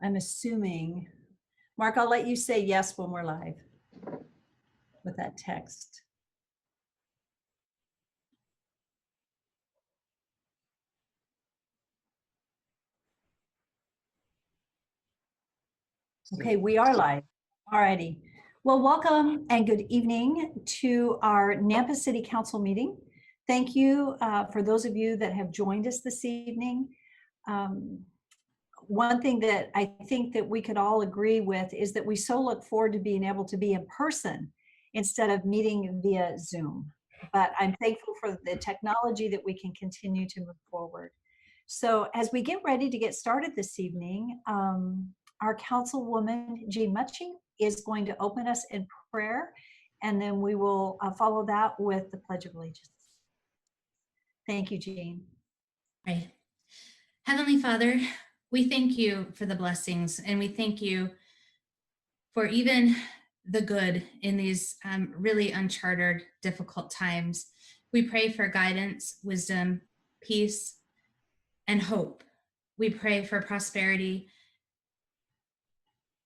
I'm assuming, Mark, I'll let you say yes when we're live with that text. Okay, we are live. All righty. Well, welcome and good evening to our Nampa City Council meeting. Thank you for those of you that have joined us this evening. One thing that I think that we could all agree with is that we so look forward to being able to be in person instead of meeting via Zoom. But I'm thankful for the technology that we can continue to move forward. So as we get ready to get started this evening, our Councilwoman Jean Muching is going to open us in prayer, and then we will follow that with the Pledge of Allegiance. Thank you, Jean. Right. Heavenly Father, we thank you for the blessings, and we thank you for even the good in these really uncharted, difficult times. We pray for guidance, wisdom, peace, and hope. We pray for prosperity,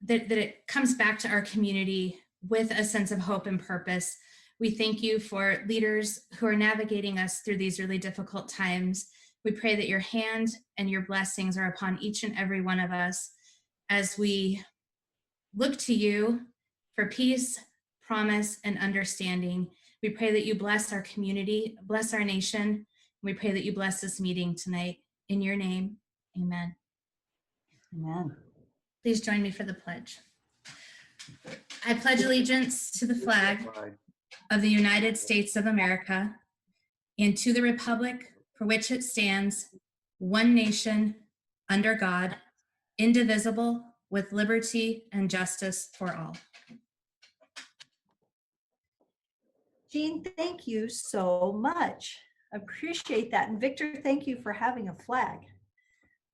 that it comes back to our community with a sense of hope and purpose. We thank you for leaders who are navigating us through these really difficult times. We pray that your hand and your blessings are upon each and every one of us as we look to you for peace, promise, and understanding. We pray that you bless our community, bless our nation. We pray that you bless this meeting tonight. In your name, amen. Amen. Please join me for the pledge. I pledge allegiance to the flag of the United States of America and to the republic for which it stands, one nation, under God, indivisible, with liberty and justice for all. Jean, thank you so much. Appreciate that. And Victor, thank you for having a flag.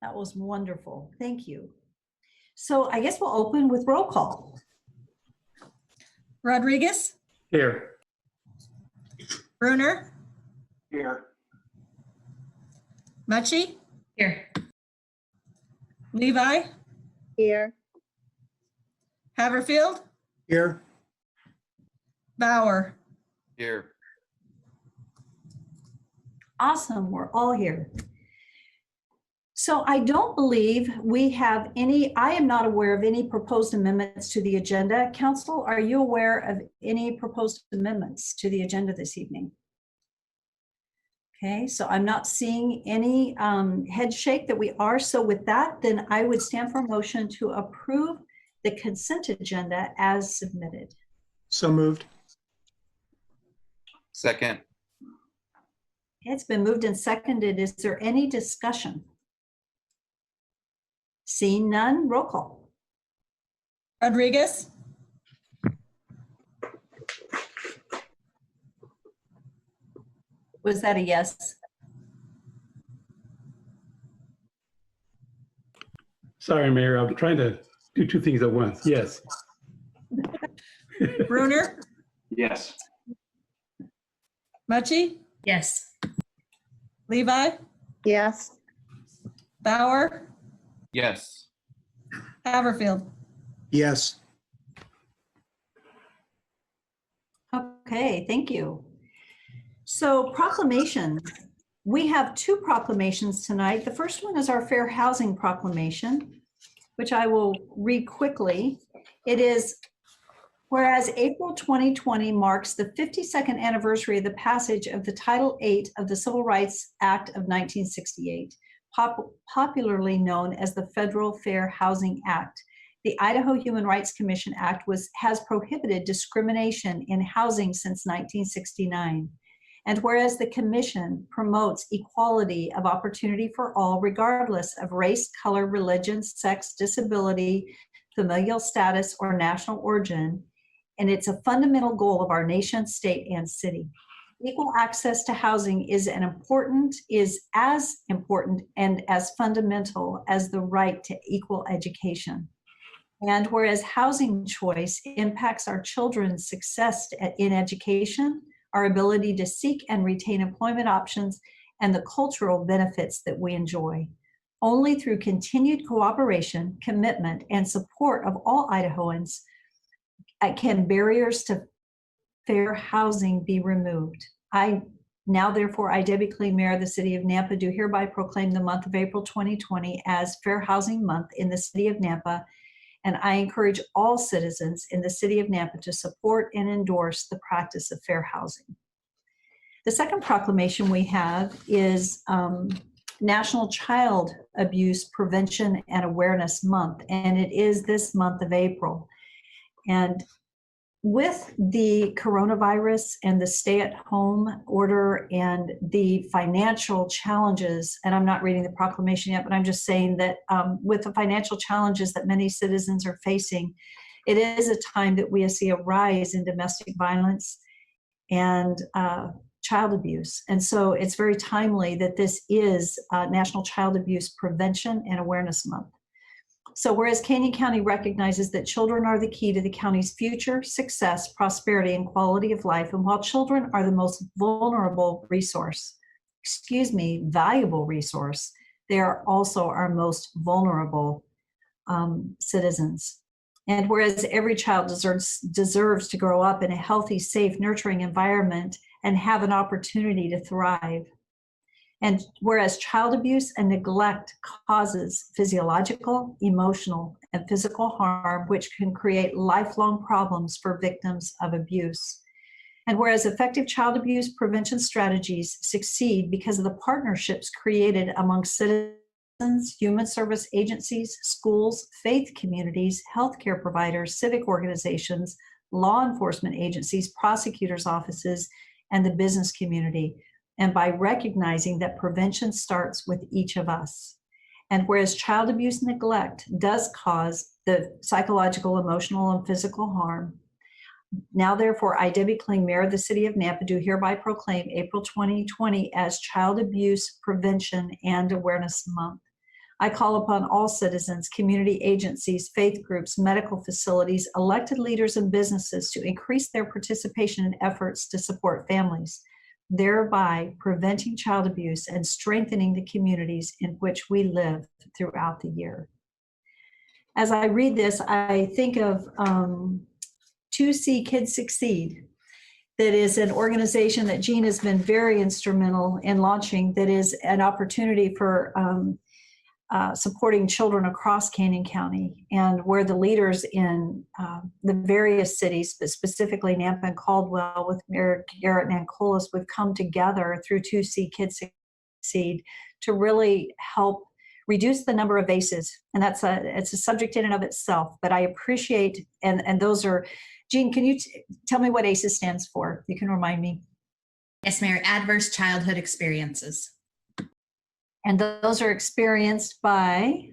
That was wonderful. Thank you. So I guess we'll open with roll call. Rodriguez? Here. Bruner? Here. Muchie? Here. Levi? Here. Haverfield? Here. Bauer? Here. Awesome, we're all here. So I don't believe we have any, I am not aware of any proposed amendments to the agenda. Council, are you aware of any proposed amendments to the agenda this evening? Okay, so I'm not seeing any head shake that we are. So with that, then I would stand for a motion to approve the consent agenda as submitted. So moved. Second. Okay, it's been moved and seconded. Is there any discussion? Seeing none, roll call. Rodriguez? Was that a yes? Sorry, Mayor, I'm trying to do two things at once. Yes. Bruner? Yes. Muchie? Yes. Levi? Yes. Bauer? Yes. Haverfield? Yes. Okay, thank you. So proclamations. We have two proclamations tonight. The first one is our Fair Housing Proclamation, which I will read quickly. It is, whereas April 2020 marks the 52nd anniversary of the passage of the Title VIII of the Civil Rights Act of 1968, popularly known as the Federal Fair Housing Act. The Idaho Human Rights Commission Act has prohibited discrimination in housing since 1969. And whereas the Commission promotes equality of opportunity for all, regardless of race, color, religion, sex, disability, familial status, or national origin, and it's a fundamental goal of our nation, state, and city. Equal access to housing is as important and as fundamental as the right to equal education. And whereas housing choice impacts our children's success in education, our ability to seek and retain employment options, and the cultural benefits that we enjoy. Only through continued cooperation, commitment, and support of all Idahoans can barriers to fair housing be removed. Now, therefore, I, Debbie Kling, Mayor of the City of Nampa, do hereby proclaim the month of April 2020 as Fair Housing Month in the City of Nampa, and I encourage all citizens in the City of Nampa to support and endorse the practice of fair housing. The second proclamation we have is National Child Abuse Prevention and Awareness Month, and it is this month of April. And with the coronavirus and the stay-at-home order and the financial challenges, and I'm not reading the proclamation yet, but I'm just saying that with the financial challenges that many citizens are facing, it is a time that we see a rise in domestic violence and child abuse. And so it's very timely that this is National Child Abuse Prevention and Awareness Month. So whereas Canyon County recognizes that children are the key to the county's future, success, prosperity, and quality of life, and while children are the most valuable resource, they are also our most vulnerable citizens. And whereas every child deserves to grow up in a healthy, safe, nurturing environment and have an opportunity to thrive. And whereas child abuse and neglect causes physiological, emotional, and physical harm, which can create lifelong problems for victims of abuse. And whereas effective child abuse prevention strategies succeed because of the partnerships created among citizens, human service agencies, schools, faith communities, healthcare providers, civic organizations, law enforcement agencies, prosecutors' offices, and the business community, and by recognizing that prevention starts with each of us. And whereas child abuse and neglect does cause the psychological, emotional, and physical harm, now therefore I, Debbie Kling, Mayor of the City of Nampa, do hereby proclaim April 2020 as Child Abuse Prevention and Awareness Month. I call upon all citizens, community agencies, faith groups, medical facilities, elected leaders, and businesses to increase their participation in efforts to support families, thereby preventing child abuse and strengthening the communities in which we live throughout the year. As I read this, I think of 2C Kids Succeed. That is an organization that Jean has been very instrumental in launching, that is an opportunity for supporting children across Canyon County, and where the leaders in the various cities, but specifically Nampa and Caldwell with Mayor Garrett Nancolis, we've come together through 2C Kids Succeed to really help reduce the number of ACEs. And it's a subject in and of itself, but I appreciate, and those are, Jean, can you tell me what ACEs stands for? You can remind me. Yes, Mayor, Adverse Childhood Experiences. And those are experienced by?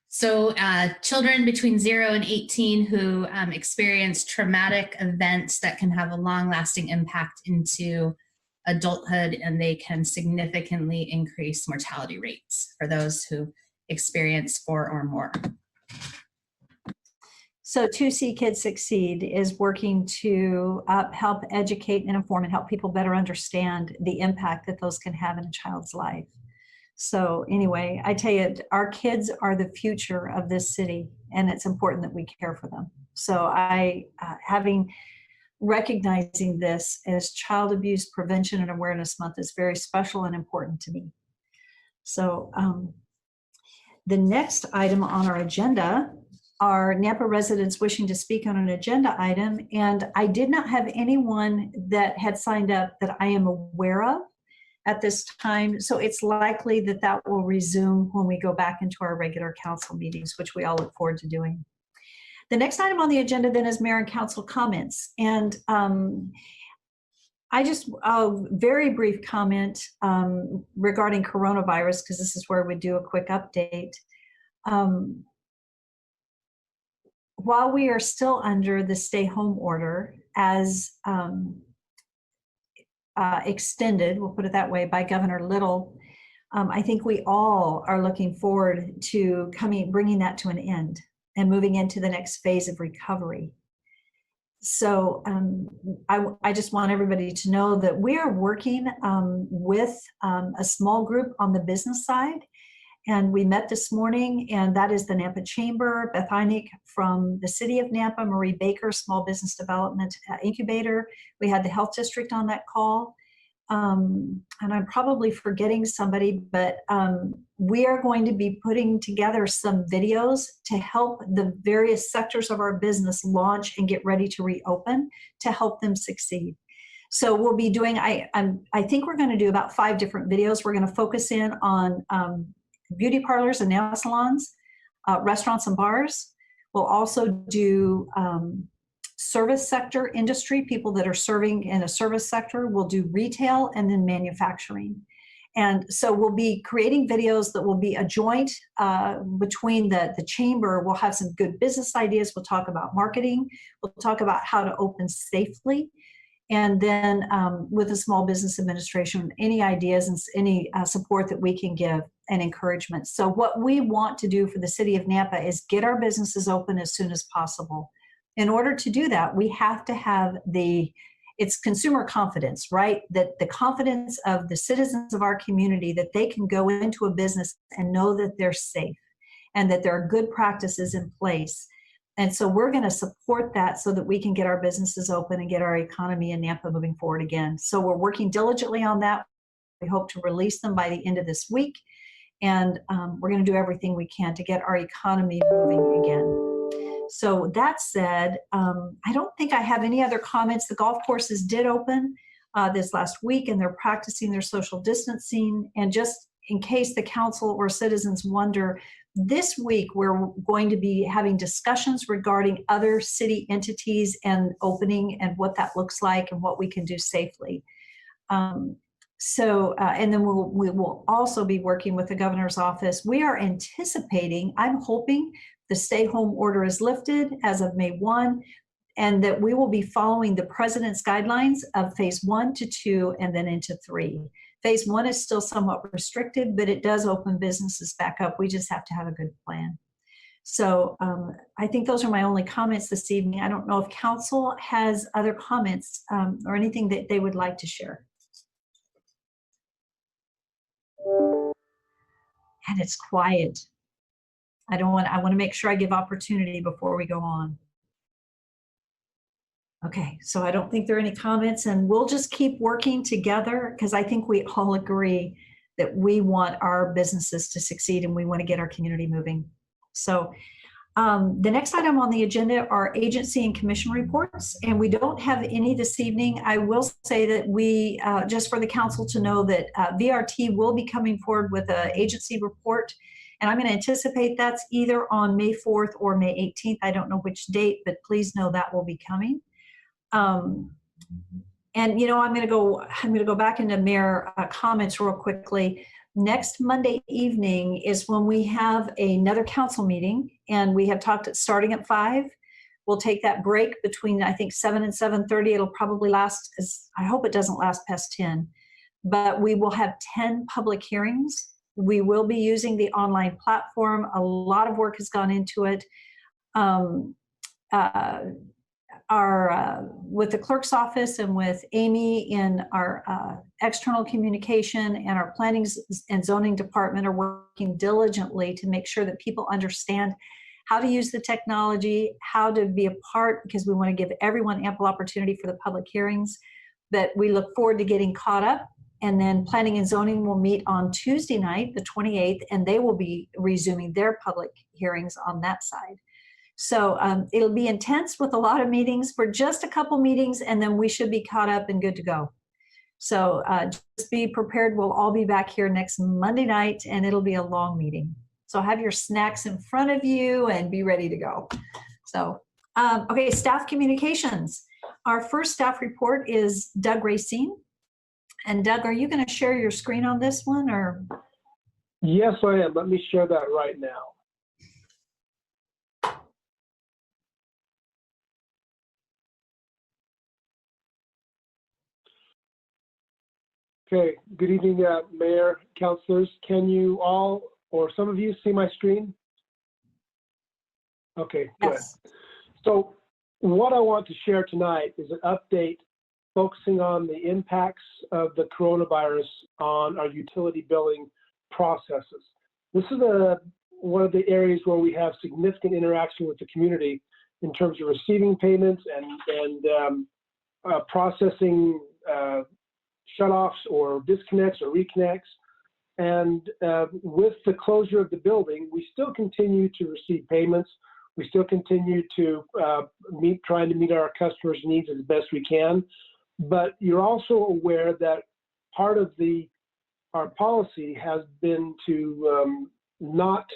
So children between 0 and 18 who experience traumatic events that can have a long-lasting impact into adulthood, and they can significantly increase mortality rates for those who experience 4 or more. So 2C Kids Succeed is working to help educate and inform and help people better understand the impact that those can have in a child's life. So anyway, I tell you, our kids are the future of this city, and it's important that we care for them. So recognizing this as Child Abuse Prevention and Awareness Month is very special and important to me. So the next item on our agenda are Nampa residents wishing to speak on an agenda item, and I did not have anyone that had signed up that I am aware of at this time. So it's likely that that will resume when we go back into our regular council meetings, which we all look forward to doing. The next item on the agenda then is mayor and council comments. And I just, a very brief comment regarding coronavirus, because this is where we do a quick update. While we are still under the stay home order as extended, we'll put it that way, by Governor Little, I think we all are looking forward to bringing that to an end and moving into the next phase of recovery. So I just want everybody to know that we are working with a small group on the business side, and we met this morning, and that is the Nampa Chamber, Beth Heineck from the City of Nampa, Marie Baker, Small Business Development Incubator. We had the Health District on that call. And I'm probably forgetting somebody, but we are going to be putting together some videos to help the various sectors of our business launch and get ready to reopen to help them succeed. So we'll be doing, I think we're going to do about 5 different videos. We're going to focus in on beauty parlors and nail salons, restaurants and bars. We'll also do service sector industry, people that are serving in a service sector. We'll do retail and then manufacturing. And so we'll be creating videos that will be a joint between the chamber. We'll have some good business ideas. We'll talk about marketing. We'll talk about how to open safely. And then with the Small Business Administration, any ideas and any support that we can give and encouragement. So what we want to do for the City of Nampa is get our businesses open as soon as possible. In order to do that, we have to have it's consumer confidence, right? That the confidence of the citizens of our community that they can go into a business and know that they're safe and that there are good practices in place. And so we're going to support that so that we can get our businesses open and get our economy in Nampa moving forward again. So we're working diligently on that. We hope to release them by the end of this week. And we're going to do everything we can to get our economy moving again. So that said, I don't think I have any other comments. The golf courses did open this last week, and they're practicing their social distancing. And just in case the council or citizens wonder, this week we're going to be having discussions regarding other city entities and opening and what that looks like and what we can do safely. And then we will also be working with the governor's office. We are anticipating, I'm hoping the stay-home order is lifted as of May 1, and that we will be following the president's guidelines of phase 1 to 2 and then into 3. Phase 1 is still somewhat restricted, but it does open businesses back up. We just have to have a good plan. So I think those are my only comments this evening. I don't know if council has other comments or anything that they would like to share. And it's quiet. I want to make sure I give opportunity before we go on. Okay, so I don't think there are any comments, and we'll just keep working together because I think we all agree that we want our businesses to succeed and we want to get our community moving. So the next item on the agenda are agency and commission reports, and we don't have any this evening. I will say that we, just for the council to know that VRT will be coming forward with an agency report, and I'm going to anticipate that's either on May 4th or May 18th. I don't know which date, but please know that will be coming. And you know, I'm going to go back into mayor comments real quickly. Next Monday evening is when we have another council meeting, and we have talked starting at 5. We'll take that break between, I think, 7 and 7:30. It'll probably last, I hope it doesn't last past 10, but we will have 10 public hearings. We will be using the online platform. A lot of work has gone into it. With the clerk's office and with Amy in our external communication and our planning and zoning department are working diligently to make sure that people understand how to use the technology, how to be a part, because we want to give everyone ample opportunity for the public hearings. But we look forward to getting caught up. And then planning and zoning will meet on Tuesday night, the 28th, and they will be resuming their public hearings on that side. So it'll be intense with a lot of meetings. For just a couple meetings, and then we should be caught up and good to go. So just be prepared. We'll all be back here next Monday night, and it'll be a long meeting. So have your snacks in front of you and be ready to go. So, okay, staff communications. Our first staff report is Doug Racine. And Doug, are you going to share your screen on this one, or? Yes, I am. Let me share that right now. Okay, good evening, Mayor, councilors. Can you all, or some of you, see my screen? Okay, good. Yes. So what I want to share tonight is an update focusing on the impacts of the coronavirus on our utility billing processes. This is one of the areas where we have significant interaction with the community in terms of receiving payments and processing shutoffs or disconnects or reconnects. And with the closure of the building, we still continue to receive payments. We still continue to trying to meet our customers' needs as best we can. But you're also aware that part of our policy has been to not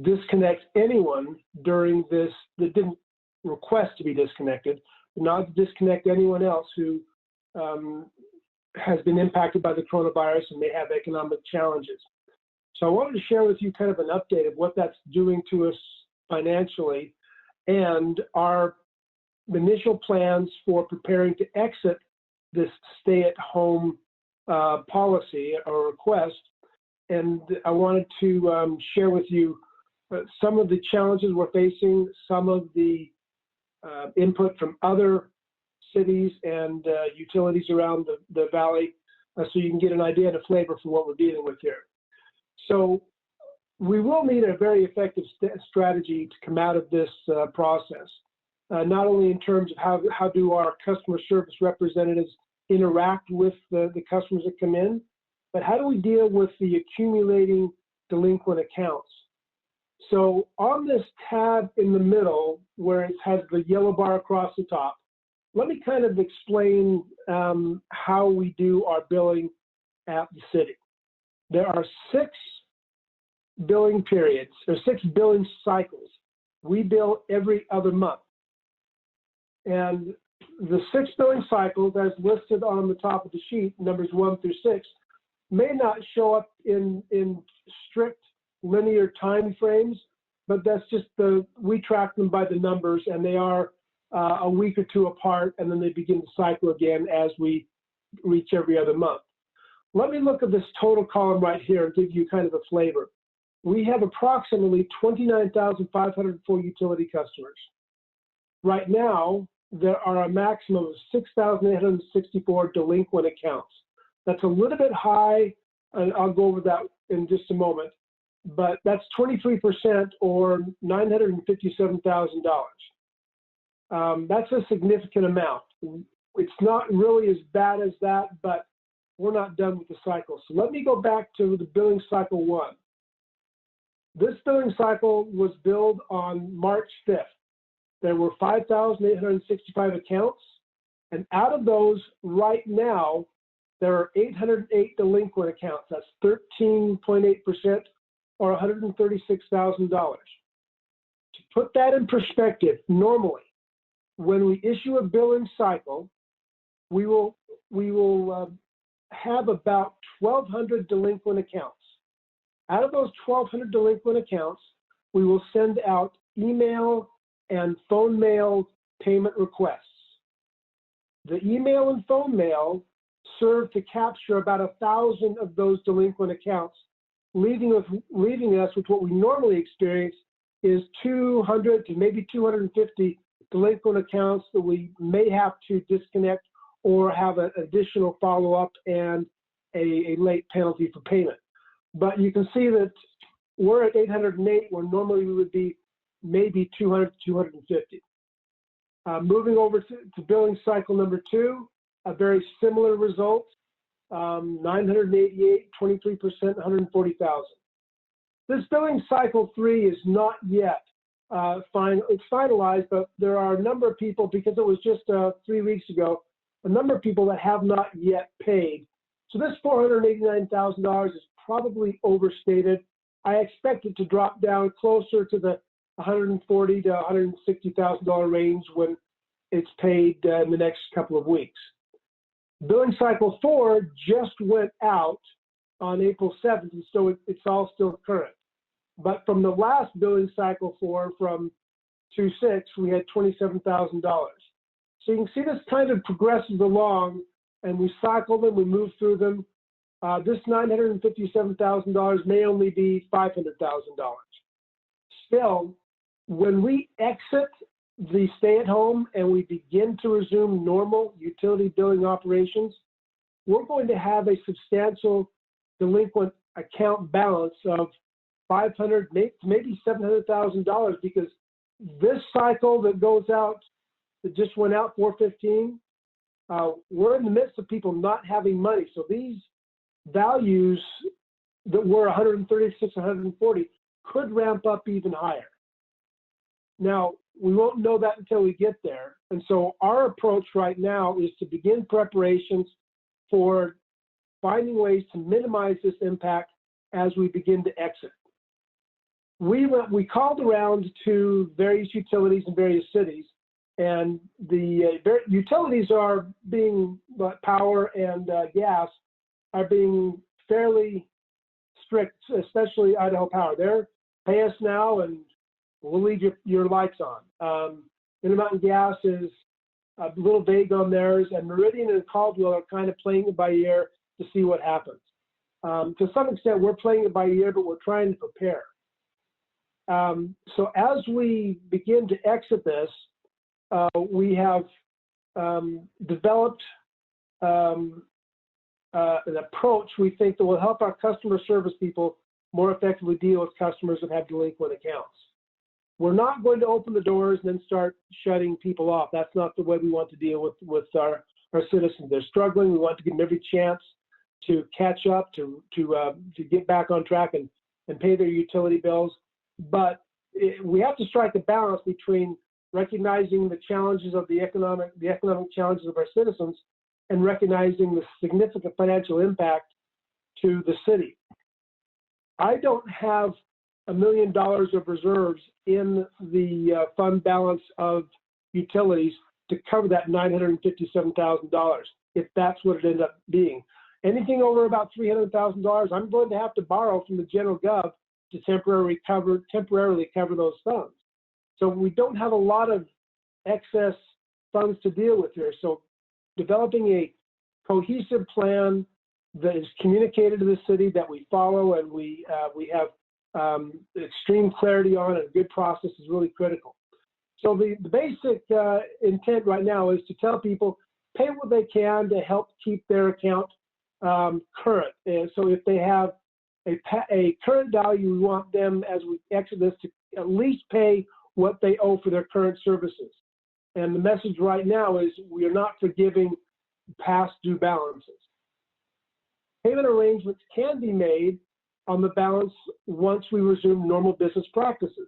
disconnect anyone during this that didn't request to be disconnected, not disconnect anyone else who has been impacted by the coronavirus and may have economic challenges. So I wanted to share with you kind of an update of what that's doing to us financially and our initial plans for preparing to exit this stay-at-home policy or request. And I wanted to share with you some of the challenges we're facing, some of the input from other cities and utilities around the valley, so you can get an idea and a flavor for what we're dealing with here. So we will need a very effective strategy to come out of this process, not only in terms of how do our customer service representatives interact with the customers that come in, but how do we deal with the accumulating delinquent accounts? So on this tab in the middle, where it has the yellow bar across the top, let me kind of explain how we do our billing at the city. There are 6 billing periods, or 6 billing cycles. We bill every other month. And the 6 billing cycles, as listed on the top of the sheet, numbers 1 through 6, may not show up in strict linear time frames, but that's just we track them by the numbers, and they are a week or 2 apart, and then they begin to cycle again as we reach every other month. Let me look at this total column right here and give you kind of a flavor. We have approximately 29,504 utility customers. Right now, there are a maximum of 6,864 delinquent accounts. That's a little bit high, and I'll go over that in just a moment, but that's 23% or $957,000. That's a significant amount. It's not really as bad as that, but we're not done with the cycle. So let me go back to the billing cycle 1. This billing cycle was billed on March 5th. There were 5,865 accounts, and out of those, right now, there are 808 delinquent accounts. That's 13.8% or $136,000. To put that in perspective, normally, when we issue a billing cycle, we will have about 1,200 delinquent accounts. Out of those 1,200 delinquent accounts, we will send out email and phone mail payment requests. The email and phone mail serve to capture about 1,000 of those delinquent accounts, leaving us with what we normally experience is 200 to maybe 250 delinquent accounts that we may have to disconnect or have an additional follow-up and a late penalty for payment. But you can see that we're at 808, where normally we would be maybe 200 to 250. Moving over to billing cycle number 2, a very similar result, 988, 23%, 140,000. This billing cycle 3 is not yet it's finalized, but there are a number of people, because it was just 3 weeks ago, a number of people that have not yet paid. So this $489,000 is probably overstated. I expect it to drop down closer to the $140,000 to $160,000 range when it's paid in the next couple of weeks. Billing cycle 4 just went out on April 7th, and so it's all still current. But from the last billing cycle 4, from 2/6, we had $27,000. So you can see this kind of progresses along, and we cycle them, we move through them. This $957,000 may only be $500,000. Still, when we exit the stay-at-home and we begin to resume normal utility billing operations, we're going to have a substantial delinquent account balance of $500, maybe $700,000, because this cycle that goes out, that just went out 4/15, we're in the midst of people not having money. So these values that were 136, 140 could ramp up even higher. Now, we won't know that until we get there. And so our approach right now is to begin preparations for finding ways to minimize this impact as we begin to exit. We called around to various utilities in various cities, and the utilities are being, power and gas are being fairly strict, especially Idaho Power. They're pay us now and we'll leave your lights on. Intermountain Gas is a little vague on theirs, and Meridian and Caldwell are kind of playing it by ear to see what happens. To some extent, we're playing it by ear, but we're trying to prepare. So as we begin to exit this, we have developed an approach we think that will help our customer service people more effectively deal with customers that have delinquent accounts. We're not going to open the doors and then start shutting people off. That's not the way we want to deal with our citizens. They're struggling. We want to give them every chance to catch up, to get back on track and pay their utility bills. But we have to strike a balance between recognizing the challenges of the economic challenges of our citizens and recognizing the significant financial impact to the city. I don't have $1 million of reserves in the fund balance of utilities to cover that $957,000, if that's what it ended up being. Anything over about $300,000, I'm going to have to borrow from the general gov to temporarily cover those funds. So we don't have a lot of excess funds to deal with here. So developing a cohesive plan that is communicated to the city, that we follow and we have extreme clarity on, and a good process is really critical. So the basic intent right now is to tell people, pay what they can to help keep their account current. And so if they have a current value, we want them, as we exit this, to at least pay what they owe for their current services. And the message right now is we are not forgiving past due balances. Payment arrangements can be made on the balance once we resume normal business practices.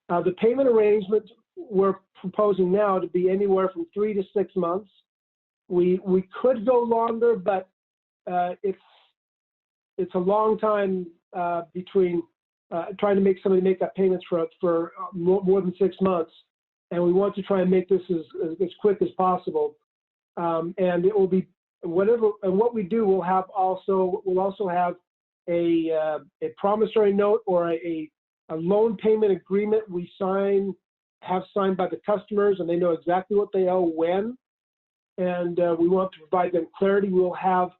The payment arrangements we're proposing now to be anywhere from 3 to 6 months. We could go longer, but it's a long time between trying to make somebody make up payments for more than 6 months, and we want to try and make this as quick as possible. And it will be whatever, and what we do, we'll also have a promissory note or a loan payment agreement we have signed by the customers, and they know exactly what they owe when. And we want to provide them clarity. We'll have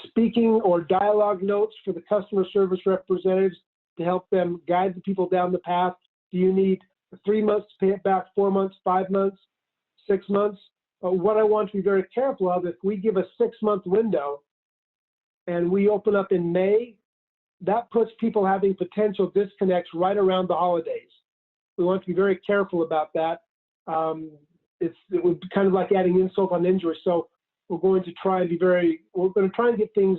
speaking or dialogue notes for the customer service representatives to help them guide the people down the path. Do you need 3 months to pay it back, 4 months, 5 months, 6 months? What I want to be very careful of, if we give a 6-month window and we open up in May, that puts people having potential disconnects right around the holidays. We want to be very careful about that. It would be kind of like adding insult on injury. So we're going to try and get things,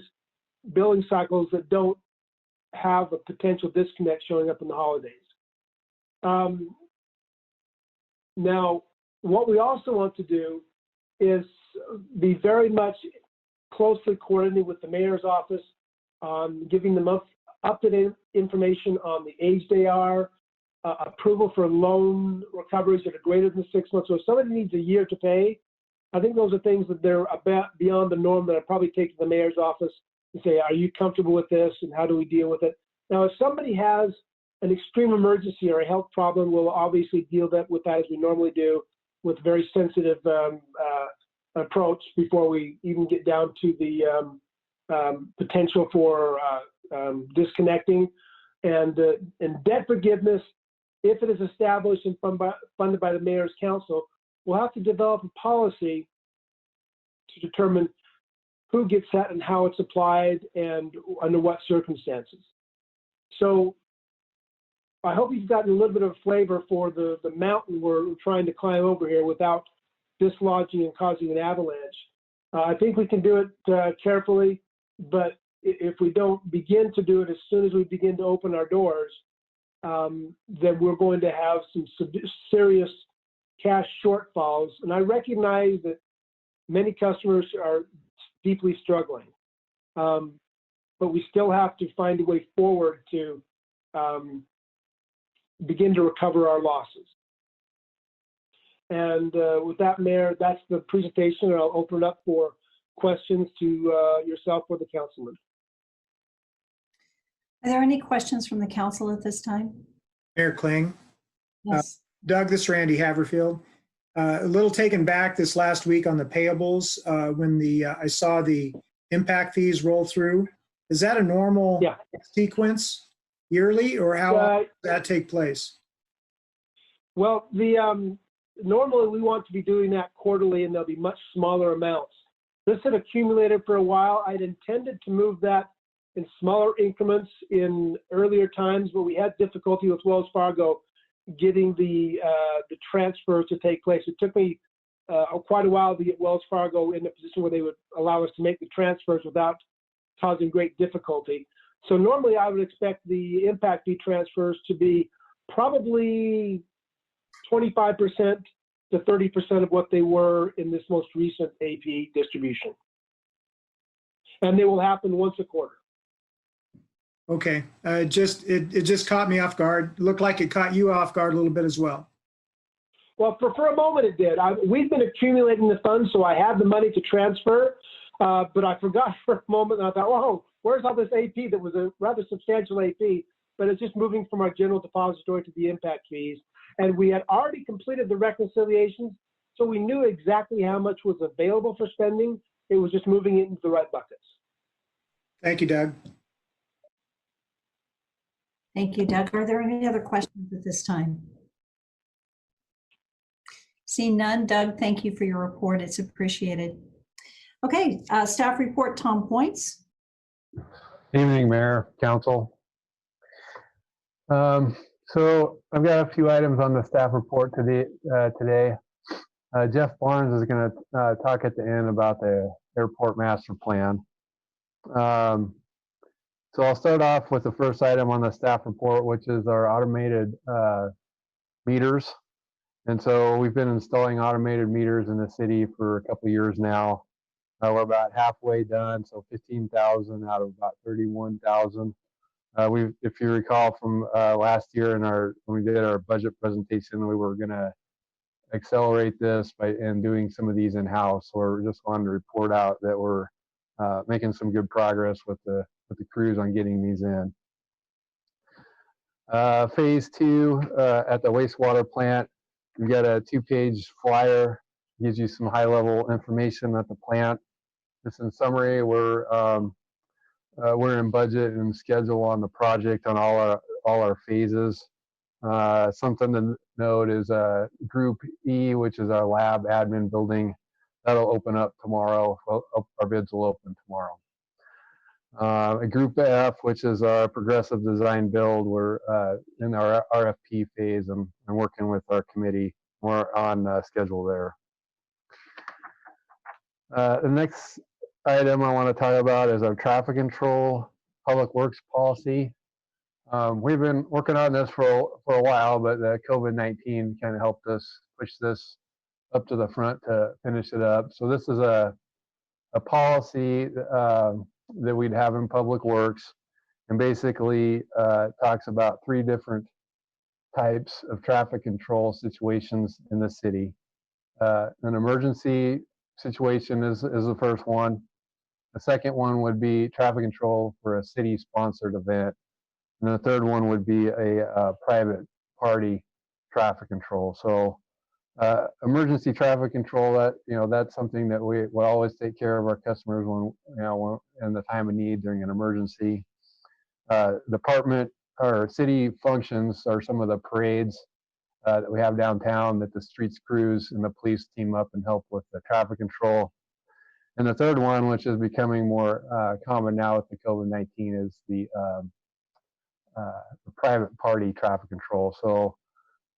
billing cycles that don't have a potential disconnect showing up in the holidays. Now, what we also want to do is be very much closely coordinated with the mayor's office on giving them up-to-date information on the age they are, approval for loan recoveries that are greater than 6 months. So if somebody needs a year to pay, I think those are things that they're about beyond the norm that I probably take to the mayor's office and say, are you comfortable with this and how do we deal with it? Now, if somebody has an extreme emergency or a health problem, we'll obviously deal with that as we normally do, with very sensitive approach before we even get down to the potential for disconnecting. And debt forgiveness, if it is established and funded by the mayor's council, we'll have to develop a policy to determine who gets that and how it's applied and under what circumstances. So I hope you've gotten a little bit of flavor for the mountain we're trying to climb over here without dislodging and causing an avalanche. I think we can do it carefully, but if we don't begin to do it as soon as we begin to open our doors, then we're going to have some serious cash shortfalls. And I recognize that many customers are deeply struggling, but we still have to find a way forward to begin to recover our losses. And with that, Mayor, that's the presentation, and I'll open it up for questions to yourself or the councilman. Are there any questions from the council at this time? Mayor Kling, Yes. Doug, this is Randy Haverfield. A little taken back this last week on the payables when I saw the impact fees roll through. Is that a normal Yeah. sequence yearly, or how does that take place? Well, normally we want to be doing that quarterly, and there'll be much smaller amounts. This had accumulated for a while. I'd intended to move that in smaller increments in earlier times, but we had difficulty with Wells Fargo getting the transfers to take place. It took me quite a while to get Wells Fargo in a position where they would allow us to make the transfers without causing great difficulty. So normally I would expect the impact fee transfers to be probably 25% to 30% of what they were in this most recent AP distribution. And they will happen once a quarter. Okay, it just caught me off guard. Looked like it caught you off guard a little bit as well. Well, for a moment it did. We've been accumulating the funds, so I had the money to transfer, but I forgot for a moment, and I thought, oh, where's all this AP that was a rather substantial AP, but it's just moving from our general depository to the impact fees. And we had already completed the reconciliations, so we knew exactly how much was available for spending. It was just moving it into the right buckets. Thank you, Doug. Thank you, Doug. Are there any other questions at this time? Seeing none, Doug, thank you for your report. It's appreciated. Okay, staff report, Tom Points. Evening, Mayor, Council. So I've got a few items on the staff report today. Jeff Barnes is going to talk at the end about the airport master plan. So I'll start off with the first item on the staff report, which is our automated meters. And so we've been installing automated meters in the city for a couple of years now. We're about halfway done, so 15,000 out of about 31,000. If you recall from last year when we did our budget presentation, we were going to accelerate this by doing some of these in-house. So we're just wanting to report out that we're making some good progress with the crews on getting these in. Phase 2 at the wastewater plant, we've got a 2-page flyer, gives you some high-level information at the plant. Just in summary, we're in budget and schedule on the project on all our phases. Something to note is Group E, which is our lab admin building. That'll open up tomorrow. Our bids will open tomorrow. Group F, which is our progressive design build, we're in our RFP phase and working with our committee. We're on schedule there. The next item I want to talk about is our traffic control public works policy. We've been working on this for a while, but the COVID-19 kind of helped us push this up to the front to finish it up. So this is a policy that we'd have in public works, and basically talks about 3 different types of traffic control situations in the city. An emergency situation is the first one. The second one would be traffic control for a city-sponsored event. And the third one would be a private party traffic control. So emergency traffic control, that's something that we will always take care of our customers when in the time of need during an emergency. Department or city functions are some of the parades that we have downtown that the streets crews and the police team up and help with the traffic control. And the third one, which is becoming more common now with the COVID-19, is the private party traffic control. So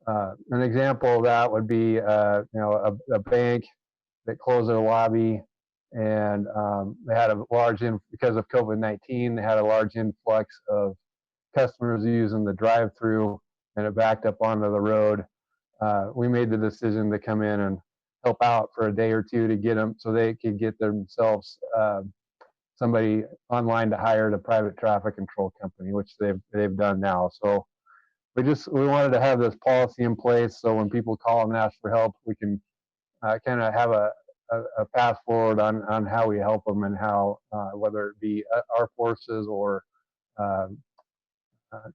an example of that would be, a bank that closed their lobby, and they had a large, because of COVID-19, they had a large influx of customers using the drive-through, and it backed up onto the road. We made the decision to come in and help out for a day or two to get them so they could get themselves somebody online to hire the private traffic control company, which they've done now. So we wanted to have this policy in place so when people call and ask for help, we can kind of have a path forward on how we help them, and how whether it be our forces or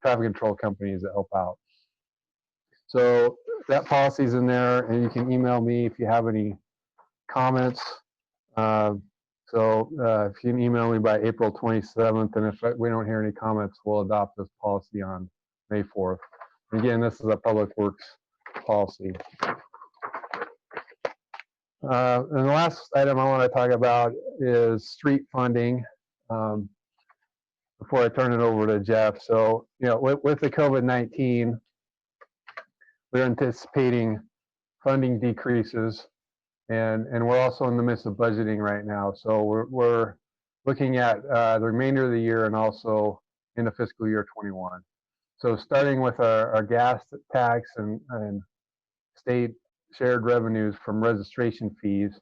traffic control companies that help out. So that policy's in there, and you can email me if you have any comments. If you can email me by April 27th, and if we don't hear any comments, we'll adopt this policy on May 4th. Again, this is a public works policy. And the last item I want to talk about is street funding. Before I turn it over to Jeff, so with the COVID-19, we're anticipating funding decreases, and we're also in the midst of budgeting right now. So we're looking at the remainder of the year and also into fiscal year 21. So starting with our gas tax and state shared revenues from registration fees,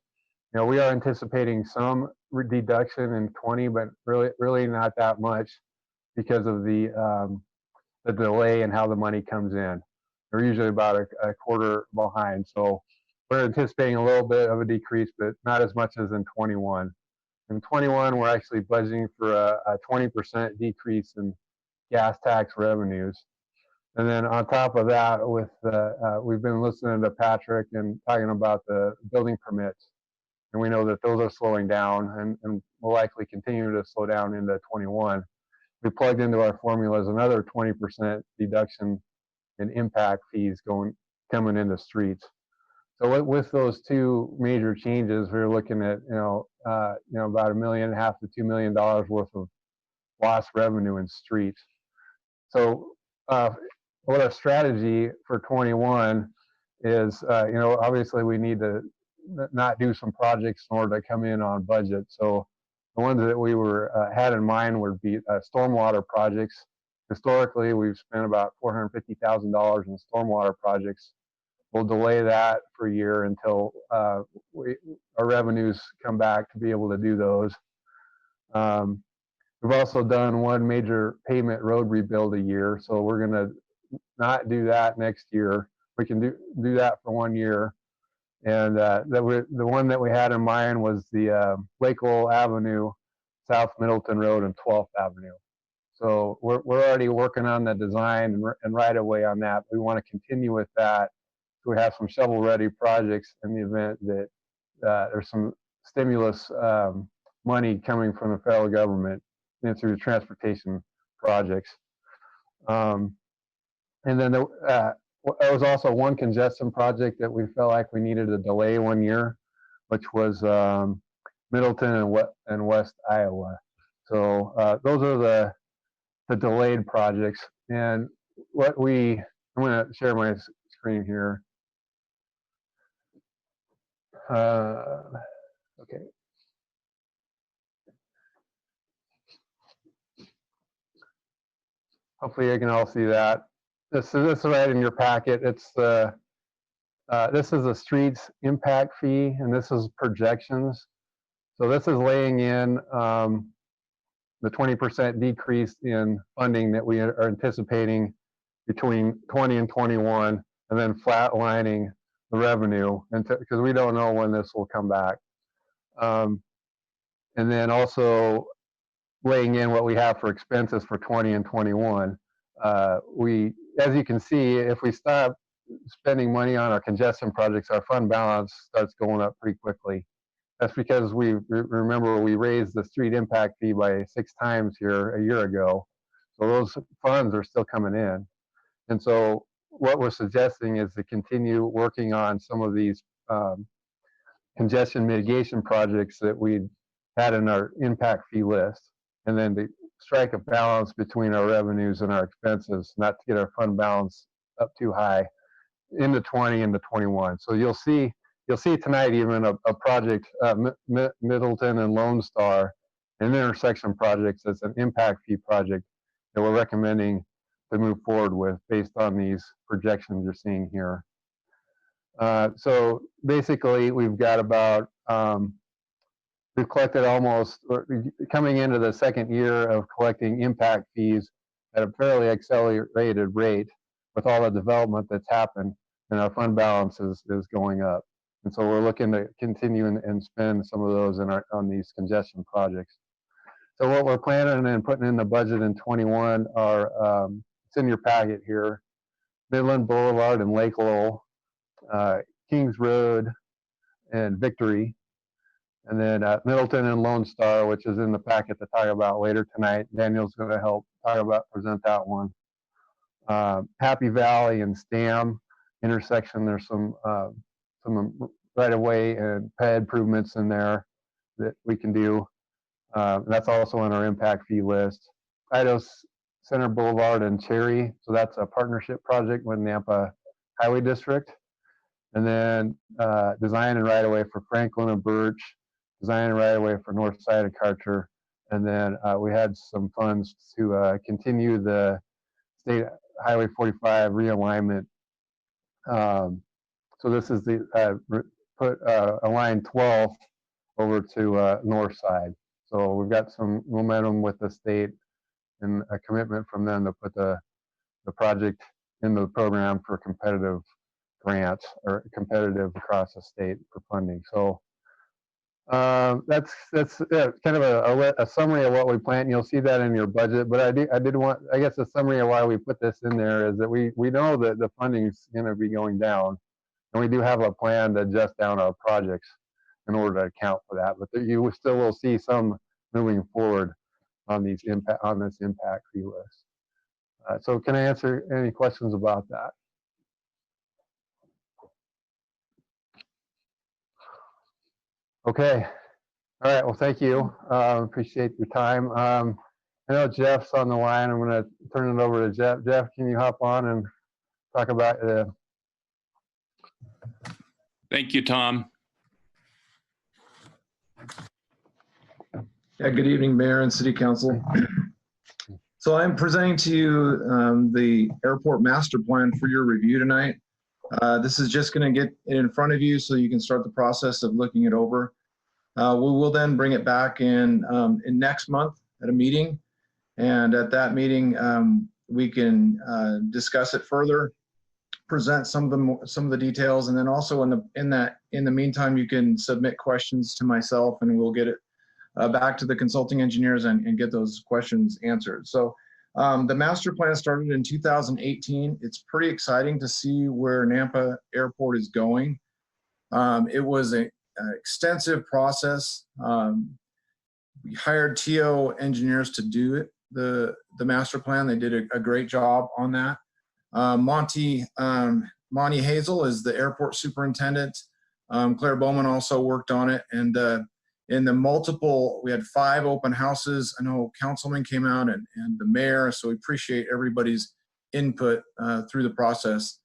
we are anticipating some deduction in 20, but really not that much because of the delay in how the money comes in. They're usually about a quarter behind. So we're anticipating a little bit of a decrease, but not as much as in 21. In 21, we're actually budgeting for a 20% decrease in gas tax revenues. And then on top of that, we've been listening to Patrick and talking about the building permits. And we know that those are slowing down and will likely continue to slow down into 21. We plugged into our formulas another 20% deduction in impact fees coming into streets. So with those two major changes, we're looking at about $1.5 million to $2 million worth of lost revenue in streets. So what our strategy for 21 is, obviously we need to not do some projects in order to come in on budget. So the ones that we had in mind would be stormwater projects. Historically, we've spent about $450,000 in stormwater projects. We'll delay that for a year until our revenues come back to be able to do those. We've also done one major pavement road rebuild a year, so we're going to not do that next year. We can do that for 1 year. And the one that we had in mind was the Lakeville Avenue, South Middleton Road, and 12th Avenue. So we're already working on the design and right-of-way on that. We want to continue with that. So we have some shovel-ready projects in the event that there's some stimulus money coming from the federal government through transportation projects. And then there was also one congestion project that we felt like we needed to delay 1 year, which was Middleton and West Iowa. So those are the delayed projects. And I'm going to share my screen here. Okay. Hopefully you can all see that. This is right in your packet. It's this is a streets impact fee, and this is projections. So this is laying in the 20% decrease in funding that we are anticipating between 20 and 21, and then flatlining the revenue, because we don't know when this will come back. And then also laying in what we have for expenses for 20 and 21. As you can see, if we stop spending money on our congestion projects, our fund balance starts going up pretty quickly. That's because remember we raised the street impact fee by 6 times here a year ago. So those funds are still coming in. And so what we're suggesting is to continue working on some of these congestion mitigation projects that we had in our impact fee list, and then to strike a balance between our revenues and our expenses, not to get our fund balance up too high into 20 into 21. So you'll see tonight even a project, Middleton and Lone Star, an intersection project that's an impact fee project that we're recommending to move forward with based on these projections you're seeing here. So basically, we've got about, we've collected almost, coming into the second year of collecting impact fees at a fairly accelerated rate with all the development that's happened, and our fund balance is going up. And so we're looking to continue and spend some of those on these congestion projects. So what we're planning and putting in the budget in 21 are, it's in your packet here, Midland Boulevard and Lake Lowell, Kings Road and Victory, and then Middleton and Lone Star, which is in the packet to talk about later tonight. Daniel's going to help present that one. Happy Valley and Stam intersection, there's some right-of-way and pad improvements in there that we can do. That's also on our impact fee list. Idaho Center Boulevard and Cherry, so that's a partnership project with Nampa Highway District. And then design and right-of-way for Franklin and Birch, design and right-of-way for North Side of Karcher. And then we had some funds to continue the State Highway 45 realignment. So this is the put a line 12 over to North Side. So we've got some momentum with the state and a commitment from them to put the project into the program for competitive grants or competitive across the state for funding. So that's kind of a summary of what we plan. You'll see that in your budget, but I did want, I guess, a summary of why we put this in there is that we know that the funding is going to be going down, and we do have a plan to adjust down our projects in order to account for that. But you still will see some moving forward on this impact fee list. So can I answer any questions about that? Okay. All right. Well, thank you. Appreciate your time. I know Jeff's on the line. I'm going to turn it over to Jeff. Jeff, can you hop on and talk about Thank you, Tom. Yeah, good evening, Mayor and City Council. So I'm presenting to you the airport master plan for your review tonight. This is just going to get it in front of you so you can start the process of looking it over. We will then bring it back in next month at a meeting, and at that meeting we can discuss it further, present some of the details, and then also in the meantime you can submit questions to myself, and we'll get it back to the consulting engineers and get those questions answered. So the master plan started in 2018. It's pretty exciting to see where Nampa Airport is going. It was an extensive process. We hired TO engineers to do it, the master plan. They did a great job on that. Monty Hazel is the airport superintendent. Claire Bowman also worked on it, and in the multiple, we had 5 open houses. I know councilmen came out and the mayor, so we appreciate everybody's input through the process.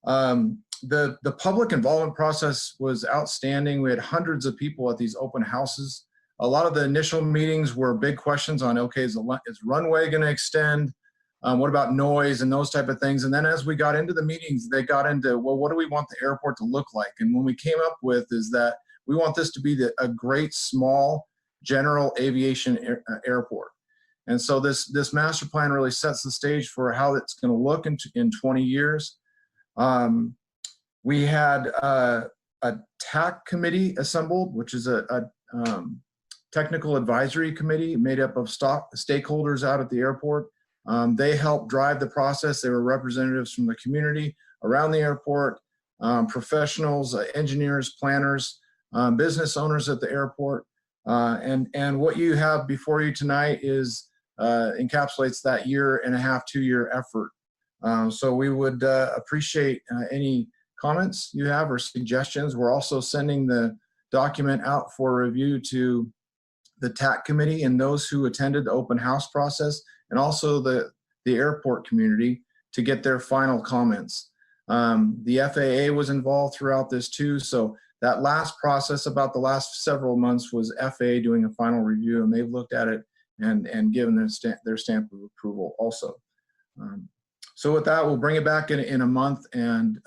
The public involvement process was outstanding. We had hundreds of people at these open houses. A lot of the initial meetings were big questions on, okay, is runway going to extend? What about noise and those type of things? And then as we got into the meetings, they got into, well, what do we want the airport to look like? And when we came up with is that we want this to be a great small general aviation airport. And so this master plan really sets the stage for how it's going to look in 20 years. We had a TAC committee assembled, which is a technical advisory committee made up of stakeholders out at the airport. They helped drive the process. They were representatives from the community around the airport, professionals, engineers, planners, business owners at the airport. And what you have before you tonight is encapsulates that 1.5 to 2-year effort. So we would appreciate any comments you have or suggestions. We're also sending the document out for review to the TAC committee and those who attended the open house process, and also the airport community to get their final comments. The FAA was involved throughout this too. So that last process, about the last several months, was FAA doing a final review, and they've looked at it and given their stamp of approval also. So with that, we'll bring it back in a month. And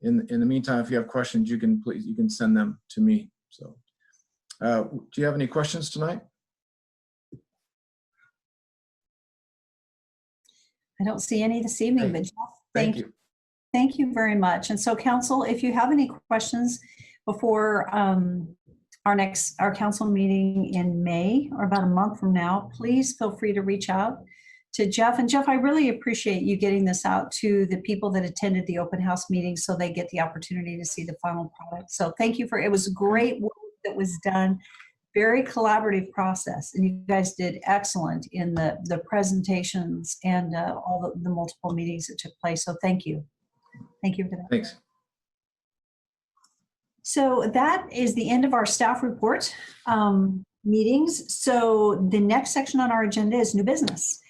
in the meantime, if you have questions, you can send them to me. So do you have any questions tonight? I don't see any this evening, but Jeff, Thank you. Thank you very much. And so council, if you have any questions before our council meeting in May, or about a month from now, please feel free to reach out to Jeff. And Jeff, I really appreciate you getting this out to the people that attended the open house meeting so they get the opportunity to see the final product. So thank you it was great work that was done. Very collaborative process, and you guys did excellent in the presentations and all the multiple meetings that took place. So thank you. Thank you for that. Thanks. So that is the end of our staff report meetings. So the next section on our agenda is new business.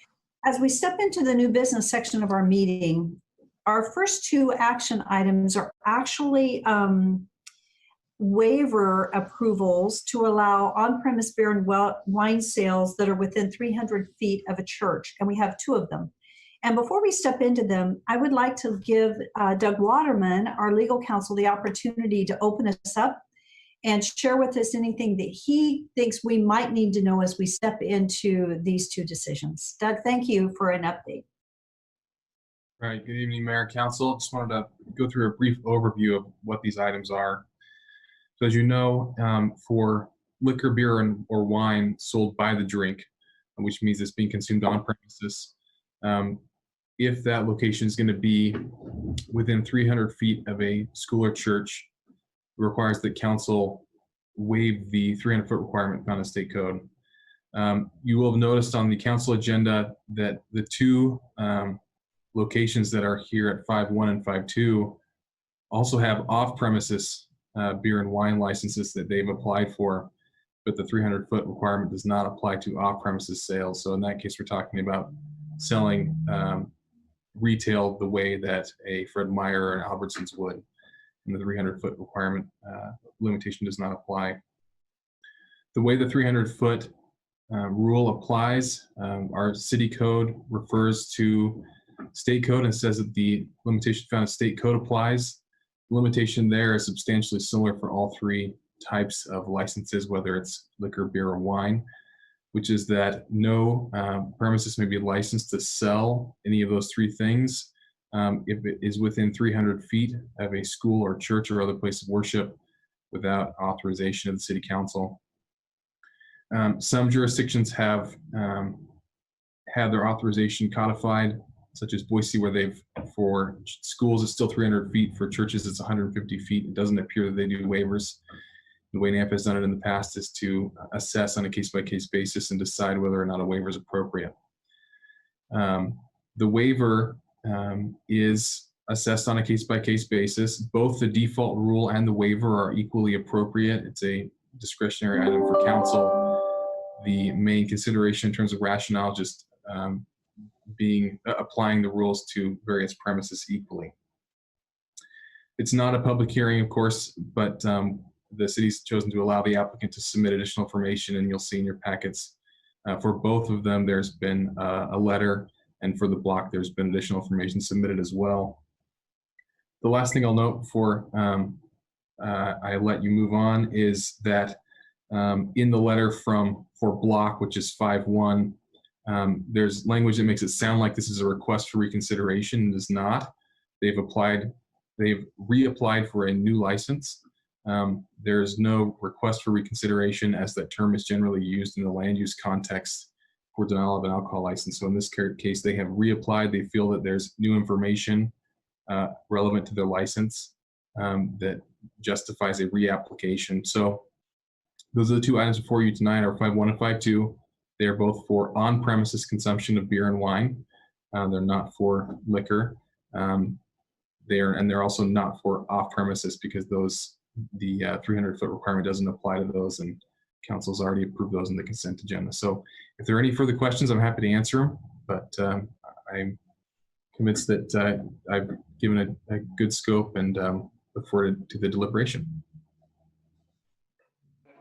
As we step into the new business section of our meeting, our first two action items are actually waiver approvals to allow on-premise beer and wine sales that are within 300 feet of a church, and we have two of them. And before we step into them, I would like to give Doug Waterman, our legal counsel, the opportunity to open us up and share with us anything that he thinks we might need to know as we step into these two decisions. Doug, thank you for an update. All right, good evening, Mayor and Council. Just wanted to go through a brief overview of what these items are. So as you know, for liquor, beer, or wine sold by the drink, which means it's being consumed on premises, if that location is going to be within 300 feet of a school or church, it requires that council waive the 300-foot requirement found in state code. You will have noticed on the council agenda that the two locations that are here at 5.1 and 5.2 also have off-premises beer and wine licenses that they've applied for, but the 300-foot requirement does not apply to off-premises sales. So in that case, we're talking about selling retail the way that a Fred Meyer or an Albertsons would, and the 300-foot requirement limitation does not apply. The way the 300-foot rule applies, our city code refers to state code and says that the limitation found in state code applies. The limitation there is substantially similar for all three types of licenses, whether it's liquor, beer, or wine, which is that no premises may be licensed to sell any of those three things if it is within 300 feet of a school or church or other place of worship without authorization of the city council. Some jurisdictions have had their authorization codified, such as Boise, where for schools it's still 300 feet, for churches it's 150 feet. It doesn't appear that they do waivers. The way NAMP has done it in the past is to assess on a case-by-case basis and decide whether or not a waiver is appropriate. The waiver is assessed on a case-by-case basis. Both the default rule and the waiver are equally appropriate. It's a discretionary item for council. The main consideration in terms of rationale just applying the rules to various premises equally. It's not a public hearing, of course, but the city's chosen to allow the applicant to submit additional information, and you'll see in your packets for both of them there's been a letter, and for the block there's been additional information submitted as well. The last thing I'll note before I let you move on is that in the letter for block, which is 5.1, there's language that makes it sound like this is a request for reconsideration. It is not. They've reapplied for a new license. There's no request for reconsideration, as that term is generally used in the land use context for denial of an alcohol license. So in this case, they have reapplied. They feel that there's new information relevant to their license that justifies a reapplication. So those are the two items before you tonight, are 5.1 and 5.2. They are both for on-premises consumption of beer and wine. They're not for liquor. They're also not for off-premises, because those the 300-foot requirement doesn't apply to those, and council's already approved those in the consent agenda. So if there are any further questions, I'm happy to answer them, but I'm convinced that I've given a good scope and look forward to the deliberation.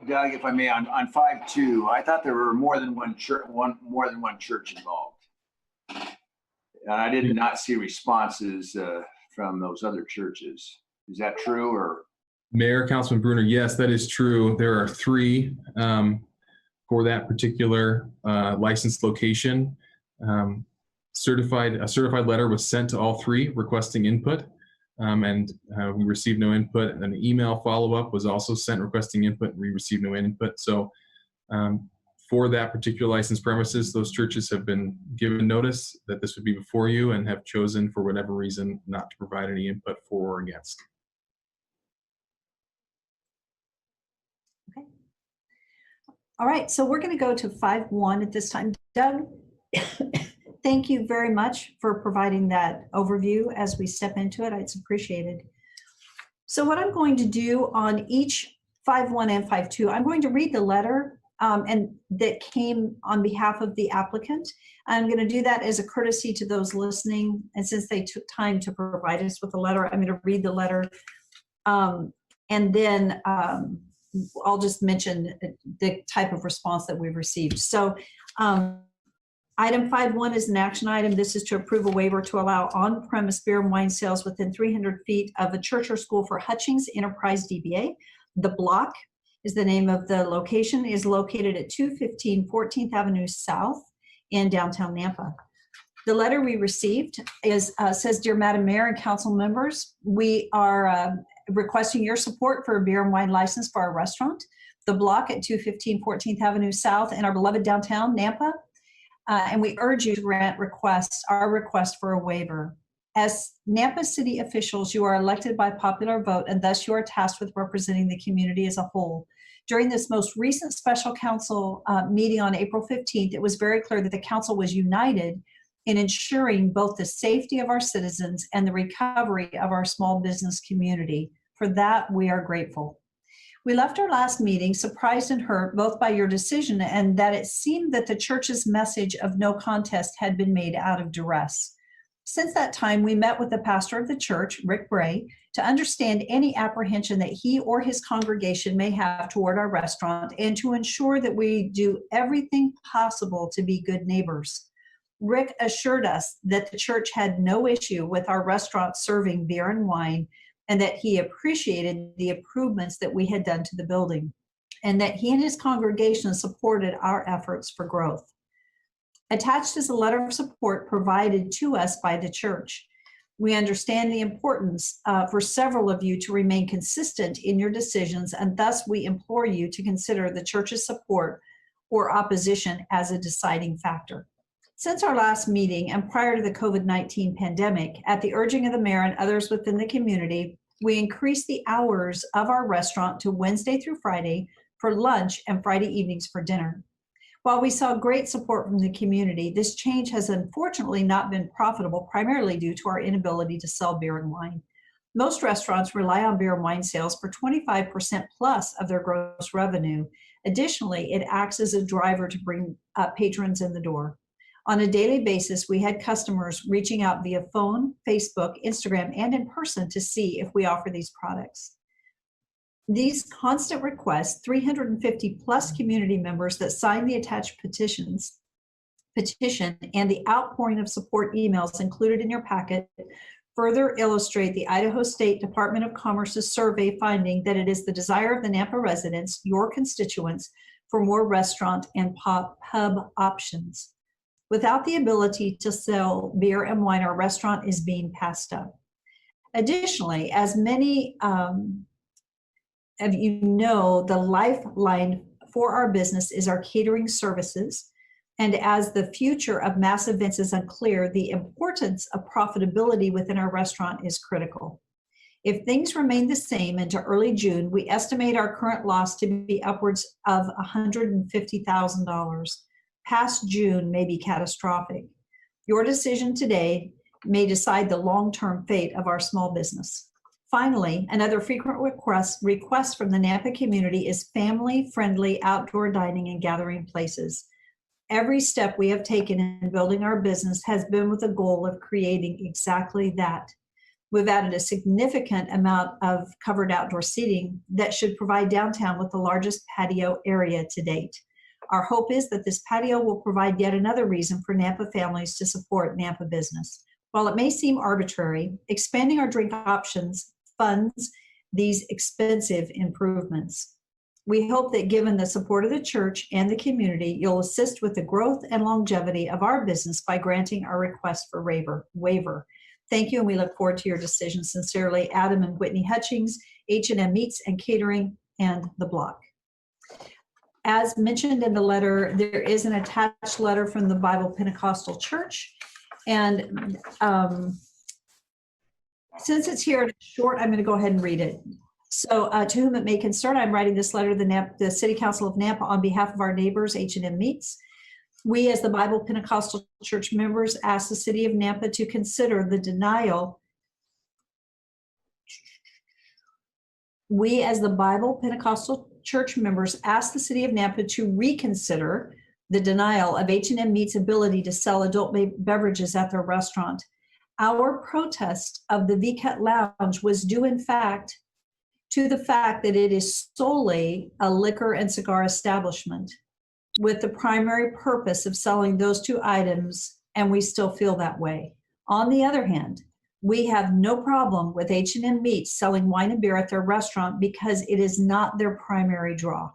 Doug, if I may, on 5.2, I thought there were more than one church involved. And I did not see responses from those other churches. Is that true, or? Mayor, Councilman Bruner, yes, that is true. There are 3 for that particular licensed location. A certified letter was sent to all 3 requesting input, and we received no input. An email follow-up was also sent requesting input, and we received no input. So for that particular licensed premises, those churches have been given notice that this would be before you and have chosen, for whatever reason, not to provide any input for or against. Okay. All right, so we're going to go to 5.1 at this time. Doug, thank you very much for providing that overview as we step into it. It's appreciated. So what I'm going to do on each 5.1 and 5.2, I'm going to read the letter and that came on behalf of the applicant. I'm going to do that as a courtesy to those listening. And since they took time to provide us with the letter, I'm going to read the letter. And then I'll just mention the type of response that we've received. So item 5.1 is an action item. This is to approve a waiver to allow on-premise beer and wine sales within 300 feet of a church or school for Hutchings Enterprise DBA. The Block is the name of the location, is located at 215 14th Avenue South in downtown Nampa. The letter we received is says, Dear Madam Mayor and council members, we are requesting your support for a beer and wine license for our restaurant, The Block at 215 14th Avenue South in our beloved downtown Nampa. And we urge you to grant our request for a waiver. As Nampa City officials, you are elected by popular vote, and thus you are tasked with representing the community as a whole. During this most recent special council meeting on April 15th, it was very clear that the council was united in ensuring both the safety of our citizens and the recovery of our small business community. For that, we are grateful. We left our last meeting surprised and hurt both by your decision and that it seemed that the church's message of no contest had been made out of duress. Since that time, we met with the pastor of the church, Rick Bray, to understand any apprehension that he or his congregation may have toward our restaurant and to ensure that we do everything possible to be good neighbors. Rick assured us that the church had no issue with our restaurant serving beer and wine and that he appreciated the improvements that we had done to the building and that he and his congregation supported our efforts for growth. Attached is a letter of support provided to us by the church. We understand the importance for several of you to remain consistent in your decisions, and thus we implore you to consider the church's support or opposition as a deciding factor. Since our last meeting and prior to the COVID-19 pandemic, at the urging of the mayor and others within the community, we increased the hours of our restaurant to Wednesday through Friday for lunch and Friday evenings for dinner. While we saw great support from the community, this change has unfortunately not been profitable, primarily due to our inability to sell beer and wine. Most restaurants rely on beer and wine sales for 25% plus of their gross revenue. Additionally, it acts as a driver to bring patrons in the door. On a daily basis, we had customers reaching out via phone, Facebook, Instagram, and in person to see if we offer these products. These constant requests, 350 plus community members that signed the attached petition, and the outpouring of support emails included in your packet further illustrate the Idaho State Department of Commerce's survey finding that it is the desire of the Nampa residents, your constituents, for more restaurant and pub options. Without the ability to sell beer and wine, our restaurant is being passed up. Additionally, as many of you know, the lifeline for our business is our catering services. And as the future of mass events is unclear, the importance of profitability within our restaurant is critical. If things remain the same into early June, we estimate our current loss to be upwards of $150,000. Past June may be catastrophic. Your decision today may decide the long-term fate of our small business. Finally, another frequent request from the Nampa community is family-friendly outdoor dining and gathering places. Every step we have taken in building our business has been with the goal of creating exactly that. We've added a significant amount of covered outdoor seating that should provide downtown with the largest patio area to date. Our hope is that this patio will provide yet another reason for Nampa families to support Nampa business. While it may seem arbitrary, expanding our drink options funds these expensive improvements. We hope that given the support of the church and the community, you'll assist with the growth and longevity of our business by granting our request for waiver. Thank you, and we look forward to your decision. Sincerely, Adam and Whitney Hutchings, H&M Meats and Catering, and The Block. As mentioned in the letter, there is an attached letter from the Bible Pentecostal Church. And since it's here and it's short, I'm going to go ahead and read it. So to whom it may concern, I'm writing this letter to the City Council of Nampa on behalf of our neighbors, H&M Meats. We, as the Bible Pentecostal Church members, ask the City of Nampa to consider the denial. We, as the Bible Pentecostal Church members, ask the City of Nampa to reconsider the denial of H&M Meats' ability to sell adult beverages at their restaurant. Our protest of the V-Cut Lounge was due, in fact, to the fact that it is solely a liquor and cigar establishment with the primary purpose of selling those two items, and we still feel that way. On the other hand, we have no problem with H&M Meats selling wine and beer at their restaurant because it is not their primary draw.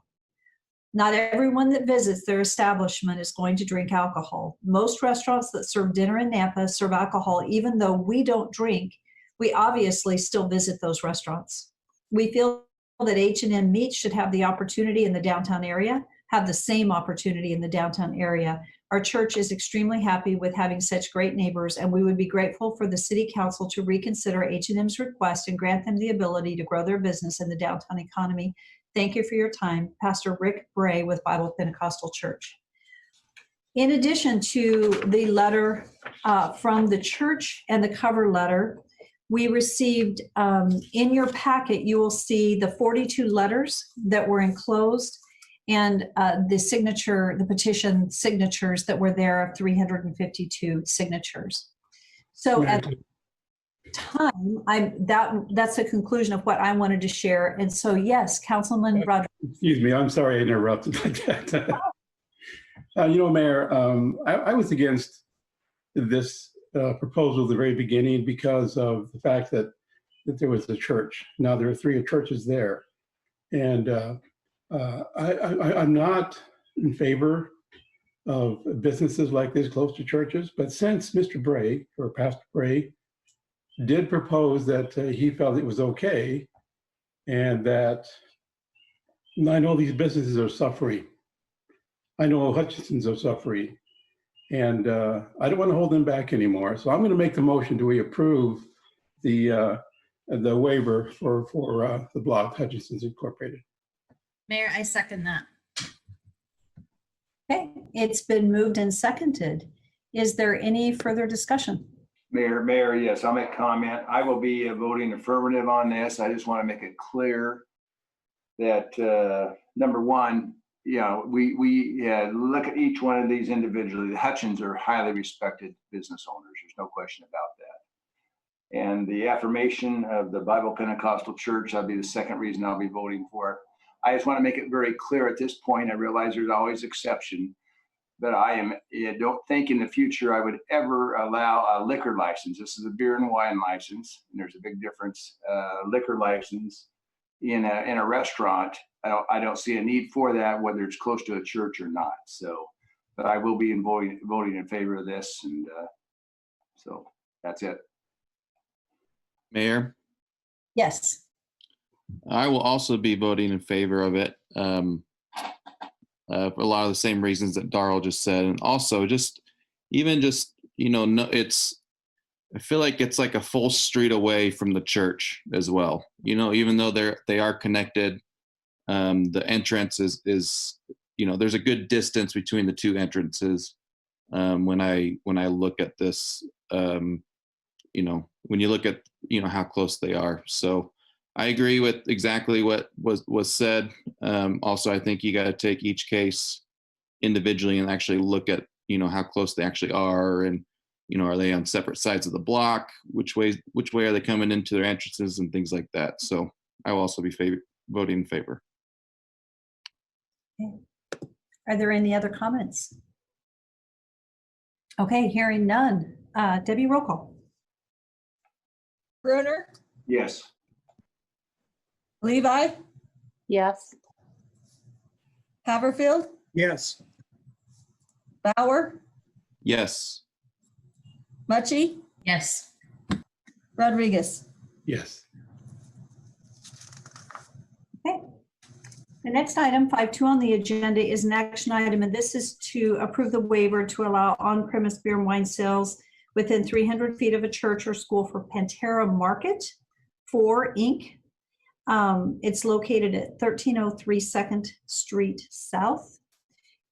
Not everyone that visits their establishment is going to drink alcohol. Most restaurants that serve dinner in Nampa serve alcohol. Even though we don't drink, we obviously still visit those restaurants. We feel that H&M Meats should have the opportunity in the downtown area, have the same opportunity in the downtown area. Our church is extremely happy with having such great neighbors, and we would be grateful for the City Council to reconsider H&M's request and grant them the ability to grow their business in the downtown economy. Thank you for your time. Pastor Rick Bray with Bible Pentecostal Church. In addition to the letter from the church and the cover letter, we received, in your packet, you will see the 42 letters that were enclosed and the petition signatures that were there of 352 signatures. So at the time, that's the conclusion of what I wanted to share. And so, yes, Councilman Rodriguez. Excuse me, I'm sorry I interrupted like that. Mayor, I was against this proposal at the very beginning because of the fact that there was a church. Now there are 3 churches there. And I'm not in favor of businesses like this close to churches, but since Mr. Bray, or Pastor Bray, did propose that he felt it was okay, and that I know these businesses are suffering. I know Hutchinson's are suffering, and I don't want to hold them back anymore. So I'm going to make the motion to approve the waiver for the block Hutchinson's Incorporated. Mayor, I second that. Okay, it's been moved and seconded. Is there any further discussion? Mayor, yes, I'll make comment. I will be voting affirmative on this. I just want to make it clear that number one, we look at each one of these individually. The Hutchins are highly respected business owners. There's no question about that. And the affirmation of the Bible Pentecostal Church, that'll be the second reason I'll be voting for it. I just want to make it very clear at this point. I realize there's always exception, but I don't think in the future I would ever allow a liquor license. This is a beer and wine license, and there's a big difference. Liquor license in a restaurant, I don't see a need for that, whether it's close to a church or not. So, but I will be voting in favor of this, and so that's it. Mayor, Yes. I will also be voting in favor of it for a lot of the same reasons that Darrell just said, and also I feel like it's like a full street away from the church as well. Even though they are connected, the entrance is there's a good distance between the 2 entrances. When I look at this when you look at, how close they are. So I agree with exactly what was said. Also, I think you got to take each case individually and actually look at, how close they actually are. And, are they on separate sides of the block? Which way are they coming into their entrances and things like that? So I will also be voting in favor. Okay. Are there any other comments? Okay, hearing none. Debbie, roll call. Brunner, Yes. Levi, Yes. Haverfield, Yes. Bauer, Yes. Mucci, Yes. Rodriguez. Yes. Okay. The next item, 5.2 on the agenda, is an action item, and this is to approve the waiver to allow on-premise beer and wine sales within 300 feet of a church or school for Pantera Market 4 Inc. It's located at 1303 2nd Street South.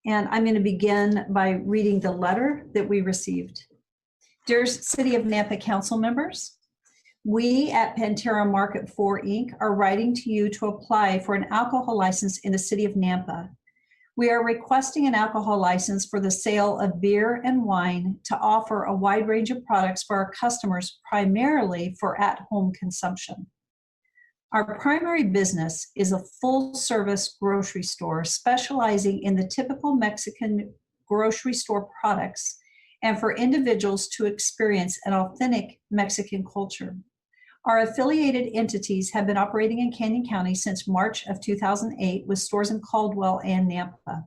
And I'm going to begin by reading the letter that we received. Dear City of Nampa Council members, we at Pantera Market 4 Inc. are writing to you to apply for an alcohol license in the City of Nampa. We are requesting an alcohol license for the sale of beer and wine to offer a wide range of products for our customers, primarily for at-home consumption. Our primary business is a full-service grocery store specializing in the typical Mexican grocery store products and for individuals to experience an authentic Mexican culture. Our affiliated entities have been operating in Canyon County since March of 2008 with stores in Caldwell and Nampa.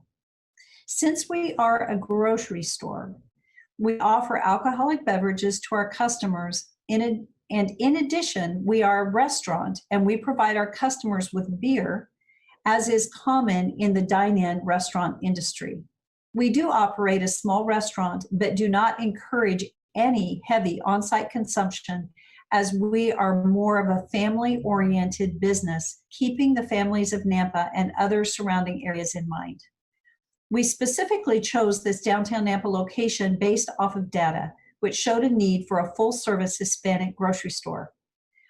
Since we are a grocery store, we offer alcoholic beverages to our customers in addition, we are a restaurant and we provide our customers with beer, as is common in the dine-in restaurant industry. We do operate a small restaurant, but do not encourage any heavy on-site consumption, as we are more of a family-oriented business, keeping the families of Nampa and other surrounding areas in mind. We specifically chose this downtown Nampa location based off of data, which showed a need for a full-service Hispanic grocery store.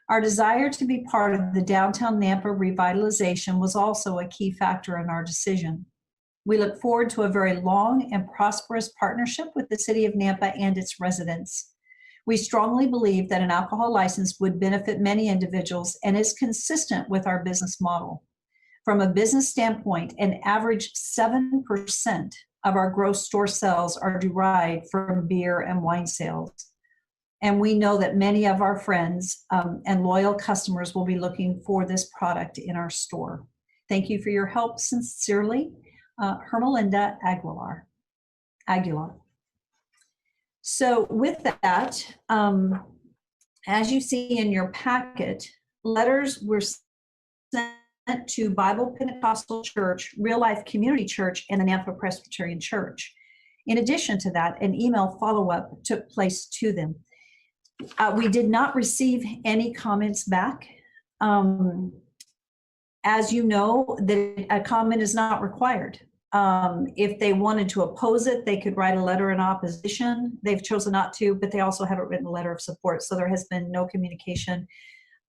Our desire to be part of the downtown Nampa revitalization was also a key factor in our decision. We look forward to a very long and prosperous partnership with the City of Nampa and its residents. We strongly believe that an alcohol license would benefit many individuals and is consistent with our business model. From a business standpoint, an average 7% of our gross store sales are derived from beer and wine sales. And we know that many of our friends and loyal customers will be looking for this product in our store. Thank you for your help. Sincerely, Hermelinda Aguilar. So with that, as you see in your packet, letters were sent to Bible Pentecostal Church, Real Life Community Church, and the Nampa Presbyterian Church. In addition to that, an email follow-up took place to them. We did not receive any comments back. As you know, a comment is not required. If they wanted to oppose it, they could write a letter in opposition. They've chosen not to, but they also haven't written a letter of support, so there has been no communication.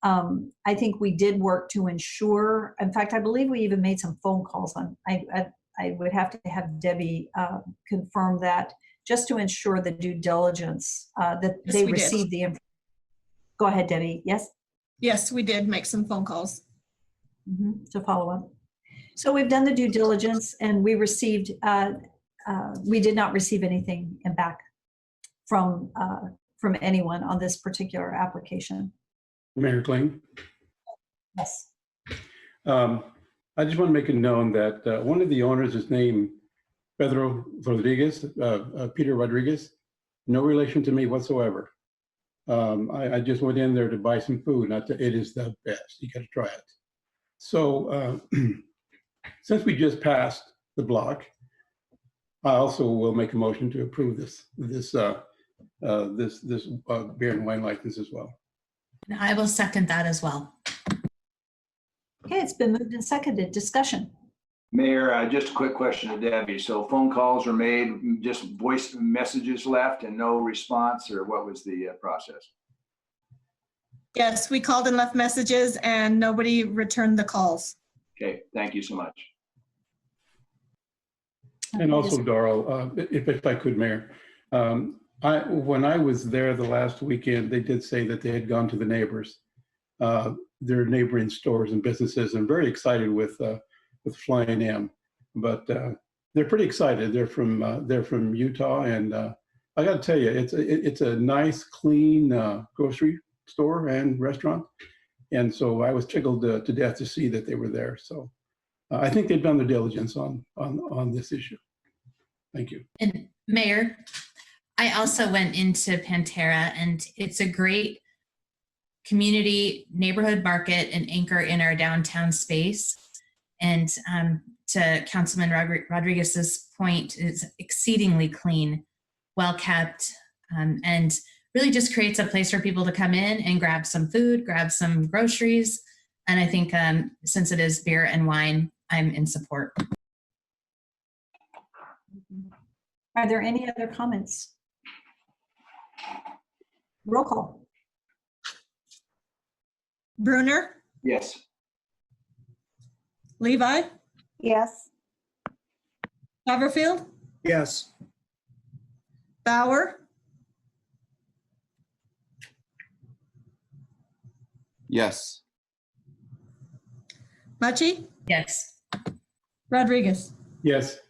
I think we did work to ensure, in fact, I believe we even made some phone calls on, I would have to have Debbie confirm that, just to ensure the due diligence that Yes, they we did. received the information. Go ahead, Debbie. Yes? Yes, we did make some phone calls. To follow up. So we've done the due diligence and we received, we did not receive anything back from anyone on this particular application. Mayor Kling, Yes. I just want to make it known that one of the owners is named Pedro Rodriguez, Peter Rodriguez, no relation to me whatsoever. I just went in there to buy some food. It is the best. You got to try it. So since we just passed the block, I also will make a motion to approve this beer and wine license as well. And I will second that as well. Okay, it's been moved and seconded. Discussion. Mayor, just a quick question to Debbie. So phone calls were made, just voice messages left and no response, or what was the process? Yes, we called and left messages and nobody returned the calls. Okay, thank you so much. And also, Darrell, if I could, Mayor, when I was there the last weekend, they did say that they had gone to the neighbors, their neighboring stores and businesses, and very excited with Flying M. But they're pretty excited. They're from Utah, and I got to tell you, it's a nice, clean grocery store and restaurant. And so I was tickled to death to see that they were there. So I think they've done their diligence on this issue. Thank you. And Mayor, I also went into Pantera, and it's a great community neighborhood market and anchor in our downtown space. And to Councilman Rodriguez's point, it's exceedingly clean, well kept, and really just creates a place for people to come in and grab some food, grab some groceries. And I think since it is beer and wine, I'm in support. Are there any other comments? Roll call. Bruner, Yes. Levi, Yes. Haverfield, Yes. Bauer, Yes. Mucci, Yes. Rodriguez. Yes.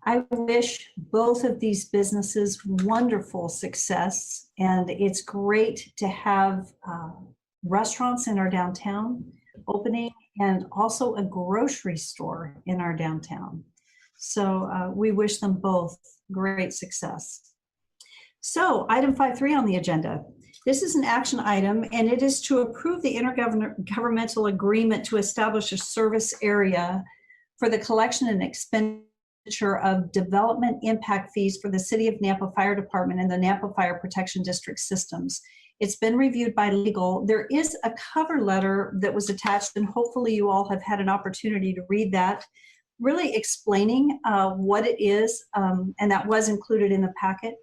I wish both of these businesses wonderful success, and it's great to have restaurants in our downtown opening and also a grocery store in our downtown. So we wish them both great success. So item 5.3 on the agenda. This is an action item, and it is to approve the intergovernmental agreement to establish a service area for the collection and expenditure of development impact fees for the City of Nampa Fire Department and the Nampa Fire Protection District systems. It's been reviewed by legal. There is a cover letter that was attached, and hopefully you all have had an opportunity to read that, really explaining what it is, and that was included in the packet.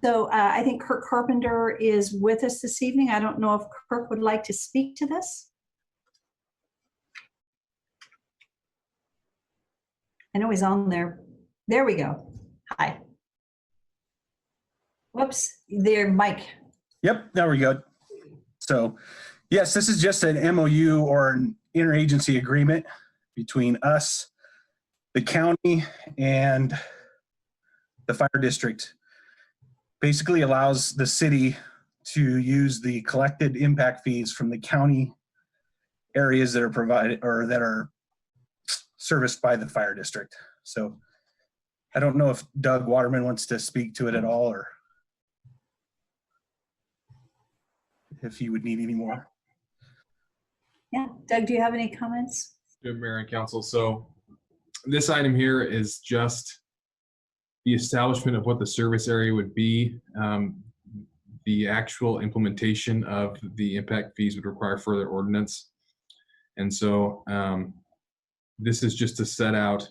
So I think Kirk Carpenter is with us this evening. I don't know if Kirk would like to speak to this. I know he's on there. There we go. Hi. Whoops, there, Mike. Yep, there we go. So, yes, this is just an MOU or an interagency agreement between us, the county, and the fire district. Basically allows the city to use the collected impact fees from the county areas that are provided or that are serviced by the fire district. So I don't know if Doug Waterman wants to speak to it at all, or if he would need any more. Yeah, Doug, do you have any comments? Good, Mayor and Council. So this item here is just the establishment of what the service area would be. The actual implementation of the impact fees would require further ordinance. And so this is just to set out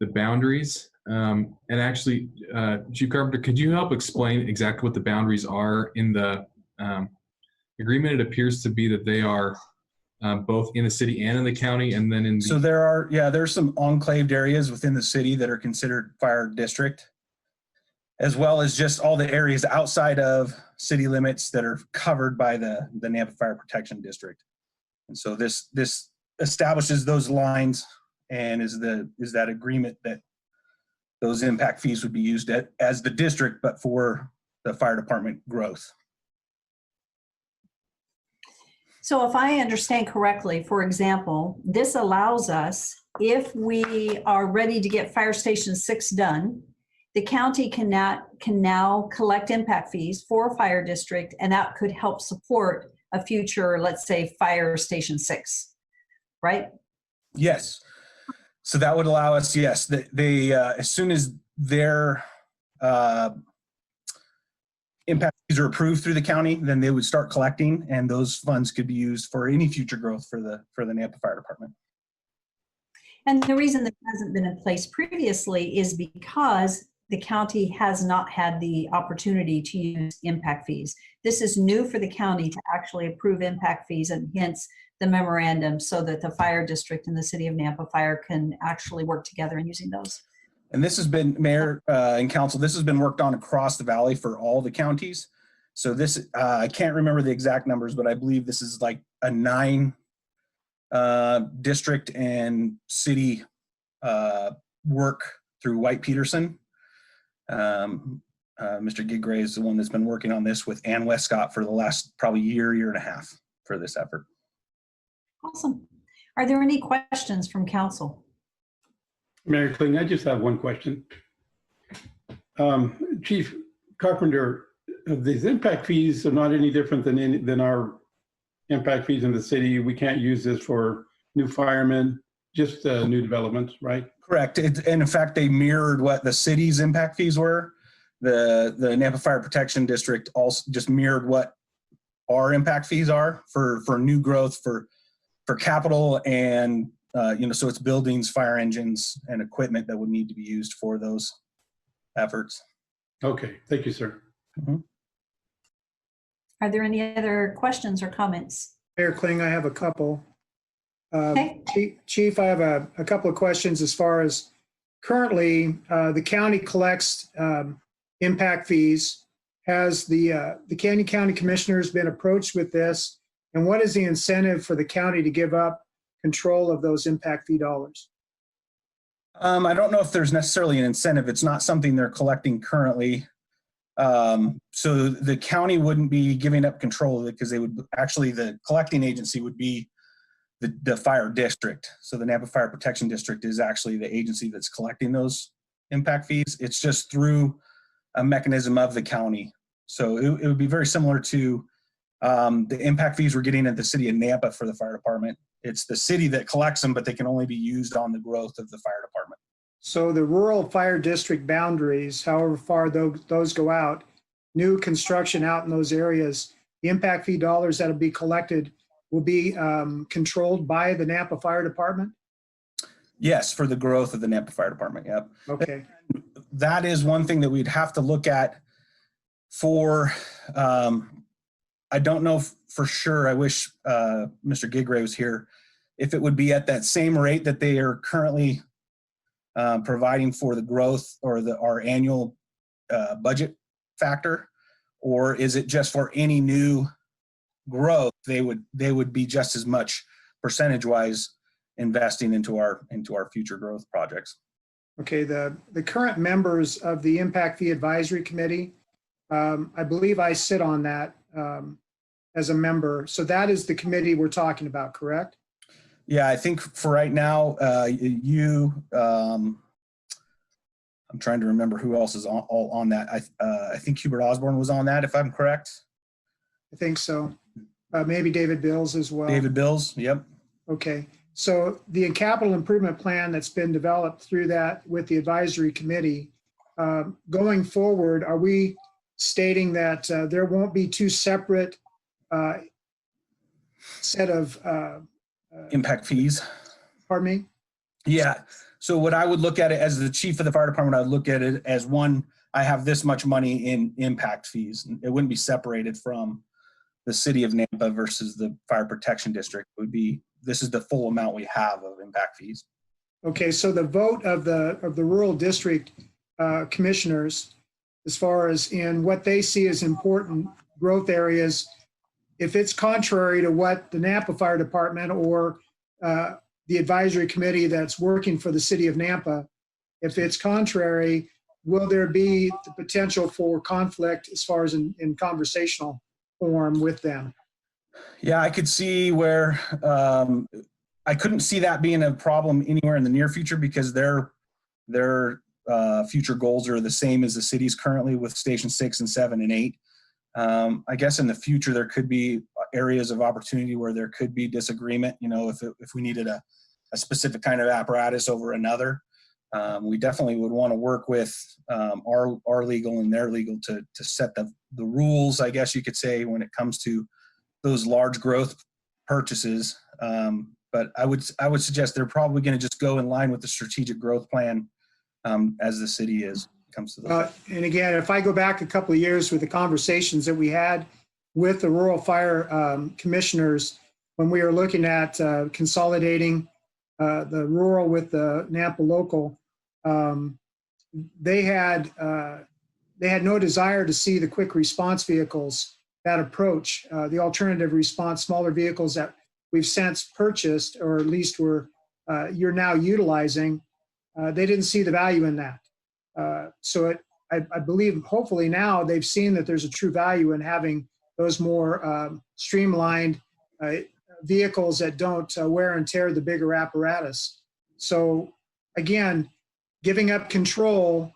the boundaries. And actually, Chief Carpenter, could you help explain exactly what the boundaries are in the agreement? It appears to be that they are both in the city and in the county, and then in the... So there's some enclaved areas within the city that are considered fire district, as well as just all the areas outside of city limits that are covered by the Nampa Fire Protection District. And so this establishes those lines and is that agreement that those impact fees would be used as the district, but for the fire department growth. So if I understand correctly, for example, this allows us, if we are ready to get Fire Station 6 done, the county can now collect impact fees for a fire district, and that could help support a future, let's say, Fire Station 6, right? Yes. So that would allow us, yes, they as soon as their impact fees are approved through the county, then they would start collecting, and those funds could be used for any future growth for the Nampa Fire Department. And the reason that hasn't been in place previously is because the county has not had the opportunity to use impact fees. This is new for the county to actually approve impact fees, and hence the memorandum, so that the fire district and the city of Nampa Fire can actually work together in using those. And this has been, Mayor and Council, this has been worked on across the valley for all the counties. So this, I can't remember the exact numbers, but I believe this is like a 9 district and city work through White Peterson. Mr. Gigray is the one that's been working on this with Ann Westcott for the last probably year and a half for this effort. Awesome. Are there any questions from council? Mayor Kling, I just have one question. Chief Carpenter, these impact fees are not any different than our impact fees in the city. We can't use this for new firemen, just new developments, right? Correct. And in fact, they mirrored what the city's impact fees were. The Nampa Fire Protection District also just mirrored what our impact fees are for new growth, for capital, and so it's buildings, fire engines, and equipment that would need to be used for those efforts. Okay, thank you, sir. Are there any other questions or comments? Mayor Kling, I have a couple. Okay. Chief, I have a couple of questions as far as currently the county collects impact fees. Has the Canyon County Commissioners been approached with this? And what is the incentive for the county to give up control of those impact fee dollars? I don't know if there's necessarily an incentive. It's not something they're collecting currently. So the county wouldn't be giving up control of it, because they would actually, the collecting agency would be the fire district. So the Nampa Fire Protection District is actually the agency that's collecting those impact fees. It's just through a mechanism of the county. So it would be very similar to the impact fees we're getting at the city of Nampa for the fire department. It's the city that collects them, but they can only be used on the growth of the fire department. So the rural fire district boundaries, however far those go out, new construction out in those areas, the impact fee dollars that'll be collected will be controlled by the Nampa Fire Department? Yes, for the growth of the Nampa Fire Department, yep. Okay. That is one thing that we'd have to look at for, I don't know for sure, I wish Mr. Gigray was here, if it would be at that same rate that they are currently providing for the growth or our annual budget factor, or is it just for any new growth, they would be just as much percentage-wise investing into our future growth projects. Okay, the current members of the Impact Fee Advisory Committee, I believe I sit on that as a member. So that is the committee we're talking about, correct? Yeah, I think for right now, I'm trying to remember who else is all on that. I think Hubert Osborne was on that, if I'm correct. I think so. Maybe David Bills as well. David Bills, yep. Okay, so the capital improvement plan that's been developed through that with the advisory committee, going forward, are we stating that there won't be two separate set of impact fees? Pardon me? Yeah, so what I would look at it as the chief of the fire department, I would look at it as one, I have this much money in impact fees. It wouldn't be separated from the city of Nampa versus the fire protection district. It would be, this is the full amount we have of impact fees. Okay, so the vote of the rural district commissioners, as far as in what they see as important growth areas, if it's contrary to what the Nampa Fire Department or the advisory committee that's working for the city of Nampa, if it's contrary, will there be the potential for conflict as far as in conversational form with them? Yeah, I could see where, I couldn't see that being a problem anywhere in the near future, because their future goals are the same as the city's currently with Station 6 and 7 and 8. I guess in the future, there could be areas of opportunity where there could be disagreement, if we needed a specific kind of apparatus over another. We definitely would want to work with our legal and their legal to set the rules, I guess you could say, when it comes to those large growth purchases. But I would suggest they're probably going to just go in line with the strategic growth plan as the city is. comes to the. And again, if I go back a couple of years with the conversations that we had with the rural fire commissioners, when we were looking at consolidating the rural with the Nampa local, they had no desire to see the quick response vehicles, that approach, the alternative response, smaller vehicles that we've since purchased, or at least you're now utilizing. They didn't see the value in that. I believe hopefully now they've seen that there's a true value in having those more streamlined vehicles that don't wear and tear the bigger apparatus. So again, giving up control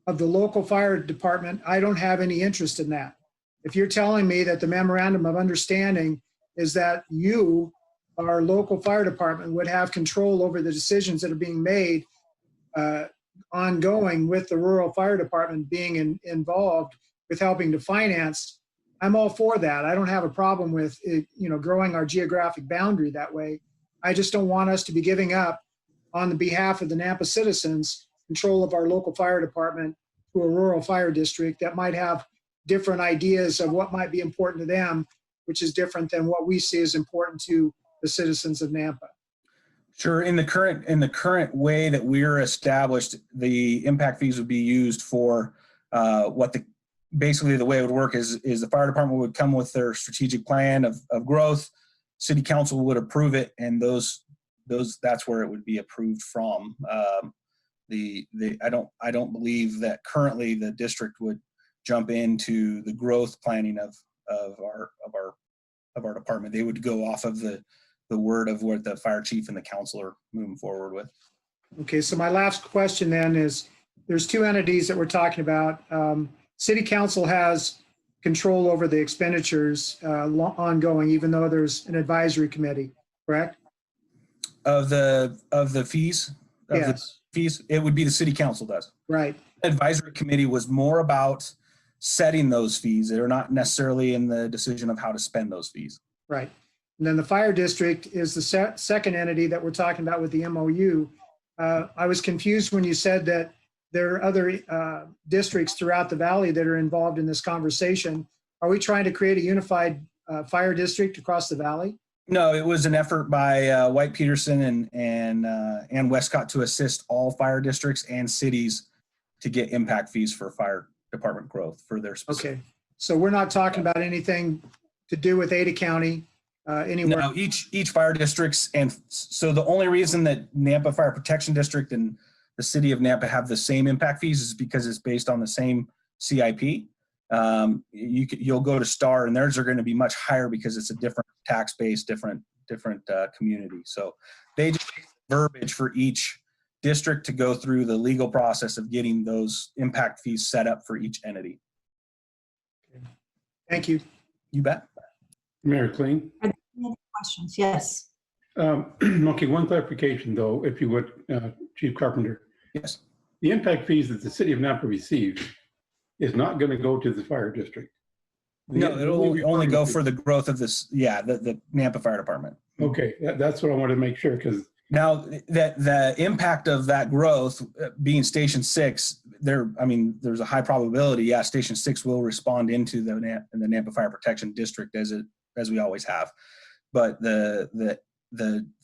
of the local fire department, I don't have any interest in that. If you're telling me that the memorandum of understanding is that you, our local fire department, would have control over the decisions that are being made ongoing with the rural fire department being involved with helping to finance, I'm all for that. I don't have a problem with it, growing our geographic boundary that way. I just don't want us to be giving up on the behalf of the Nampa citizens control of our local fire department to a rural fire district that might have different ideas of what might be important to them, which is different than what we see as important to the citizens of Nampa. Sure. In the current way that we're established, the impact fees would be used for basically the way it would work is the fire department would come with their strategic plan of growth. City council would approve it, and that's where it would be approved from. I don't believe that currently the district would jump into the growth planning of our department. They would go off of the word of what the fire chief and the council are moving forward with. Okay, so my last question then is, there's two entities that we're talking about. City council has control over the expenditures ongoing, even though there's an advisory committee, correct? Of the fees? Yes. Fees, it would be the city council does. Right. Advisory committee was more about setting those fees. They're not necessarily in the decision of how to spend those fees. Right. And then the fire district is the second entity that we're talking about with the MOU. I was confused when you said that there are other districts throughout the valley that are involved in this conversation. Are we trying to create a unified fire district across the valley? No, it was an effort by White Peterson and Westcott to assist all fire districts and cities to get impact fees for fire department growth for their specific. Okay. So we're not talking about anything to do with Ada County anywhere. No, each fire districts, and so the only reason that Nampa Fire Protection District and the city of Nampa have the same impact fees is because it's based on the same CIP. You'll go to STAR and theirs are going to be much higher because it's a different tax base, different community. So they just verbiage for each district to go through the legal process of getting those impact fees set up for each entity. Thank you. You bet. Mayor Kling. Are there any other questions? Yes. Okay, one clarification though, if you would, Chief Carpenter. Yes. The impact fees that the city of Nampa receives is not going to go to the fire district. No, it'll only go for the growth of this. Yeah, the Nampa Fire Department. Okay, that's what I wanted to make sure, because now that the impact of that growth being Station 6, there's a high probability. Yeah, Station 6 will respond into the Nampa Fire Protection District as we always have, but the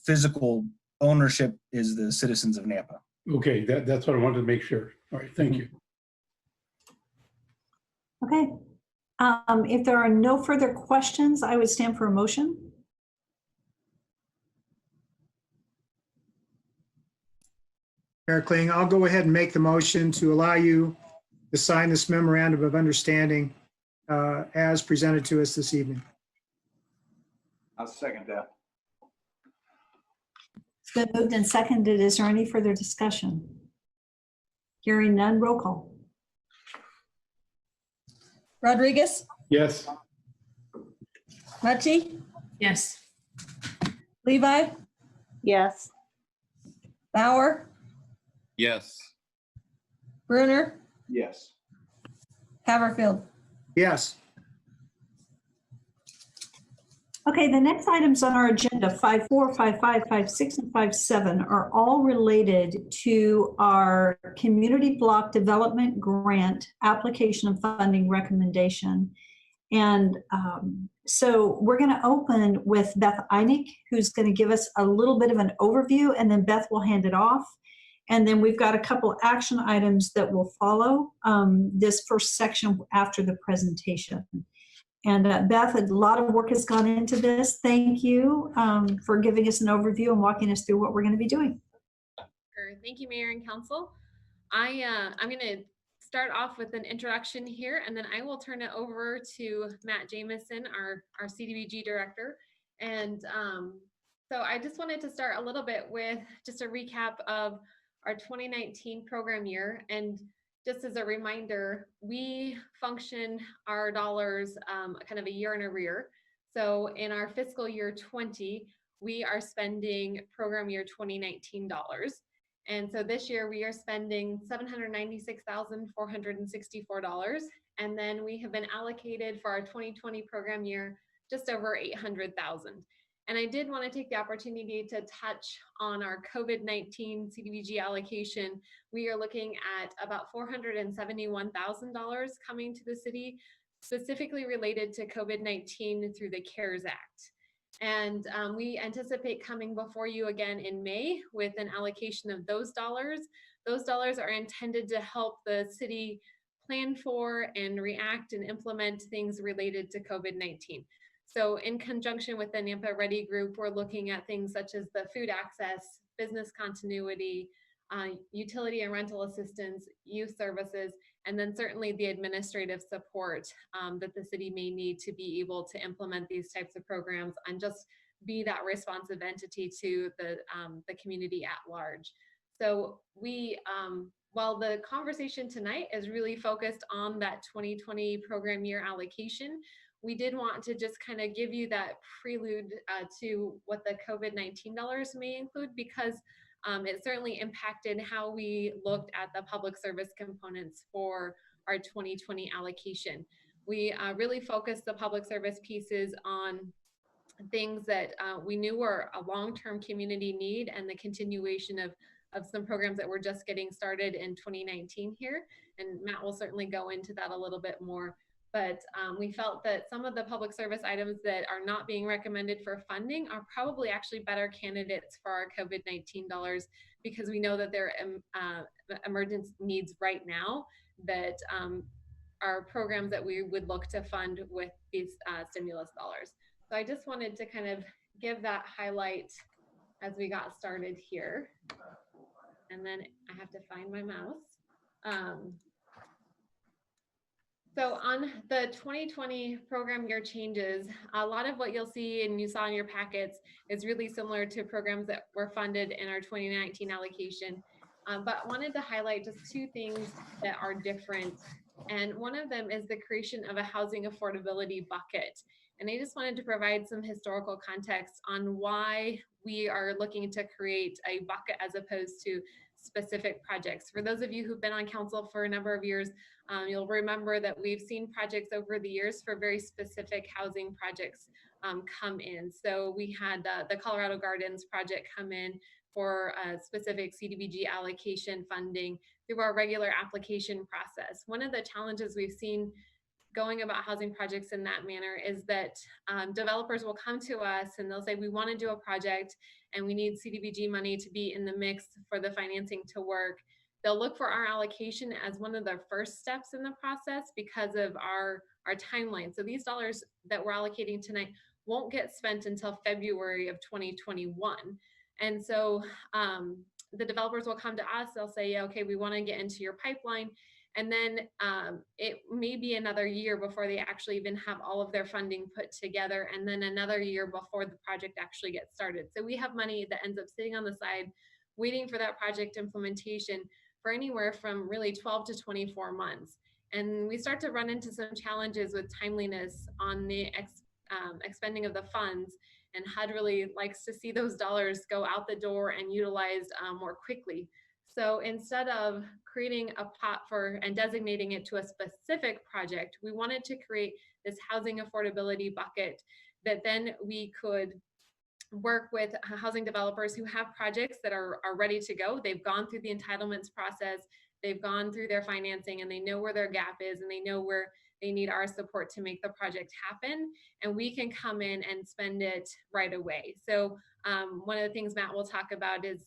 physical ownership is the citizens of Nampa. Okay, that's what I wanted to make sure. All right, thank you. Okay. If there are no further questions, I would stand for a motion. Mayor Kling, I'll go ahead and make the motion to allow you to sign this memorandum of understanding as presented to us this evening. I'll second that. It's been moved and seconded. Is there any further discussion? Hearing none, roll call. Rodriguez, Yes. Mucci, Yes. Levi, Yes. Bauer, Yes. Bruner, Yes. Haverfield. Yes. Okay, the next items on our agenda, 5.4, 5.5, 5.6, and 5.7 are all related to our community block development grant application and funding recommendation. And so we're going to open with Beth Einig, who's going to give us a little bit of an overview, and then Beth will hand it off. And then we've got a couple action items that will follow this first section after the presentation. And Beth, a lot of work has gone into this. Thank you for giving us an overview and walking us through what we're going to be doing. Sure. Thank you, Mayor and Council. I'm going to start off with an introduction here, and then I will turn it over to Matt Jamison, our CDBG director. And so I just wanted to start a little bit with just a recap of our 2019 program year. And just as a reminder, we function our dollars kind of a year in arrear. So in our fiscal year 20, we are spending program year 2019 dollars. And so this year we are spending $796,464. And then we have been allocated for our 2020 program year just over $800,000. And I did want to take the opportunity to touch on our COVID-19 CDBG allocation. We are looking at about $471,000 coming to the city, specifically related to COVID-19 through the CARES Act. And we anticipate coming before you again in May with an allocation of those dollars. Those dollars are intended to help the city plan for and react and implement things related to COVID-19. So in conjunction with the Nampa Ready Group, we're looking at things such as the food access, business continuity, utility and rental assistance, youth services, and then certainly the administrative support that the city may need to be able to implement these types of programs and just be that responsive entity to the community at large. So we, while the conversation tonight is really focused on that 2020 program year allocation, we did want to just kind of give you that prelude to what the COVID-19 dollars may include, because it certainly impacted how we looked at the public service components for our 2020 allocation. We really focused the public service pieces on things that we knew were a long-term community need and the continuation of some programs that were just getting started in 2019 here. And Matt will certainly go into that a little bit more. But we felt that some of the public service items that are not being recommended for funding are probably actually better candidates for our COVID-19 dollars, because we know that there are emergent needs right now that are programs that we would look to fund with these stimulus dollars. So I just wanted to kind of give that highlight as we got started here. And then I have to find my mouse. So on the 2020 program year changes, a lot of what you'll see and you saw in your packets is really similar to programs that were funded in our 2019 allocation. But I wanted to highlight just two things that are different. And one of them is the creation of a housing affordability bucket. And I just wanted to provide some historical context on why we are looking to create a bucket as opposed to specific projects. For those of you who've been on council for a number of years, you'll remember that we've seen projects over the years for very specific housing projects come in. So we had the Colorado Gardens project come in for a specific CDBG allocation funding through our regular application process. One of the challenges we've seen going about housing projects in that manner is that developers will come to us and they'll say, we want to do a project and we need CDBG money to be in the mix for the financing to work. They'll look for our allocation as one of their first steps in the process because of our timeline. So these dollars that we're allocating tonight won't get spent until February of 2021. And so the developers will come to us, they'll say, yeah, okay, we want to get into your pipeline. And then it may be another year before they actually even have all of their funding put together, and then another year before the project actually gets started. So we have money that ends up sitting on the side, waiting for that project implementation for anywhere from really 12 to 24 months. And we start to run into some challenges with timeliness on the expending of the funds, and HUD really likes to see those dollars go out the door and utilized more quickly. So instead of creating a pot for and designating it to a specific project, we wanted to create this housing affordability bucket that then we could work with housing developers who have projects that are ready to go. They've gone through the entitlements process, they've gone through their financing, and they know where their gap is, and they know where they need our support to make the project happen. And we can come in and spend it right away. So one of the things Matt will talk about is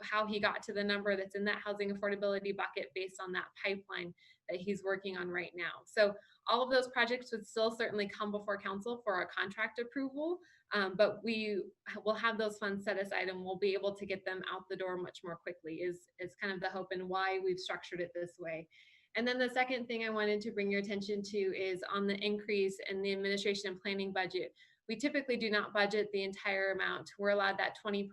how he got to the number that's in that housing affordability bucket based on that pipeline that he's working on right now. So all of those projects would still certainly come before council for a contract approval, but we will have those funds set aside and we'll be able to get them out the door much more quickly is kind of the hope and why we've structured it this way. And then the second thing I wanted to bring your attention to is on the increase in the administration and planning budget. We typically do not budget the entire amount. We're allowed that 20%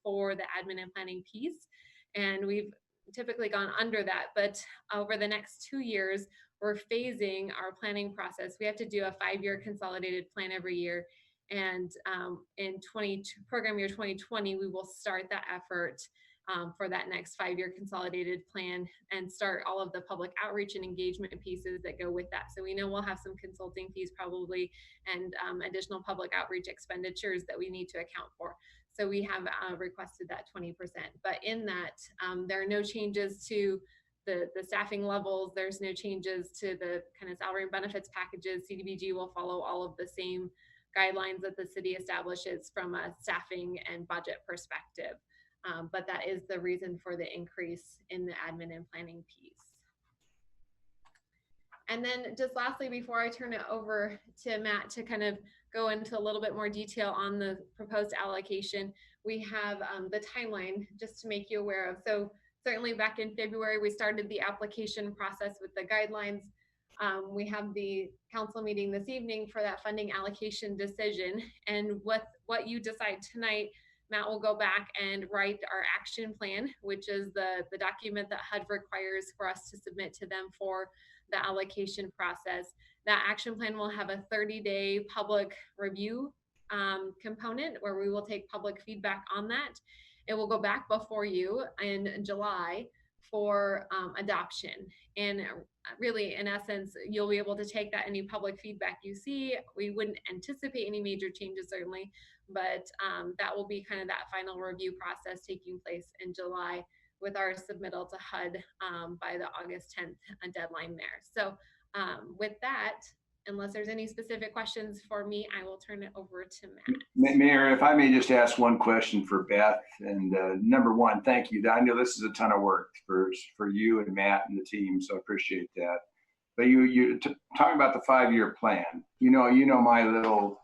for the admin and planning piece. And we've typically gone under that, but over the next 2 years, we're phasing our planning process. We have to do a 5-year consolidated plan every year. And in program year 2020, we will start that effort for that next 5-year consolidated plan and start all of the public outreach and engagement pieces that go with that. So we know we'll have some consulting fees probably and additional public outreach expenditures that we need to account for. So we have requested that 20%, but in that there are no changes to the staffing levels. There's no changes to the kind of salary and benefits packages. CDBG will follow all of the same guidelines that the city establishes from a staffing and budget perspective. But that is the reason for the increase in the admin and planning piece. And then just lastly, before I turn it over to Matt to kind of go into a little bit more detail on the proposed allocation, we have the timeline just to make you aware of. So certainly back in February, we started the application process with the guidelines. We have the council meeting this evening for that funding allocation decision. And what you decide tonight, Matt will go back and write our action plan, which is the document that HUD requires for us to submit to them for the allocation process. That action plan will have a 30-day public review component where we will take public feedback on that. It will go back before you in July for adoption. And really, in essence, you'll be able to take that any public feedback you see. We wouldn't anticipate any major changes, certainly, but that will be kind of that final review process taking place in July with our submittal to HUD by the August 10th deadline there. So with that, unless there's any specific questions for me, I will turn it over to Matt. Mayor, if I may just ask one question for Beth. And number one, thank you. I know this is a ton of work for you and Matt and the team, so I appreciate that. But you talking about the 5-year plan. You know my little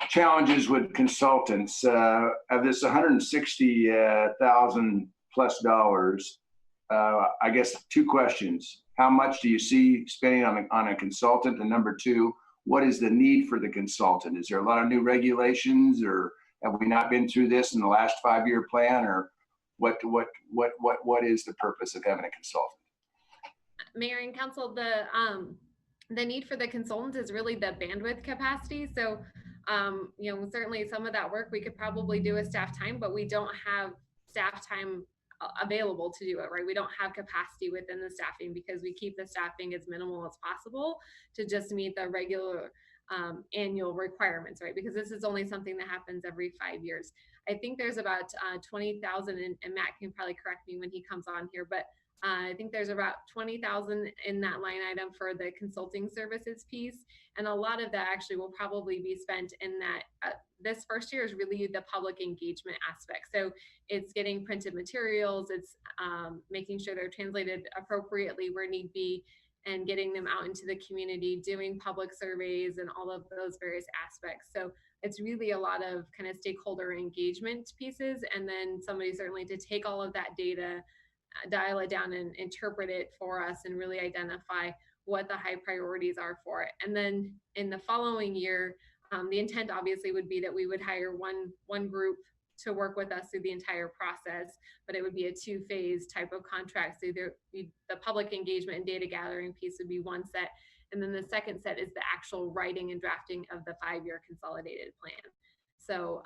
challenges with consultants. Of this $160,000+ dollars, I guess 2 questions. How much do you see spending on a consultant? And number 2, what is the need for the consultant? Is there a lot of new regulations, or have we not been through this in the last 5-year plan, or what is the purpose of having a consultant? Mayor and Council, the need for the consultant is really the bandwidth capacity. So certainly some of that work we could probably do with staff time, but we don't have staff time available to do it, right? We don't have capacity within the staffing because we keep the staffing as minimal as possible to just meet the regular annual requirements, right? Because this is only something that happens every 5 years. I think there's about 20,000, and Matt can probably correct me when he comes on here, but I think there's about 20,000 in that line item for the consulting services piece. And a lot of that actually will probably be spent in that. This first year is really the public engagement aspect. So it's getting printed materials, it's making sure they're translated appropriately where need be, and getting them out into the community, doing public surveys and all of those various aspects. So it's really a lot of kind of stakeholder engagement pieces. And then somebody certainly to take all of that data, dial it down and interpret it for us and really identify what the high priorities are for it. And then in the following year, the intent obviously would be that we would hire one group to work with us through the entire process, but it would be a 2-phase type of contract. So the public engagement and data gathering piece would be one set, and then the second set is the actual writing and drafting of the 5-year consolidated plan. So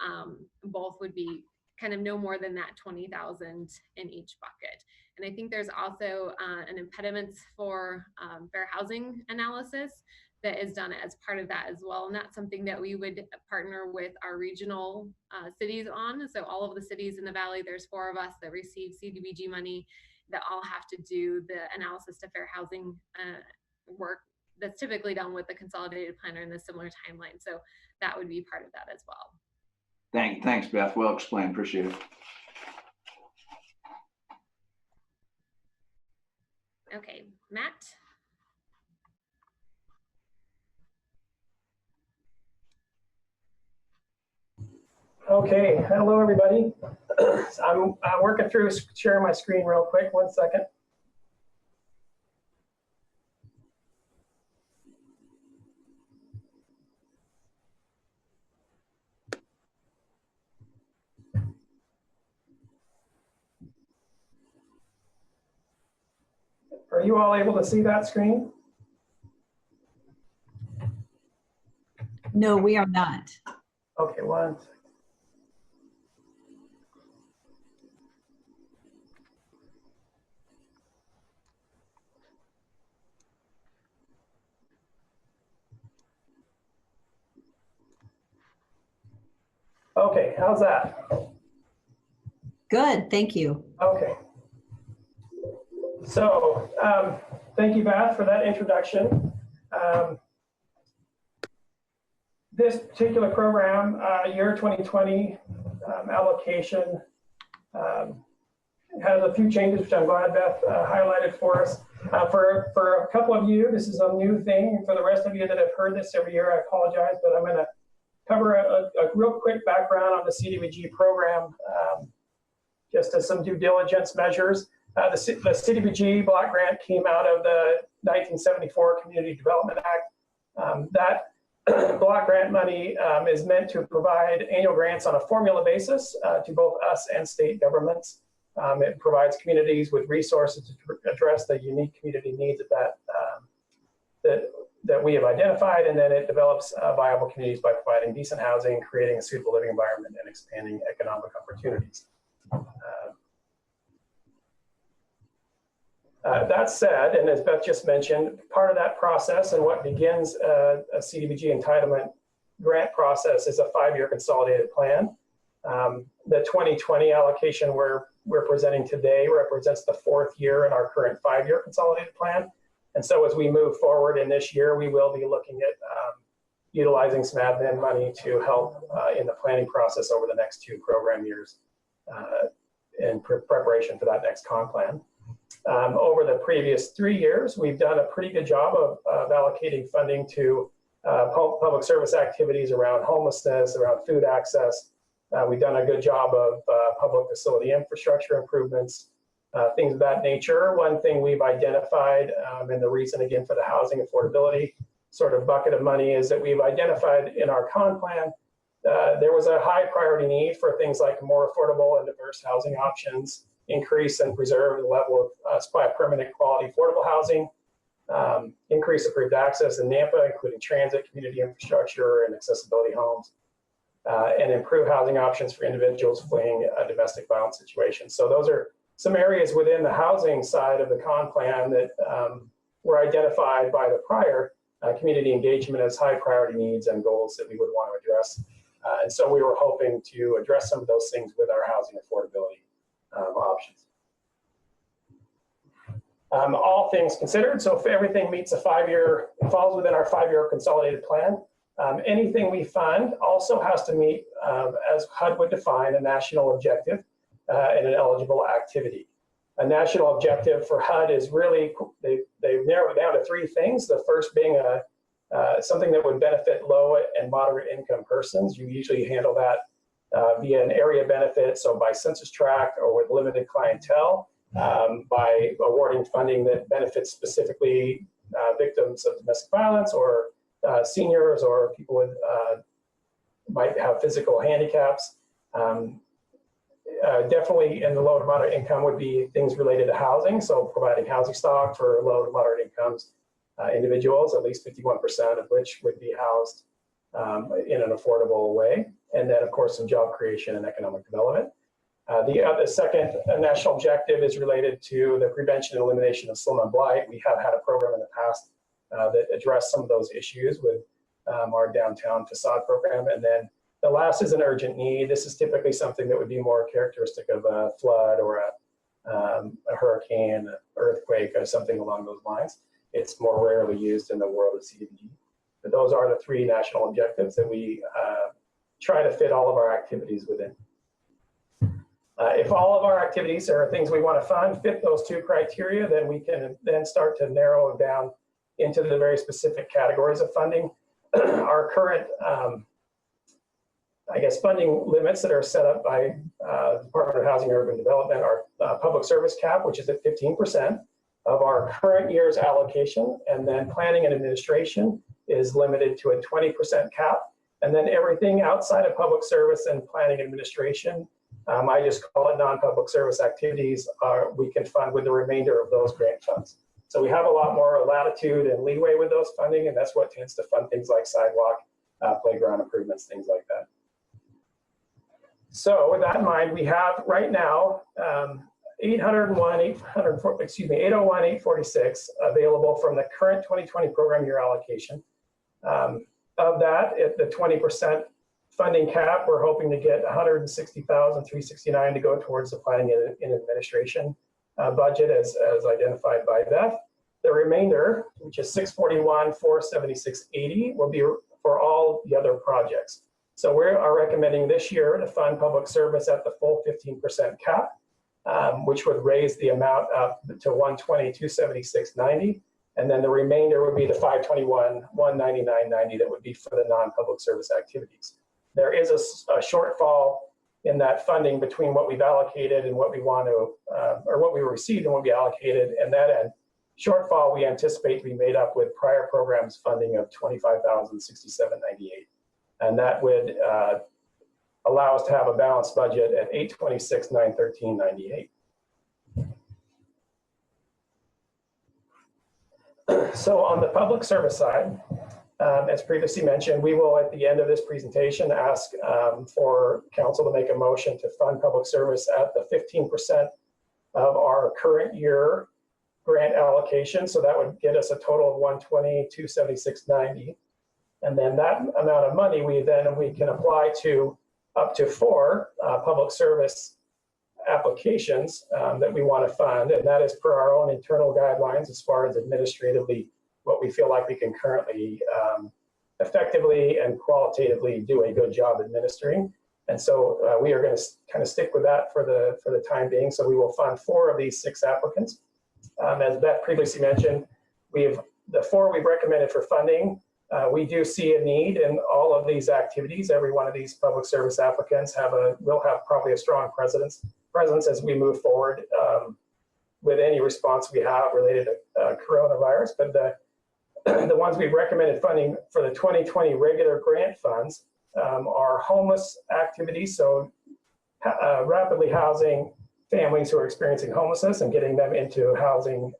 both would be kind of no more than that 20,000 in each bucket. And I think there's also an impediments for fair housing analysis that is done as part of that as well. And that's something that we would partner with our regional cities on. So all of the cities in the Valley, there's 4 of us that receive CDBG money that all have to do the analysis to fair housing work that's typically done with the consolidated planner in the similar timeline. So that would be part of that as well. Thanks, Beth. Well explained. Appreciate it. Okay, Matt. Okay, hello everybody. I'm working through sharing my screen real quick. 1 second. Are you all able to see that screen? No, we are not. Okay, 1 second. Okay, how's that? Good, thank you. Okay. So, thank you, Beth, for that introduction. This particular program, year 2020 allocation, has a few changes, which I'm glad Beth highlighted for us. For a couple of you, this is a new thing. For the rest of you that have heard this every year, I apologize, but I'm going to cover a real quick background on the CDBG program, just as some due diligence measures. The CDBG block grant came out of the 1974 Community Development Act. That block grant money is meant to provide annual grants on a formula basis to both us and state governments. It provides communities with resources to address the unique community needs of that we have identified, and then it develops viable communities by providing decent housing, creating a suitable living environment, and expanding economic opportunities. That said, and as Beth just mentioned, part of that process and what begins a CDBG entitlement grant process is a 5-year consolidated plan. The 2020 allocation we're presenting today represents the 4th year in our current 5-year consolidated plan. And so as we move forward in this year, we will be looking at utilizing some admin money to help in the planning process over the next 2 program years in preparation for that next comp plan. Over the previous 3 years, we've done a pretty good job of allocating funding to public service activities around homelessness, around food access. We've done a good job of public facility infrastructure improvements, things of that nature. One thing we've identified, and the reason again for the housing affordability sort of bucket of money, is that we've identified in our con plan there was a high priority need for things like more affordable and diverse housing options, increase and preserve the level of supply of permanent quality affordable housing, increase approved access in Nampa, including transit, community infrastructure, and accessibility homes, and improve housing options for individuals fleeing a domestic violence situation. So those are some areas within the housing side of the con plan that were identified by the prior community engagement as high priority needs and goals that we would want to address. And so we were hoping to address some of those things with our housing affordability options. All things considered, so if everything meets a 5-year, falls within our 5-year consolidated plan, anything we fund also has to meet, as HUD would define, a national objective and an eligible activity. A national objective for HUD is really, they've narrowed it down to 3 things. The first being something that would benefit low and moderate income persons. You usually handle that via an area benefit, so by census tract or with limited clientele, by awarding funding that benefits specifically victims of domestic violence or seniors or people with might have physical handicaps. Definitely in the low to moderate income would be things related to housing, so providing housing stock for low to moderate incomes individuals, at least 51% of which would be housed in an affordable way. And then of course some job creation and economic development. The second national objective is related to the prevention and elimination of slum and blight. We have had a program in the past that address some of those issues with our downtown facade program. And then the last is an urgent need. This is typically something that would be more characteristic of a flood or a hurricane, earthquake, or something along those lines. It's more rarely used in the world of CDBG. But those are the 3 national objectives that we try to fit all of our activities within. If all of our activities or things we want to fund fit those 2 criteria, then we can then start to narrow it down into the very specific categories of funding. Our current, I guess, funding limits that are set up by the Department of Housing and Urban Development are public service cap, which is at 15% of our current year's allocation, and then planning and administration is limited to a 20% cap. And then everything outside of public service and planning administration, I just call it non-public service activities, we can fund with the remainder of those grant funds. So we have a lot more latitude and leeway with those funding, and that's what tends to fund things like sidewalk, playground improvements, things like that. So with that in mind, we have right now 801,846 available from the current 2020 program year allocation. Of that, at the 20% funding cap, we're hoping to get 160,369 to go towards the planning and administration budget as identified by Beth. The remainder, which is 641,476.80, will be for all the other projects. So we are recommending this year to fund public service at the full 15% cap, which would raise the amount up to 120,276.90. And then the remainder would be the 521,199.90 that would be for the non-public service activities. There is a shortfall in that funding between what we've allocated and what we want to, or what we received and what we allocated. And that shortfall we anticipate to be made up with prior programs funding of $25,067.98. And that would allow us to have a balanced budget at $826,913.98. So on the public service side, as previously mentioned, we will at the end of this presentation ask for council to make a motion to fund public service at the 15% of our current year grant allocation. So that would get us a total of $120,276.90. And then that amount of money we can apply to up to 4 public service applications that we want to fund, and that is per our own internal guidelines as far as administratively what we feel like we can currently effectively and qualitatively do a good job administering. And so we are going to kind of stick with that for the time being. So we will fund 4 of these 6 applicants. As Beth previously mentioned, the 4 we've recommended for funding. We do see a need in all of these activities. Every one of these public service applicants will have probably a strong presence as we move forward with any response we have related to coronavirus. But the ones we've recommended funding for the 2020 regular grant funds are homeless activities. So rapidly housing families who are experiencing homelessness and getting them into housing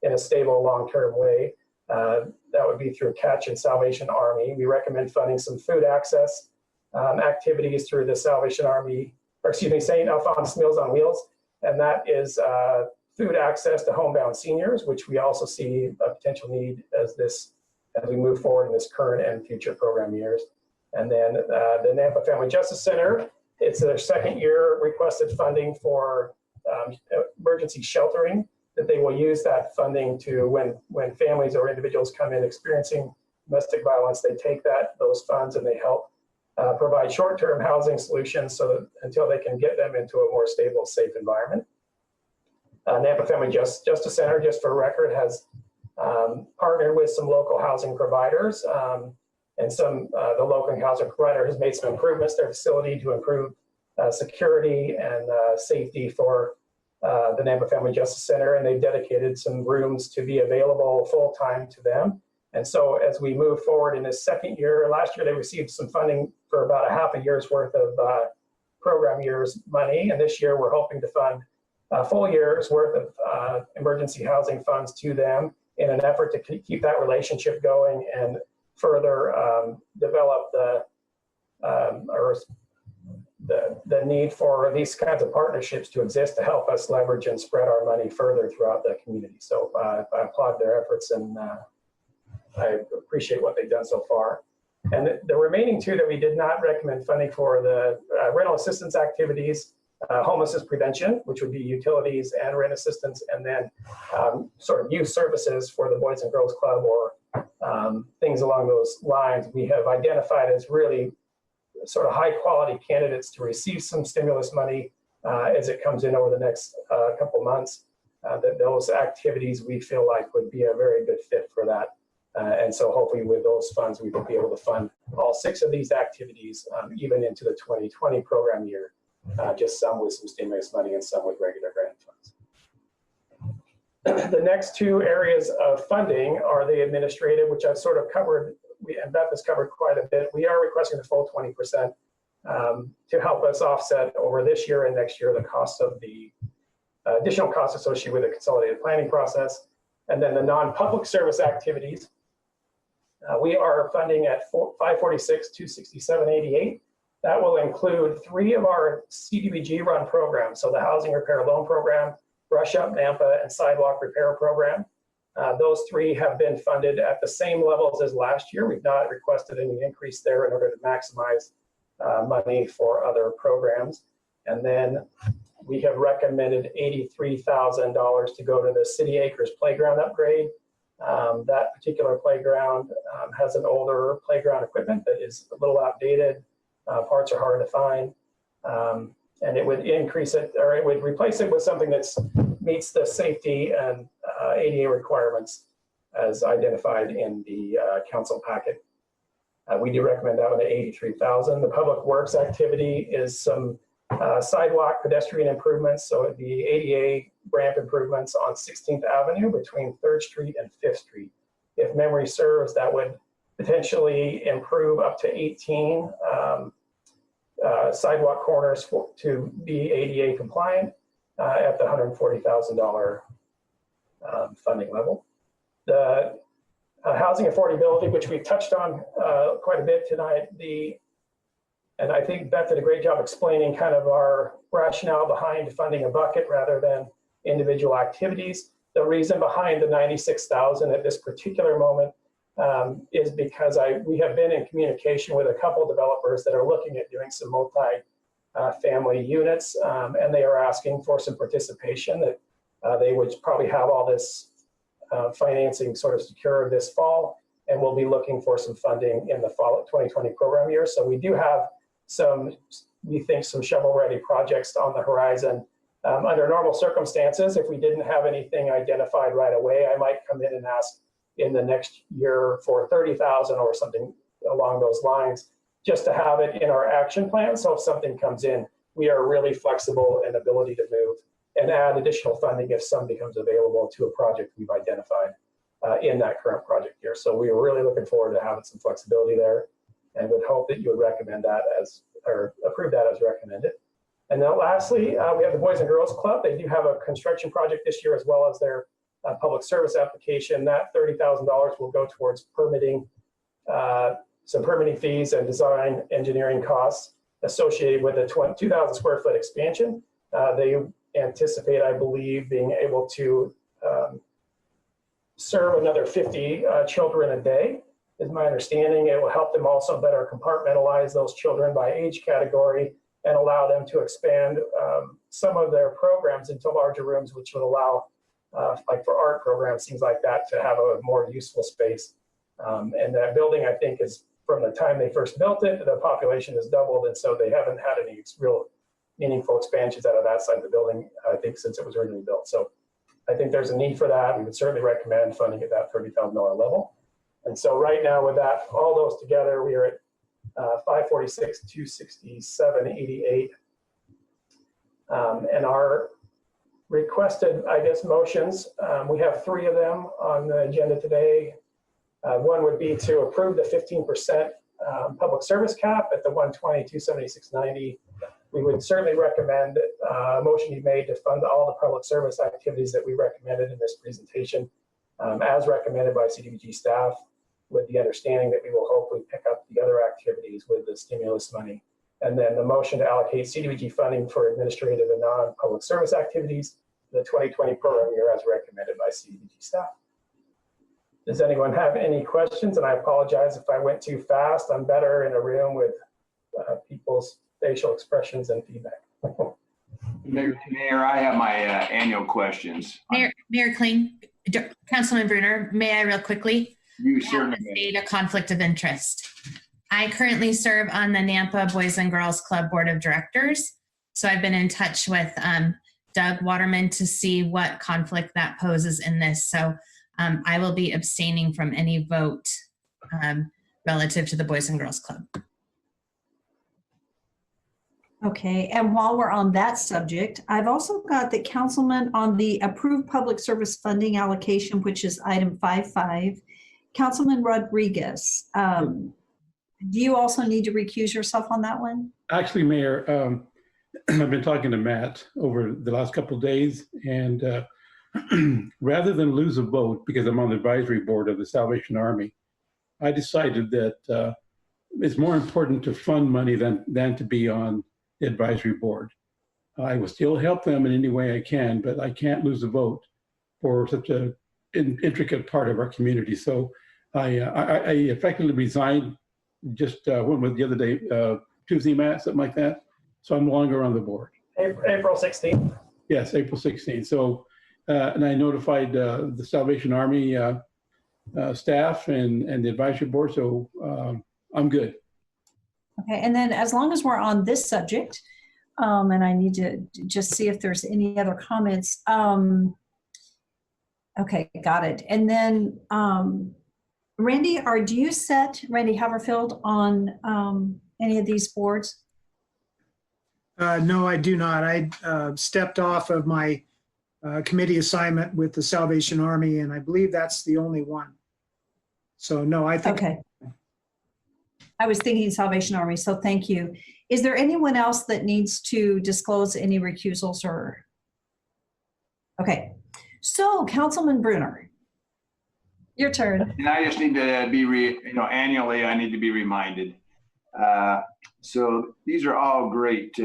in a stable long-term way. That would be through Catch and Salvation Army. We recommend funding some food access activities through the Salvation Army, or excuse me, St. Alphonsus Meals on Wheels. And that is food access to homebound seniors, which we also see a potential need as we move forward in this current and future program years. And then the Nampa Family Justice Center, it's their 2nd year requested funding for emergency sheltering, that they will use that funding to, when families or individuals come in experiencing domestic violence, they take those funds and they help provide short-term housing solutions so that until they can get them into a more stable, safe environment. Nampa Family Justice Center, just for record, has partnered with some local housing providers, and the local housing provider has made some improvements to their facility to improve security and safety for the Nampa Family Justice Center, and they've dedicated some rooms to be available full-time to them. And so as we move forward in this 2nd year, last year they received some funding for about a half a year's worth of program years money, and this year we're hoping to fund a full year's worth of emergency housing funds to them in an effort to keep that relationship going and further develop the need for these kinds of partnerships to exist to help us leverage and spread our money further throughout the community. So I applaud their efforts and I appreciate what they've done so far. And the remaining two that we did not recommend funding for the rental assistance activities, homelessness prevention, which would be utilities and rent assistance, and then sort of youth services for the Boys and Girls Club or things along those lines, we have identified as really sort of high quality candidates to receive some stimulus money as it comes in over the next couple months. That those activities we feel like would be a very good fit for that. And so hopefully with those funds, we will be able to fund all 6 of these activities, even into the 2020 program year, just some with some stimulus money and some with regular grant funds. The next 2 areas of funding are the administrative, which I've sort of covered, and Beth has covered quite a bit. We are requesting the full 20% to help us offset over this year and next year the cost of the additional costs associated with the consolidated planning process. And then the non-public service activities, we are funding at 546, 267, 88. That will include 3 of our CDBG run programs. So the housing repair loan program, brush up Nampa, and sidewalk repair program. Those 3 have been funded at the same levels as last year. We've not requested any increase there in order to maximize money for other programs. And then we have recommended $83,000 to go to the City Acres playground upgrade. That particular playground has an older playground equipment that is a little outdated. Parts are hard to find. And it would increase it, or it would replace it with something that meets the safety and ADA requirements as identified in the council packet. We do recommend that one at $83,000. The public works activity is some sidewalk pedestrian improvements. So it'd be ADA ramp improvements on 16th Avenue between 3rd Street and 5th Street. If memory serves, that would potentially improve up to 18 sidewalk corners to be ADA compliant at the $140,000 funding level. The housing affordability, which we've touched on quite a bit tonight, and I think Beth did a great job explaining kind of our rationale behind funding a bucket rather than individual activities. The reason behind the $96,000 at this particular moment is because we have been in communication with a couple developers that are looking at doing some multi-family units, and they are asking for some participation that they would probably have all this financing sort of secure this fall, and we'll be looking for some funding in the fall of 2020 program year. So we do have we think some shovel-ready projects on the horizon. Under normal circumstances, if we didn't have anything identified right away, I might come in and ask in the next year for $30,000 or something along those lines, just to have it in our action plan. So if something comes in, we are really flexible in ability to move and add additional funding if some becomes available to a project we've identified in that current project year. So we are really looking forward to having some flexibility there, and would hope that you would recommend that or approve that as recommended. And then lastly, we have the Boys and Girls Club. They do have a construction project this year as well as their public service application. That $30,000 will go towards permitting, some permitting fees and design engineering costs associated with a 2,000 square foot expansion. They anticipate, I believe, being able to serve another 50 children a day, is my understanding. It will help them also better compartmentalize those children by age category and allow them to expand some of their programs into larger rooms, which would allow, like for art programs, things like that, to have a more useful space. And that building, I think, is from the time they first built it, the population has doubled, and so they haven't had any real meaningful expansions out of that side of the building, I think, since it was originally built. So I think there's a need for that. We would certainly recommend funding at that $30,000 level. And so right now with that, all those together, we are at 546, 267, 88. And our requested, I guess, motions, we have 3 of them on the agenda today. One would be to approve the 15% public service cap at the 120, 276, 90. We would certainly recommend a motion be made to fund all the public service activities that we recommended in this presentation, as recommended by CDBG staff, with the understanding that we will hopefully pick up the other activities with the stimulus money. And then the motion to allocate CDBG funding for administrative and non-public service activities, the 2020 program year as recommended by CDBG staff. Does anyone have any questions? And I apologize if I went too fast. I'm better in a room with people's facial expressions and feedback. Mayor, I have my annual questions. Mayor Kling, Councilman Bruner, may I real quickly? You I have certainly to may. state a conflict of interest. I currently serve on the Nampa Boys and Girls Club Board of Directors. So I've been in touch with Doug Waterman to see what conflict that poses in this. So I will be abstaining from any vote relative to the Boys and Girls Club. Okay, and while we're on that subject, I've also got the councilman on the approved public service funding allocation, which is item 5.5. Councilman Rodriguez, do you also need to recuse yourself on that one? Actually, Mayor, I've been talking to Matt over the last couple of days, and rather than lose a vote, because I'm on the advisory board of the Salvation Army, I decided that it's more important to fund money than to be on the advisory board. I will still help them in any way I can, but I can't lose a vote for such an intricate part of our community. So I effectively resigned just when was the other day, Tuesday, Matt, something like that. So I'm no longer on the board. April 16th. Yes, April 16th. So, and I notified the Salvation Army staff and the advisory board. So I'm good. Okay, and then as long as we're on this subject, and I need to just see if there's any other comments. Okay, got it. And then Randy, do you set Randy Haverfield on any of these boards? No, I do not. I stepped off of my committee assignment with the Salvation Army, and I believe that's the only one. So no, I think. Okay. I was thinking Salvation Army, so thank you. Is there anyone else that needs to disclose any recusals or? Okay, so Councilman Bruner, your turn. And I just need to be, annually, I need to be reminded. So these are all great,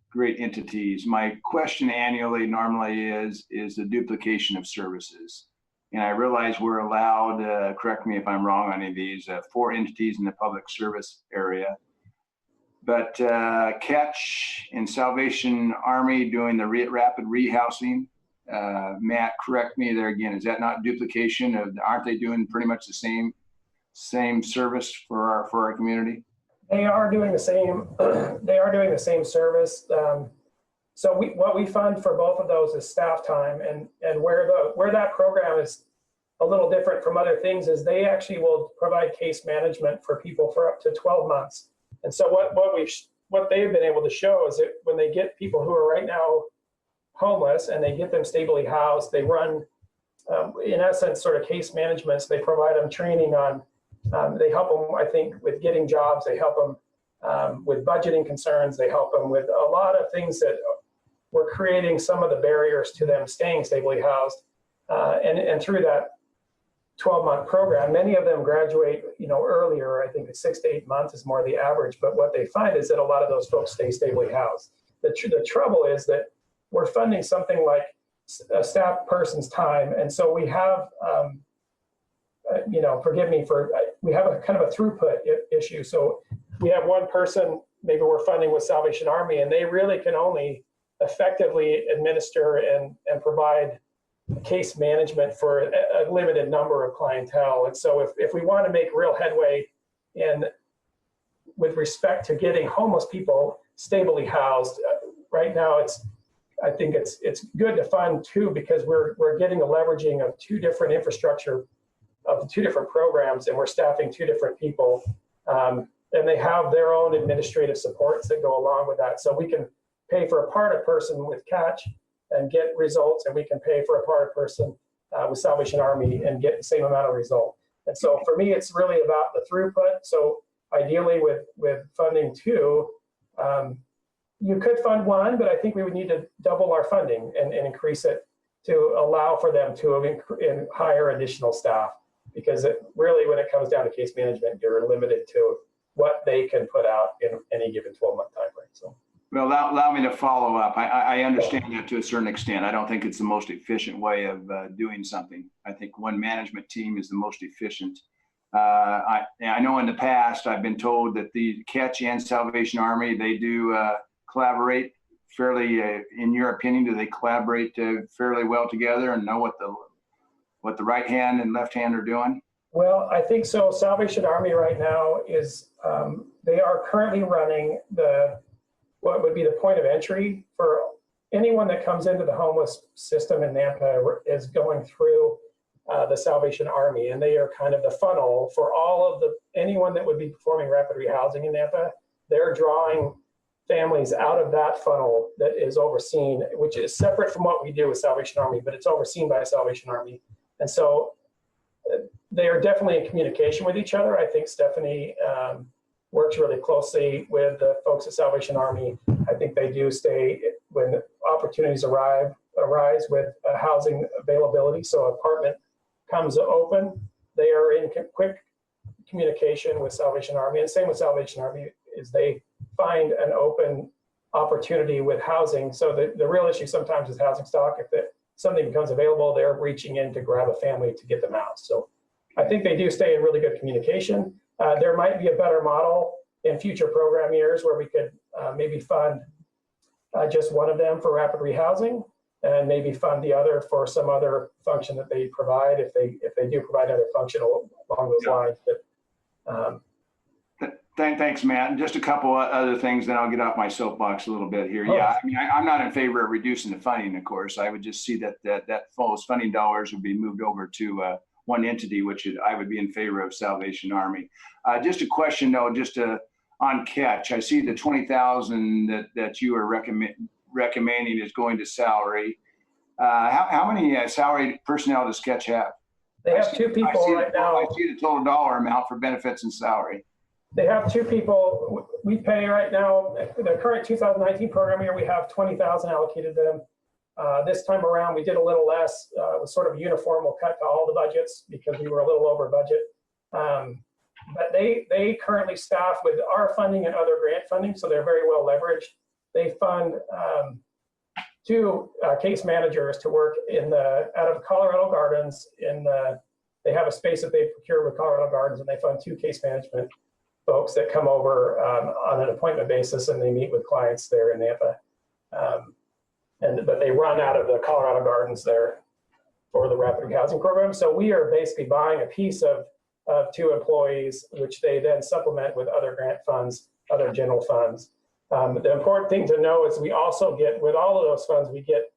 great entities. My question annually normally is the duplication of services. And I realize we're allowed, correct me if I'm wrong on any of these, 4 entities in the public service area. But Catch and Salvation Army doing the rapid rehousing, Matt, correct me there again, is that not duplication of, aren't they doing pretty much the same service for our community? They are doing the same. They are doing the same service. So what we fund for both of those is staff time, and where that program is a little different from other things is they actually will provide case management for people for up to 12 months. And so what they've been able to show is that when they get people who are right now homeless and they get them stably housed, they run in essence sort of case management. So they provide them training on. They help them, I think, with getting jobs. They help them with budgeting concerns. They help them with a lot of things that we're creating some of the barriers to them staying stably housed. And through that 12-month program, many of them graduate, earlier. I think it's 6 to 8 months is more the average. But what they find is that a lot of those folks stay stably housed. The trouble is that we're funding something like a staff person's time. And so we have, forgive me for, we have a kind of a throughput issue. So we have one person, maybe we're funding with Salvation Army, and they really can only effectively administer and provide case management for a limited number of clientele. And so if we want to make real headway with respect to getting homeless people stably housed, right now I think it's good to fund 2 because we're getting a leveraging of 2 different infrastructure of 2 different programs, and we're staffing 2 different people. And they have their own administrative supports that go along with that. So we can pay for a part person with Catch and get results, and we can pay for a part person with Salvation Army and get the same amount of result. And so for me, it's really about the throughput. So ideally with funding 2, you could fund 1, but I think we would need to double our funding and increase it to allow for them to hire additional staff. Because really, when it comes down to case management, you're limited to what they can put out in any given 12-month time frame. So, Well, allow me to follow up. I understand that to a certain extent. I don't think it's the most efficient way of doing something. I think one management team is the most efficient. I know in the past, I've been told that the Catch and Salvation Army, they do collaborate fairly, in your opinion, do they collaborate fairly well together and know what the right hand and left hand are doing? Well, I think so. Salvation Army right now is, they are currently running what would be the point of entry for anyone that comes into the homeless system in Nampa is going through the Salvation Army, and they are kind of the funnel for all of anyone that would be performing rapid rehousing in Nampa. They're drawing families out of that funnel that is overseen, which is separate from what we do with Salvation Army, but it's overseen by Salvation Army. And so they are definitely in communication with each other. I think Stephanie works really closely with the folks at Salvation Army. I think they do stay when opportunities arise with housing availability. So apartment comes open, they are in quick communication with Salvation Army. And same with Salvation Army is they find an open opportunity with housing. So the real issue sometimes is housing stock. If something becomes available, they're reaching in to grab a family to get them out. So I think they do stay in really good communication. There might be a better model in future program years where we could maybe fund just one of them for rapid rehousing and maybe fund the other for some other function that they provide if they do provide other function along those lines. But Thanks, Matt. And just a couple other things, then I'll get off my soapbox a little bit here. Yeah, I mean, I'm not in favor of reducing the funding, of course. I would just see that those funding dollars would be moved over to one entity, which I would be in favor of Salvation Army. Just a question though, on Catch. I see the 20,000 that you are recommending is going to salary. How many salaried personnel does Catch have? They have two people right now. I see the total dollar amount for benefits and salary. They have two people. We pay right now, the current 2019 program year, we have 20,000 allocated to them. This time around, we did a little less. It was sort of a uniform. We'll cut to all the budgets because we were a little over budget. But they currently staff with our funding and other grant funding, so they're very well leveraged. They fund two case managers to work out of Colorado Gardens. They have a space that they procure with Colorado Gardens, and they fund two case management folks that come over on an appointment basis, and they meet with clients there in Nampa. But they run out of the Colorado Gardens there for the rapid housing program. So we are basically buying a piece of two employees, which they then supplement with other grant funds, other general funds. The important thing to know is we also get, with all of those funds, we get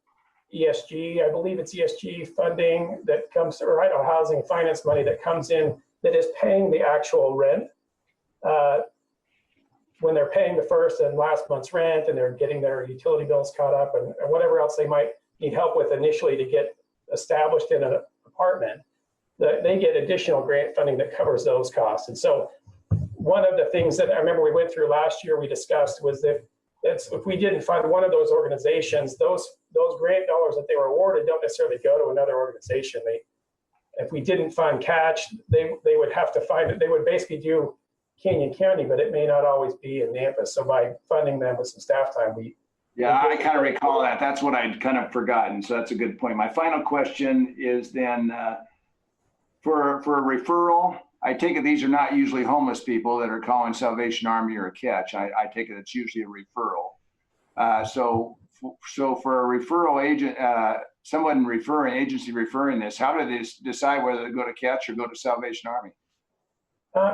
ESG, I believe it's ESG funding that comes through, right, or housing finance money that comes in that is paying the actual rent. When they're paying the first and last month's rent and they're getting their utility bills caught up and whatever else they might need help with initially to get established in an apartment, they get additional grant funding that covers those costs. And so one of the things that I remember we went through last year, we discussed was that if we didn't fund one of those organizations, those grant dollars that they were awarded don't necessarily go to another organization. If we didn't fund Catch, they would have to find it. They would basically do Canyon County, but it may not always be in Nampa. So by funding them with some staff time, yeah, I kind of recall that. That's what I'd kind of forgotten. So that's a good point. My final question is then for a referral, I take it these are not usually homeless people that are calling Salvation Army or a Catch. I take it it's usually a referral. So for a referral agent, someone agency referring this, how do they decide whether to go to Catch or go to Salvation Army?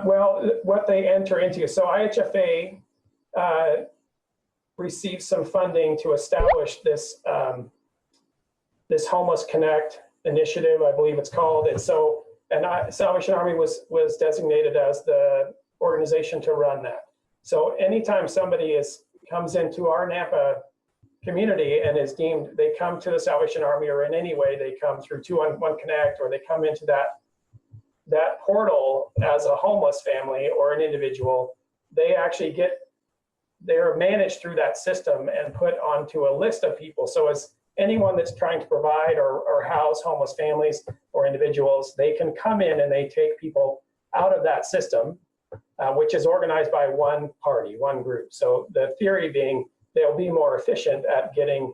Well, what they enter into. So IHFA received some funding to establish this this Homeless Connect initiative, I believe it's called. And so, Salvation Army was designated as the organization to run that. So anytime somebody comes into our Nampa community and is deemed, they come to the Salvation Army, or in any way they come through 211 Connect, or they come into that portal as a homeless family or an individual, they actually they're managed through that system and put onto a list of people. So as anyone that's trying to provide or house homeless families or individuals, they can come in and they take people out of that system, which is organized by one party, one group. So the theory being they'll be more efficient at getting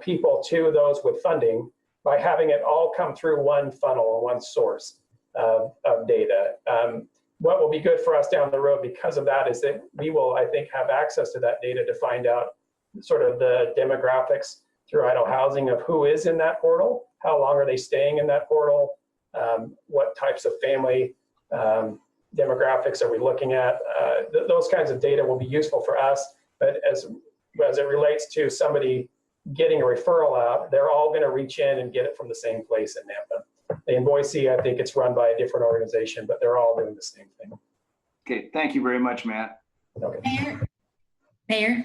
people to those with funding by having it all come through one funnel, one source of data. What will be good for us down the road because of that is that we will, I think, have access to that data to find out sort of the demographics through idle housing of who is in that portal, how long are they staying in that portal, what types of family demographics are we looking at. Those kinds of data will be useful for us, but as it relates to somebody getting a referral out, they're all going to reach in and get it from the same place in Nampa. In Boise, I think it's run by a different organization, but they're all doing the same thing. Okay, thank you very much, Matt. Okay. Mayor,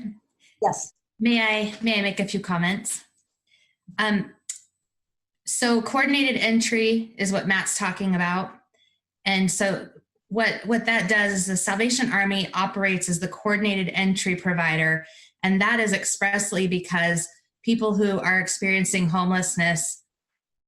Yes. may I make a few comments? So coordinated entry is what Matt's talking about. And so what that does is the Salvation Army operates as the coordinated entry provider. And that is expressly because people who are experiencing homelessness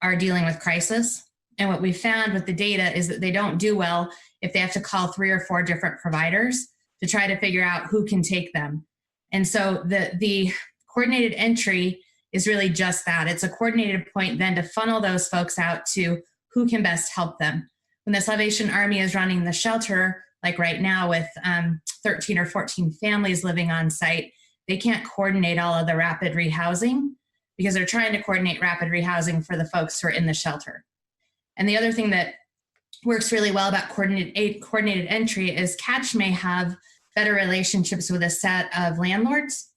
are dealing with crisis. And what we found with the data is that they don't do well if they have to call 3 or 4 different providers to try to figure out who can take them. And so the coordinated entry is really just that. It's a coordinated point then to funnel those folks out to who can best help them. When the Salvation Army is running the shelter, like right now with 13 or 14 families living on site, they can't coordinate all of the rapid rehousing because they're trying to coordinate rapid rehousing for the folks who are in the shelter. And the other thing that works really well about coordinated entry is Catch may have better relationships with a set of landlords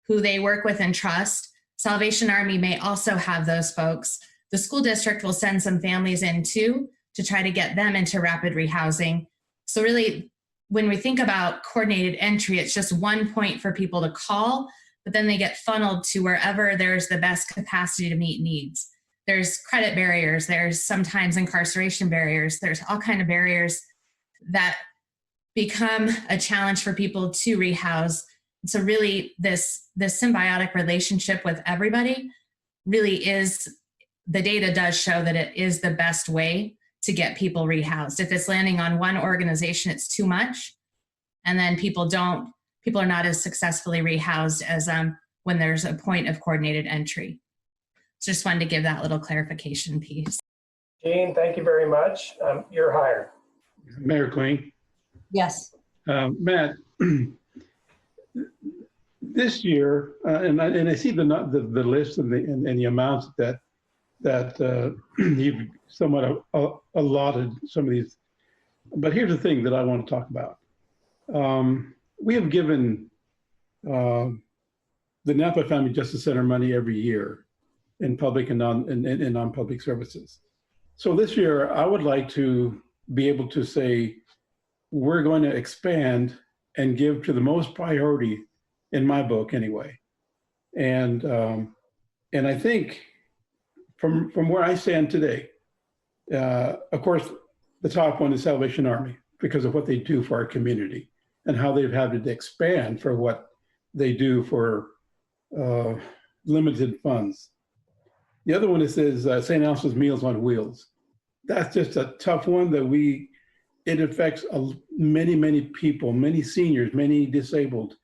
who they work with and trust. Salvation Army may also have those folks. The school district will send some families in too to try to get them into rapid rehousing. So really, when we think about coordinated entry, it's just one point for people to call, but then they get funneled to wherever there's the best capacity to meet needs. There's credit barriers, there's sometimes incarceration barriers, there's all kinds of barriers that become a challenge for people to rehouse. So really this symbiotic relationship with everybody really is, the data does show that it is the best way to get people rehoused. If it's landing on one organization, it's too much. And then people are not as successfully rehoused as when there's a point of coordinated entry. So just wanted to give that little clarification piece. Jean, thank you very much. You're hired. Mayor Queen. Yes. Matt, this year, and I see the list and the amounts that you've somewhat allotted some of these. But here's the thing that I want to talk about. We have given the Napa Family Justice Center money every year in public and non-public services. So this year, I would like to be able to say, we're going to expand and give to the most priority in my book anyway. And I think from where I stand today, of course, the top one is Salvation Army because of what they do for our community and how they've had to expand for what they do for limited funds. The other one is St. Elsa's Meals on Wheels. That's just a tough one that it affects many, many people, many seniors, many disabled.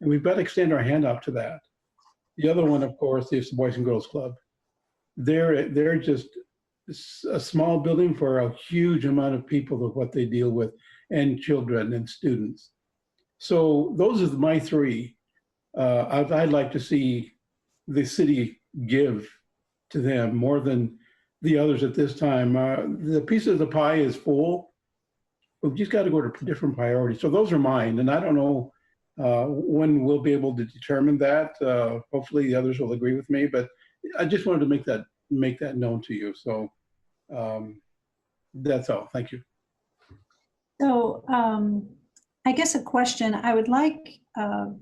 And we've got to extend our hand out to that. The other one, of course, is the Boys and Girls Club. They're just a small building for a huge amount of people of what they deal with, and children and students. So those are my 3. I'd like to see the city give to them more than the others at this time. The piece of the pie is full. We've just got to go to different priorities. So those are mine, and I don't know when we'll be able to determine that. Hopefully the others will agree with me, but I just wanted to make that known to you. So that's all. Thank you. So I guess a question I would like,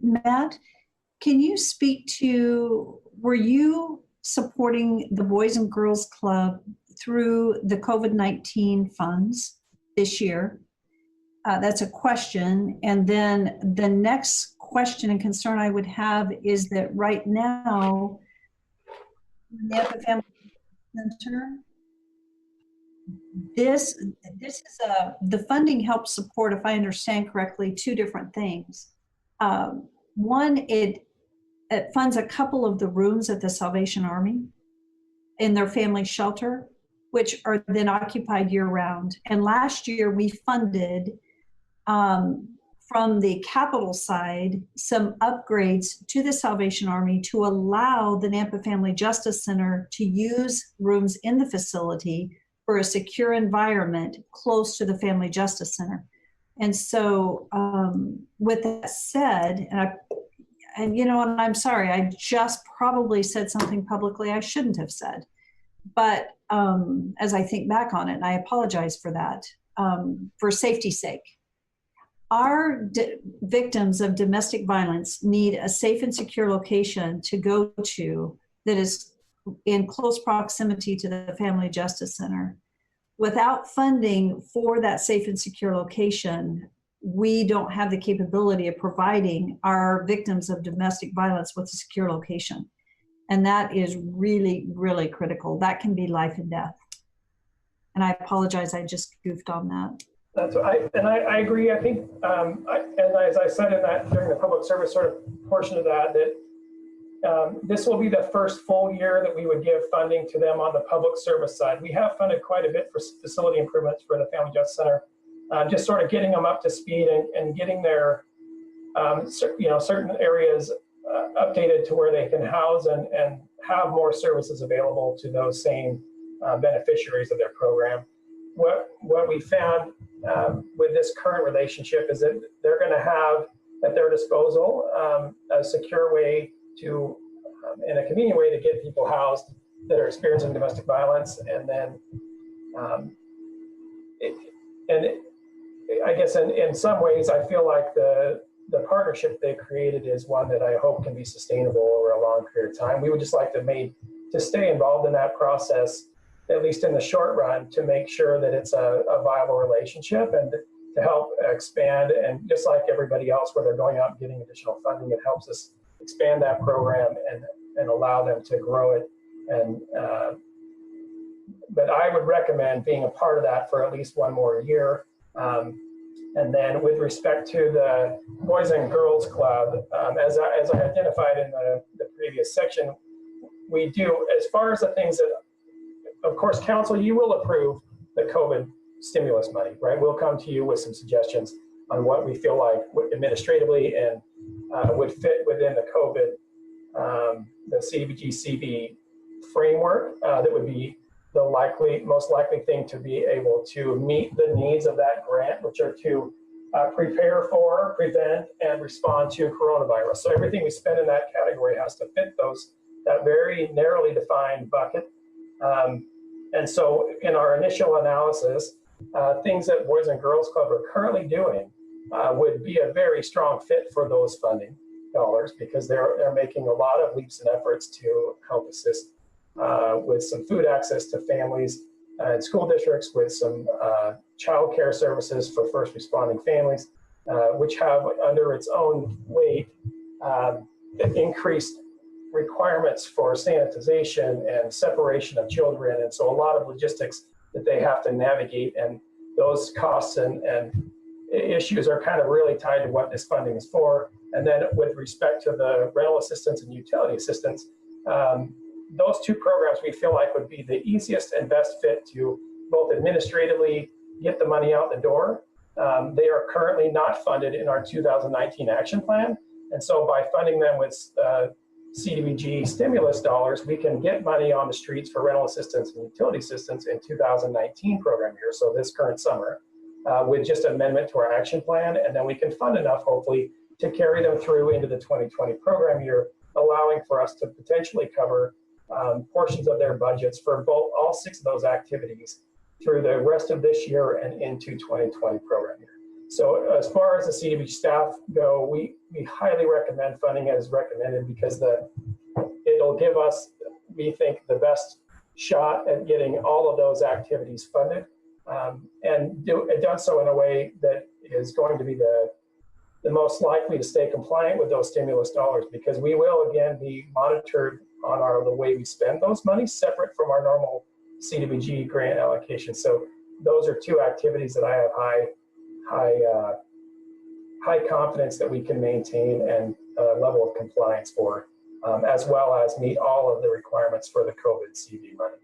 Matt, can you speak to, were you supporting the Boys and Girls Club through the COVID-19 funds this year? That's a question. And then the next question and concern I would have is that right now, Napa Family Center, this is the funding helps support, if I understand correctly, 2 different things. One, it funds a couple of the rooms at the Salvation Army in their family shelter, which are then occupied year round. And last year we funded from the capital side some upgrades to the Salvation Army to allow the Nampa Family Justice Center to use rooms in the facility for a secure environment close to the Family Justice Center. And so with that said, and you know, and I'm sorry, I just probably said something publicly I shouldn't have said. But as I think back on it, and I apologize for that, for safety's sake, our victims of domestic violence need a safe and secure location to go to that is in close proximity to the Family Justice Center. Without funding for that safe and secure location, we don't have the capability of providing our victims of domestic violence with a secure location. And that is really, really critical. That can be life and death. And I apologize, I just goofed on that. That's I agree. I think, and as I said in that during the public service sort of portion of that, this will be the first full year that we would give funding to them on the public service side. We have funded quite a bit for facility improvements for the Family Justice Center, just sort of getting them up to speed and getting their, certain areas updated to where they can house and have more services available to those same beneficiaries of their program. What we found with this current relationship is that they're going to have at their disposal a secure way to, in a convenient way to get people housed that are experiencing domestic violence. And then, I guess in some ways, I feel like the partnership they created is one that I hope can be sustainable over a long period of time. We would just like to stay involved in that process, at least in the short run, to make sure that it's a viable relationship and to help expand. And just like everybody else, where they're going out and getting additional funding, it helps us expand that program and allow them to grow it. And but I would recommend being a part of that for at least one more year. And then with respect to the Boys and Girls Club, as I identified in the previous section, we do, as far as the things that, of course, council, you will approve the COVID stimulus money, right? We'll come to you with some suggestions on what we feel like administratively and would fit within the COVID, the CDBG-CB framework that would be the most likely thing to be able to meet the needs of that grant, which are to prepare for, prevent, and respond to coronavirus. So everything we spend in that category has to fit that very narrowly defined bucket. And so in our initial analysis, things that Boys and Girls Club are currently doing would be a very strong fit for those funding dollars, because they're making a lot of leaps and efforts to help assist with some food access to families and school districts, with some child care services for first responding families, which have under its own weight increased requirements for sanitization and separation of children. And so a lot of logistics that they have to navigate, and those costs and issues are kind of really tied to what this funding is for. And then with respect to the rental assistance and utility assistance, those two programs we feel like would be the easiest and best fit to both administratively get the money out the door. They are currently not funded in our 2019 action plan. And so by funding them with CDBG stimulus dollars, we can get money on the streets for rental assistance and utility assistance in 2019 program year, so this current summer, with just an amendment to our action plan. And then we can fund enough, hopefully, to carry them through into the 2020 program year, allowing for us to potentially cover portions of their budgets for all 6 of those activities through the rest of this year and into 2020 program year. So as far as the CDBG staff go, we highly recommend funding as recommended, because it'll give us, we think, the best shot at getting all of those activities funded, and done so in a way that is going to be the most likely to stay compliant with those stimulus dollars, because we will again be monitored on the way we spend those monies, separate from our normal CDBG grant allocation. So those are 2 activities that I have high confidence that we can maintain level of compliance for, as well as meet all of the requirements for the COVID CV money.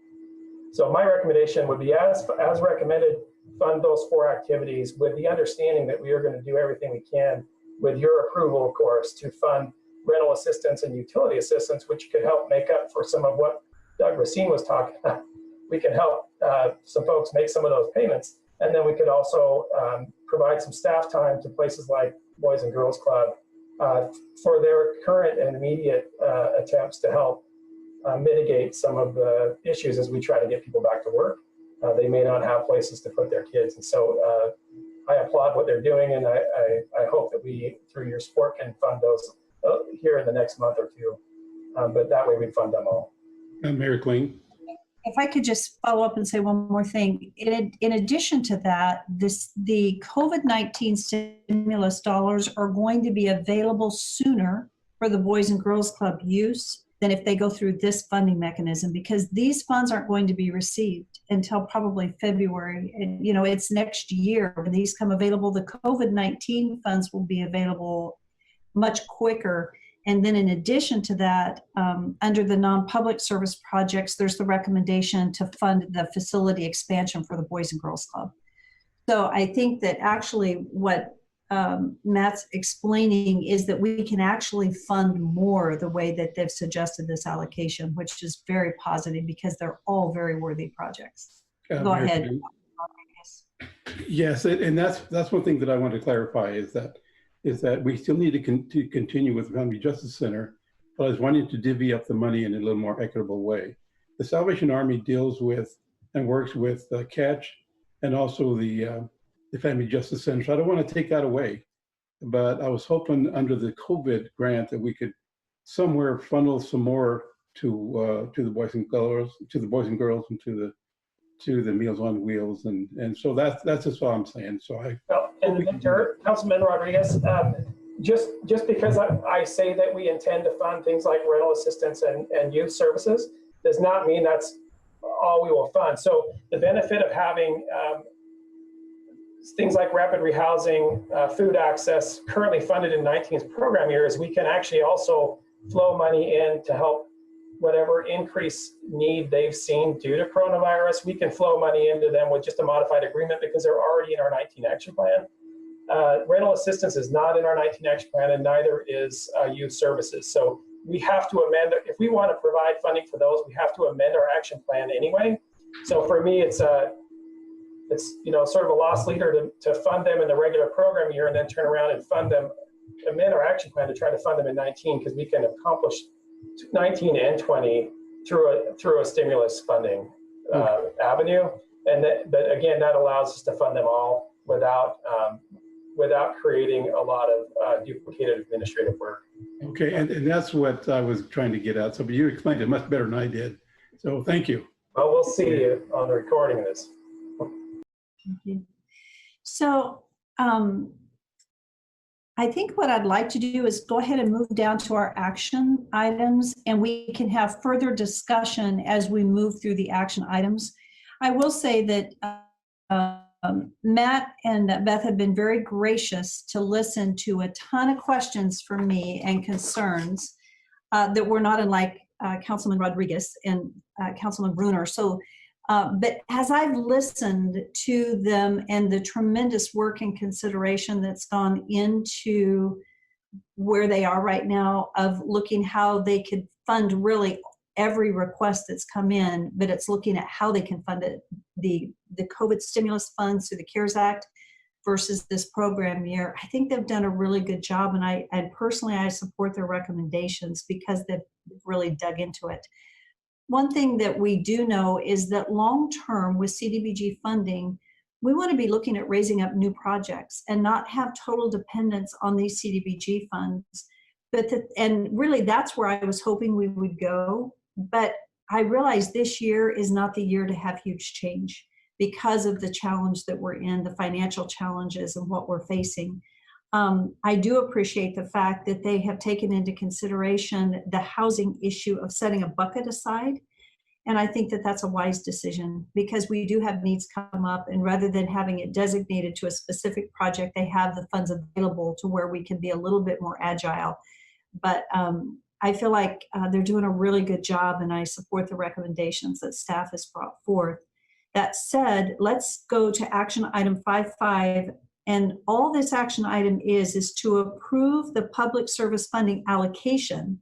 So my recommendation would be, as recommended, fund those 4 activities with the understanding that we are going to do everything we can, with your approval, of course, to fund rental assistance and utility assistance, which could help make up for some of what Doug Racine was talking about. We can help some folks make some of those payments. And then we could also provide some staff time to places like Boys and Girls Club for their current and immediate attempts to help mitigate some of the issues as we try to get people back to work. They may not have places to put their kids. And so I applaud what they're doing, and I hope that we, through your support, can fund those here in the next month or two. But that way we fund them all. Mayor Kling. If I could just follow up and say one more thing. In addition to that, the COVID-19 stimulus dollars are going to be available sooner for the Boys and Girls Club use than if they go through this funding mechanism, because these funds aren't going to be received until probably February. And, you know, it's next year when these come available. The COVID-19 funds will be available much quicker. And then in addition to that, under the non-public service projects, there's the recommendation to fund the facility expansion for the Boys and Girls Club. So I think that actually what Matt's explaining is that we can actually fund more the way that they've suggested this allocation, which is very positive because they're all very worthy projects. Go Mayor ahead. Kling. Yes, and that's one thing that I want to clarify is that we still need to continue with the Family Justice Center, but I was wanting to divvy up the money in a little more equitable way. The Salvation Army deals with and works with Catch and also the Family Justice Center. So I don't want to take that away, but I was hoping under the COVID grant that we could somewhere funnel some more to the Boys and Girls, and to the Meals on Wheels, and so that's just all I'm saying. So And Victor, Councilman Rodriguez, just because I say that we intend to fund things like rental assistance and youth services does not mean that's all we will fund. So the benefit of having things like rapid rehousing, food access currently funded in 19th program year is we can actually also flow money in to help whatever increased need they've seen due to coronavirus. We can flow money into them with just a modified agreement because they're already in our 19 action plan. Rental assistance is not in our 19 action plan, and neither is youth services. So we have to amend, if we want to provide funding for those, we have to amend our action plan anyway. So for me, it's sort of a lost leader to fund them in the regular program year and then turn around and fund them, amend our action plan to try to fund them in 19, because we can accomplish 19 and 20 through a stimulus funding avenue. But again, that allows us to fund them all without creating a lot of duplicated administrative work. okay, and that's what I was trying to get at. So, but you explained it much better than I did. So thank you. Well, we'll see you on the recording of this. Thank you. So I think what I'd like to do is go ahead and move down to our action items, and we can have further discussion as we move through the action items. I will say that Matt and Beth have been very gracious to listen to a ton of questions from me and concerns that were not unlike Councilman Rodriguez and Councilman Brunner. So, but as I've listened to them and the tremendous work and consideration that's gone into where they are right now of looking how they could fund really every request that's come in, but it's looking at how they can fund it, the COVID stimulus funds through the CARES Act versus this program year. I think they've done a really good job, and personally I support their recommendations because they've really dug into it. One thing that we do know is that long-term with CDBG funding, we want to be looking at raising up new projects and not have total dependence on these CDBG funds. And really that's where I was hoping we would go. But I realize this year is not the year to have huge change because of the challenge that we're in, the financial challenges and what we're facing. I do appreciate the fact that they have taken into consideration the housing issue of setting a bucket aside. And I think that that's a wise decision because we do have needs come up, and rather than having it designated to a specific project, they have the funds available to where we can be a little bit more agile. but I feel like they're doing a really good job, and I support the recommendations that staff has brought forth. That said, let's go to action item 5.5. And all this action item is to approve the public service funding allocation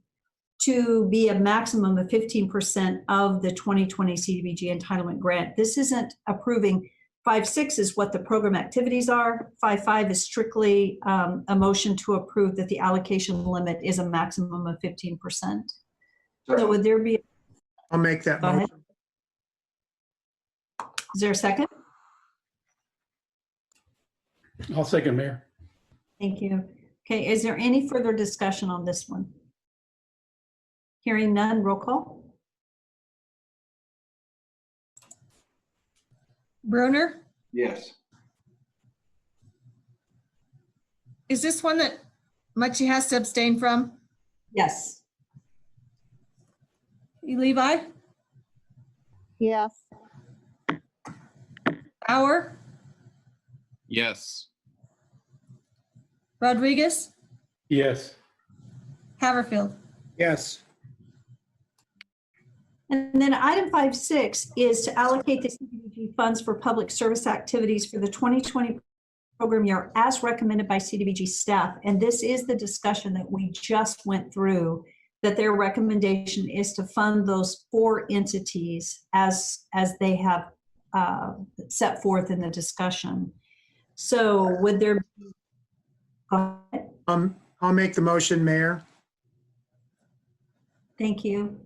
to be a maximum of 15% of the 2020 CDBG entitlement grant. This isn't approving. 5.6 is what the program activities are. 5.5 is strictly a motion to approve that the allocation limit is a maximum of 15%. So would there be? I'll make that Go ahead. motion. Is there a second? I'll second, Mayor. Thank you. Okay, is there any further discussion on this one? Hearing none, roll call. Bruner, Yes. is this one that Muchie has to abstain from? Yes. Levi, Yes. Bauer, Yes. Rodriguez, Yes. Haverfield. Yes. And then item 5.6 is to allocate the CDBG funds for public service activities for the 2020 program year as recommended by CDBG staff. And this is the discussion that we just went through, that their recommendation is to fund those 4 entities as they have set forth in the discussion. So would there be? Go ahead. I'll make the motion, Mayor. Thank you.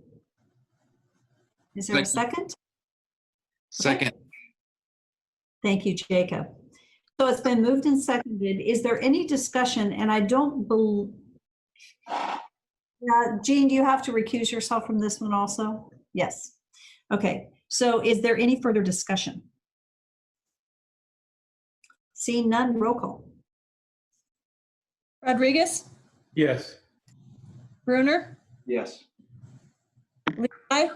Is there a second? Second. Thank you, Jacob. So it's been moved and seconded. Is there any discussion? And I don't believe, Jean, do you have to recuse yourself from this one also? Yes. Okay, so is there any further discussion? Seeing none, roll call. Rodriguez, Yes. Bruner, Yes. Levi,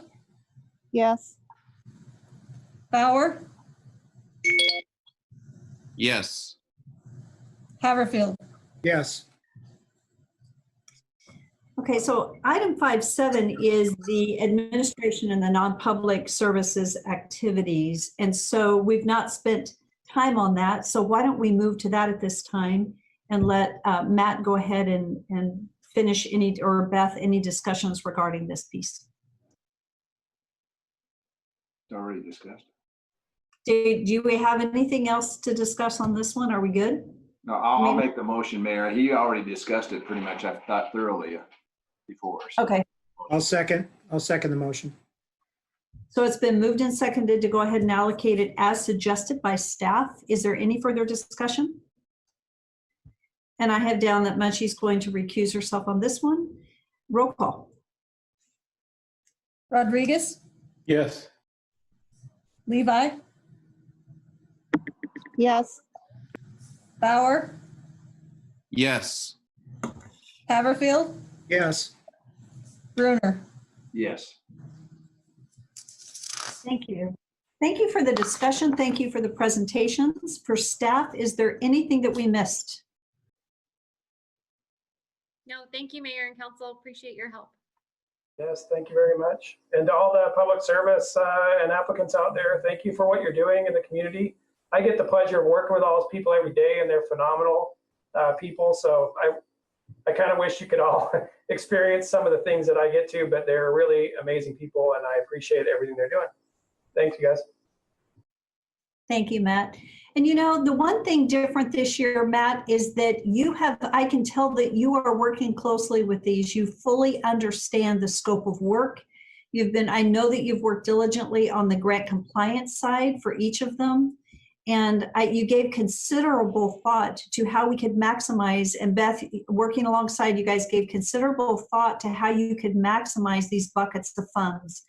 Yes. Bauer, Yes. Haverfield. Yes. Okay, so item 5.7 is the administration and the non-public services activities. And so we've not spent time on that. So why don't we move to that at this time and let Matt go ahead and finish any, or Beth, any discussions regarding this piece. It's already discussed. Do we have anything else to discuss on this one? Are we good? No, I'll Maybe- make the motion, Mayor. He already discussed it pretty much, I thought thoroughly before. So. Okay, I'll second the motion. so it's been moved and seconded to go ahead and allocate it as suggested by staff. Is there any further discussion? And I have down that Munchie's going to recuse herself on this one. Roll call. Rodriguez, Yes. Levi, Yes. Bauer, Yes. Haverfield, Yes. Bruner. Yes. Thank you. Thank you for the discussion. Thank you for the presentations. For staff, is there anything that we missed? No, thank you, Mayor and Council. Appreciate your help. Yes, thank you very much. And to all the public service and applicants out there, thank you for what you're doing in the community. I get the pleasure of working with all those people every day, and they're phenomenal people. So I kind of wish you could all experience some of the things that I get to, but they're really amazing people, and I appreciate everything they're doing. Thanks, you guys. Thank you, Matt. And you know, the one thing different this year, Matt, is that you have, I can tell that you are working closely with these. You fully understand the scope of work. I know that you've worked diligently on the grant compliance side for each of them. And you gave considerable thought to how we could maximize, and Beth, working alongside you guys, gave considerable thought to how you could maximize these buckets of funds.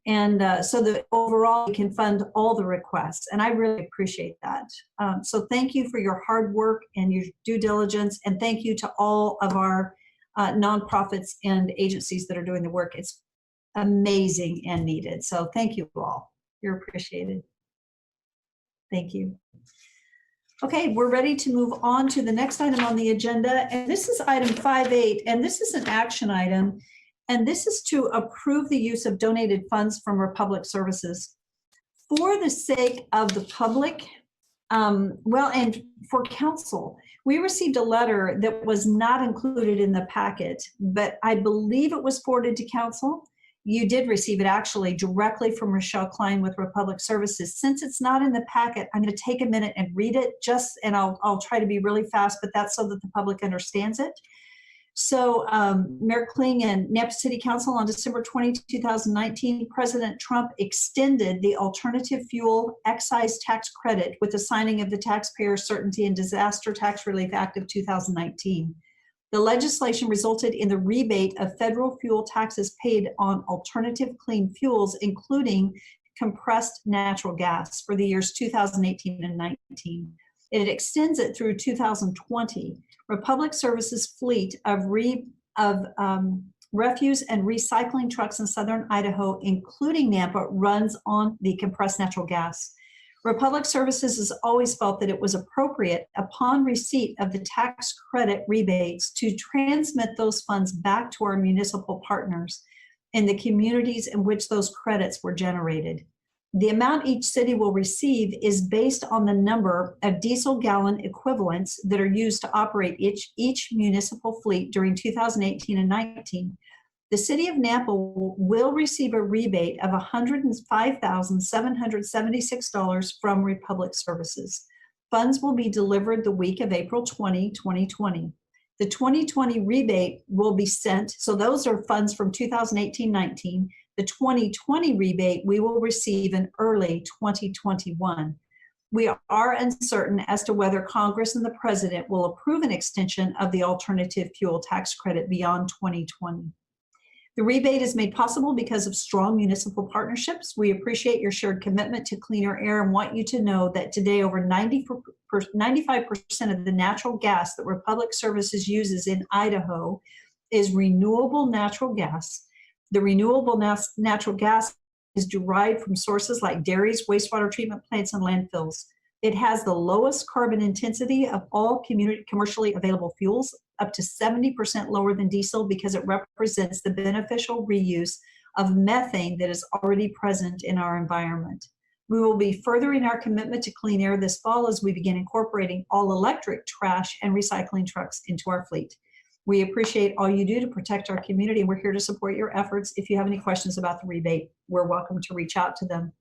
And so that overall we can fund all the requests. And I really appreciate that. So thank you for your hard work and your due diligence. And thank you to all of our nonprofits and agencies that are doing the work. It's amazing and needed. So thank you all. You're appreciated. Thank you. Okay, we're ready to move on to the next item on the agenda, and this is item 5.8, and this is an action item, and this is to approve the use of donated funds from Republic Services. For the sake of the public, well, and for council, we received a letter that was not included in the packet, but I believe it was forwarded to council. You did receive it actually directly from Rochelle Klein with Republic Services. Since it's not in the packet, I'm going to take a minute and read it and I'll try to be really fast, but that's so that the public understands it. So Mayor Kling and Nampa City Council on December 20, 2019, President Trump extended the alternative fuel excise tax credit with the signing of the Taxpayer Certainty and Disaster Tax Relief Act of 2019. The legislation resulted in the rebate of federal fuel taxes paid on alternative clean fuels, including compressed natural gas for the years 2018 and 19. It extends it through 2020. Republic Services fleet of refuse and recycling trucks in southern Idaho, including Nampa, runs on the compressed natural gas. Republic Services has always felt that it was appropriate upon receipt of the tax credit rebates to transmit those funds back to our municipal partners in the communities in which those credits were generated. The amount each city will receive is based on the number of diesel gallon equivalents that are used to operate each municipal fleet during 2018 and 19. The city of Nampa will receive a rebate of $105,776 from Republic Services. Funds will be delivered the week of April 20, 2020. The 2020 rebate will be sent, so those are funds from 2018-19. The 2020 rebate we will receive in early 2021. We are uncertain as to whether Congress and the President will approve an extension of the alternative fuel tax credit beyond 2020. The rebate is made possible because of strong municipal partnerships. We appreciate your shared commitment to cleaner air and want you to know that today over 95% of the natural gas that Republic Services uses in Idaho is renewable natural gas. The renewable natural gas is derived from sources like dairies, wastewater treatment plants, and landfills. It has the lowest carbon intensity of all commercially available fuels, up to 70% lower than diesel, because it represents the beneficial reuse of methane that is already present in our environment. We will be furthering our commitment to clean air this fall as we begin incorporating all electric trash and recycling trucks into our fleet. We appreciate all you do to protect our community, and we're here to support your efforts. If you have any questions about the rebate, we're welcome to reach out to them.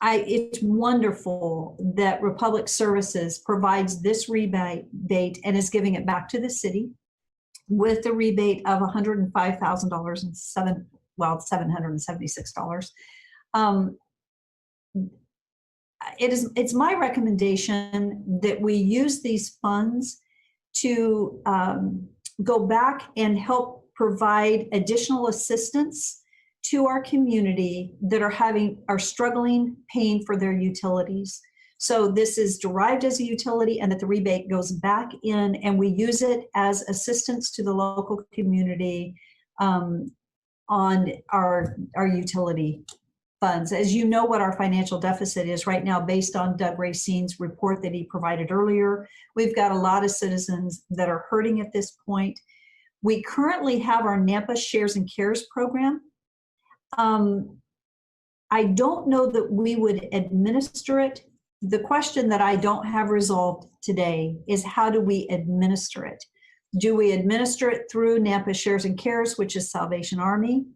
It's wonderful that Republic Services provides this rebate and is giving it back to the city with the rebate of $105,000 and $776. It's my recommendation that we use these funds to go back and help provide additional assistance to our community that are struggling paying for their utilities. So this is derived as a utility, and that the rebate goes back in and we use it as assistance to the local community on our utility funds. As you know what our financial deficit is right now based on Doug Racine's report that he provided earlier. We've got a lot of citizens that are hurting at this point. We currently have our Nampa Shares and Cares program. I don't know that we would administer it. The question that I don't have resolved today is, how do we administer it? Do we administer it through Nampa Shares and Cares, which is Salvation Army?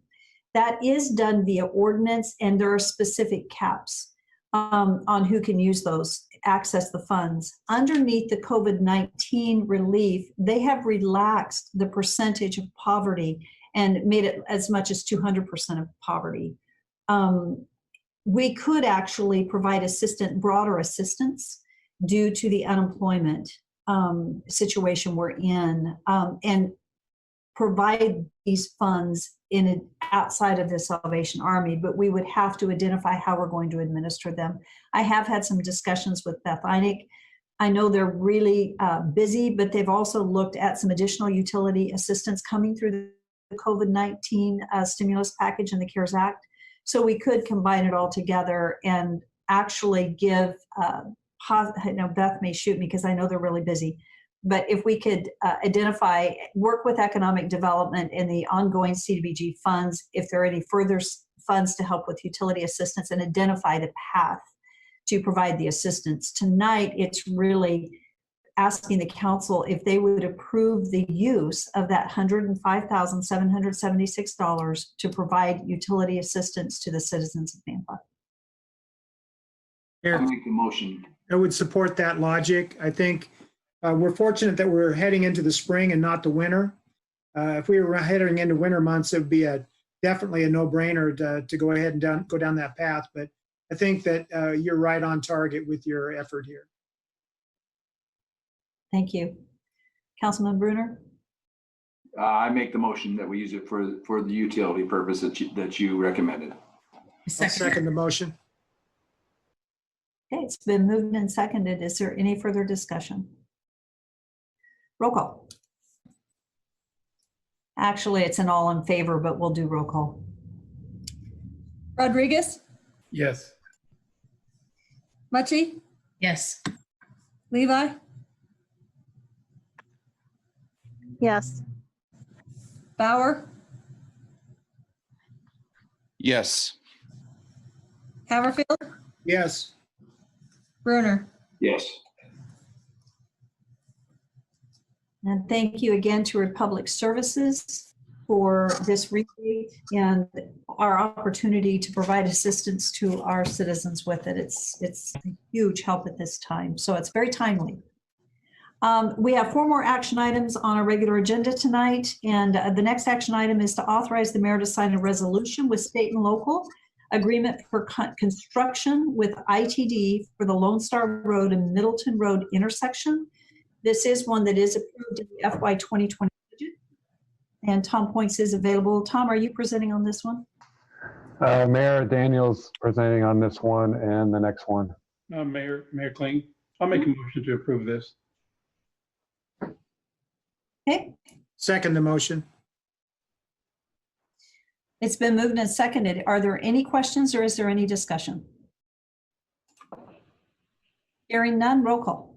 That is done via ordinance, and there are specific caps on who can use those, access the funds. Underneath the COVID-19 relief, they have relaxed the percentage of poverty and made it as much as 200% of poverty. We could actually provide broader assistance due to the unemployment situation we're in, and provide these funds outside of the Salvation Army, but we would have to identify how we're going to administer them. I have had some discussions with Beth Einig. I know they're really busy, but they've also looked at some additional utility assistance coming through the COVID-19 stimulus package and the CARES Act. So we could combine it all together and actually give, Beth may shoot me because I know they're really busy, but if we could work with economic development in the ongoing CDBG funds, if there are any further funds to help with utility assistance, and identify the path to provide the assistance. Tonight, it's really asking the council if they would approve the use of that $105,776 to provide utility assistance to the citizens of Nampa. I'll make the motion. I would support that logic. I think we're fortunate that we're heading into the spring and not the winter. If we were heading into winter months, it would be definitely a no-brainer to go ahead and go down that path. But I think that you're right on target with your effort here. Thank you. Councilman Bruner? I make the motion that we use it for the utility purpose that you recommended. I'll second the motion. Okay, it's been moved and seconded. Is there any further discussion? Roll call. Actually, it's an all in favor, but we'll do roll call. Rodriguez, Yes. Mucci, Yes. Levi, Yes. Bauer, Yes. Haverfield, Yes. Bruner. Yes. And thank you again to Republic Services for this rebate and our opportunity to provide assistance to our citizens with it. It's a huge help at this time, so it's very timely. We have 4 more action items on our regular agenda tonight, and the next action item is to authorize the mayor to sign a resolution with state and local agreement for construction with ITD for the Lone Star Road and Middleton Road intersection. This is one that is approved in the FY 2020 budget, and Tom Points is available. Tom, are you presenting on this one? Mayor Daniels presenting on this one and the next one. Mayor Kling, I'll make a motion to approve this. Okay, Second the motion. it's been moved and seconded. Are there any questions or is there any discussion? Hearing none, roll call.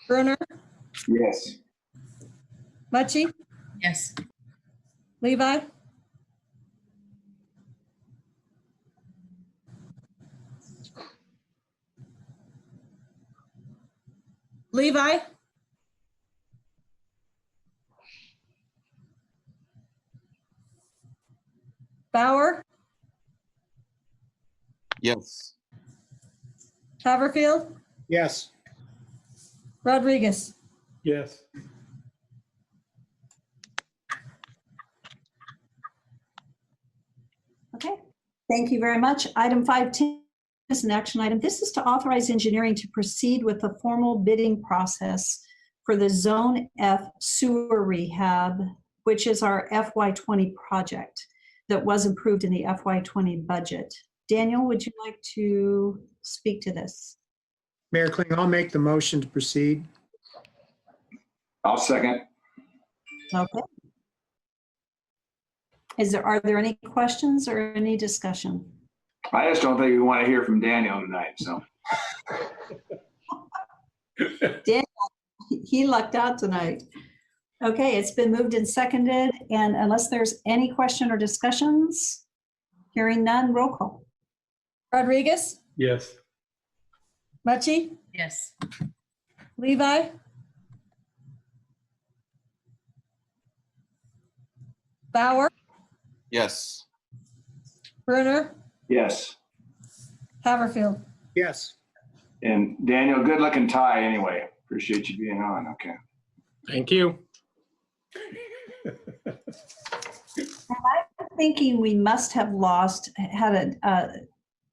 Bruner, Yes. Mucci, Yes. Levi, Levi, Bauer, Yes. Haverfield, Yes. Rodriguez. Yes. Okay, thank you very much. Item 510 is an action item. This is to authorize engineering to proceed with the formal bidding process for the Zone F sewer rehab, which is our FY20 project that was approved in the FY20 budget. Daniel, would you like to speak to this? Mayor Kling, I'll make the motion to proceed. I'll second. Okay. Are there any questions or any discussion? I just don't think we want to hear from Daniel tonight, so. Daniel, he lucked out tonight. Okay, it's been moved and seconded, and unless there's any question or discussions, hearing none, roll call. Rodriguez, Yes. Mucci, Yes. Levi, Bauer, Yes. Bruner, Yes. Haverfield. Yes. And Daniel, good looking tie anyway. Appreciate you being on. Okay. Thank you. I'm thinking we must have had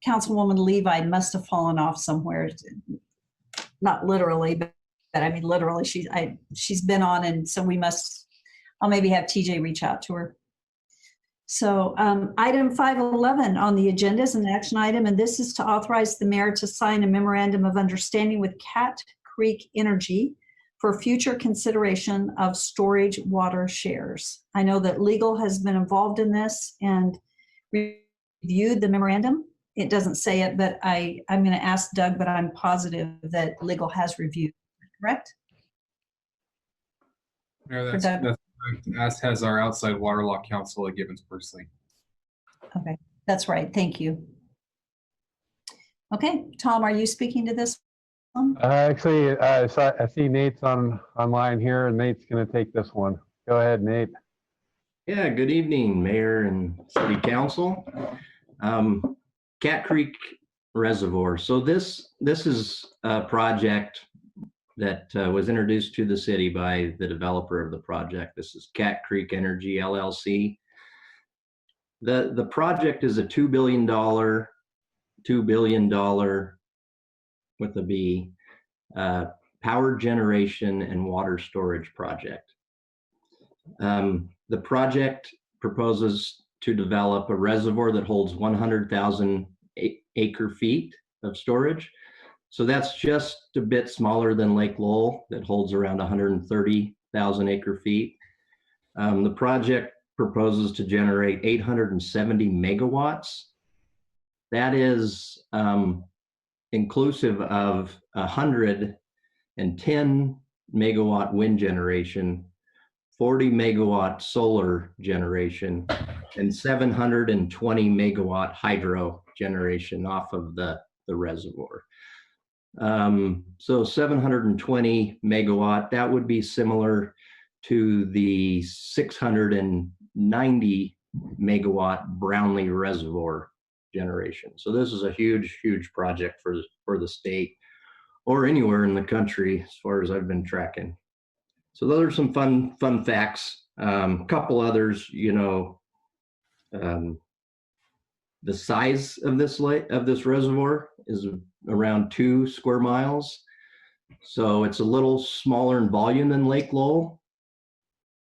Councilwoman Levi must have fallen off somewhere. Not literally, but I mean literally. She's been on, and so I'll maybe have TJ reach out to her. So item 511 on the agenda is an action item, and this is to authorize the mayor to sign a memorandum of understanding with Cat Creek Energy for future consideration of storage water shares. I know that legal has been involved in this and reviewed the memorandum, it doesn't say it, but I'm going to ask Doug, but I'm positive that legal has reviewed, correct? Mayor, For Doug. that's correct, as has our outside water law counsel at Gibbons Pursley. Okay, that's right. Thank you. Okay, Tom, are you speaking to this one? Actually, I see Nate's online here, and Nate's going to take this one. Go ahead, Nate. Yeah, good evening, Mayor and City Council. Cat Creek Reservoir. So this is a project that was introduced to the city by the developer of the project. This is Cat Creek Energy LLC. The project is a $2 billion with a B, power generation and water storage project. The project proposes to develop a reservoir that holds 100,000 acre feet of storage. So that's just a bit smaller than Lake Lowell that holds around 130,000 acre feet. The project proposes to generate 870 megawatts. That is inclusive of 110 megawatt wind generation, 40 megawatt solar generation, and 720 megawatt hydro generation off of the reservoir. So 720 megawatt, that would be similar to the 690 megawatt Brownlee Reservoir generation. So this is a huge, huge project for the state or anywhere in the country as far as I've been tracking. So those are some fun facts. Couple others, the size of this reservoir is around 2 square miles. So it's a little smaller in volume than Lake Lowell,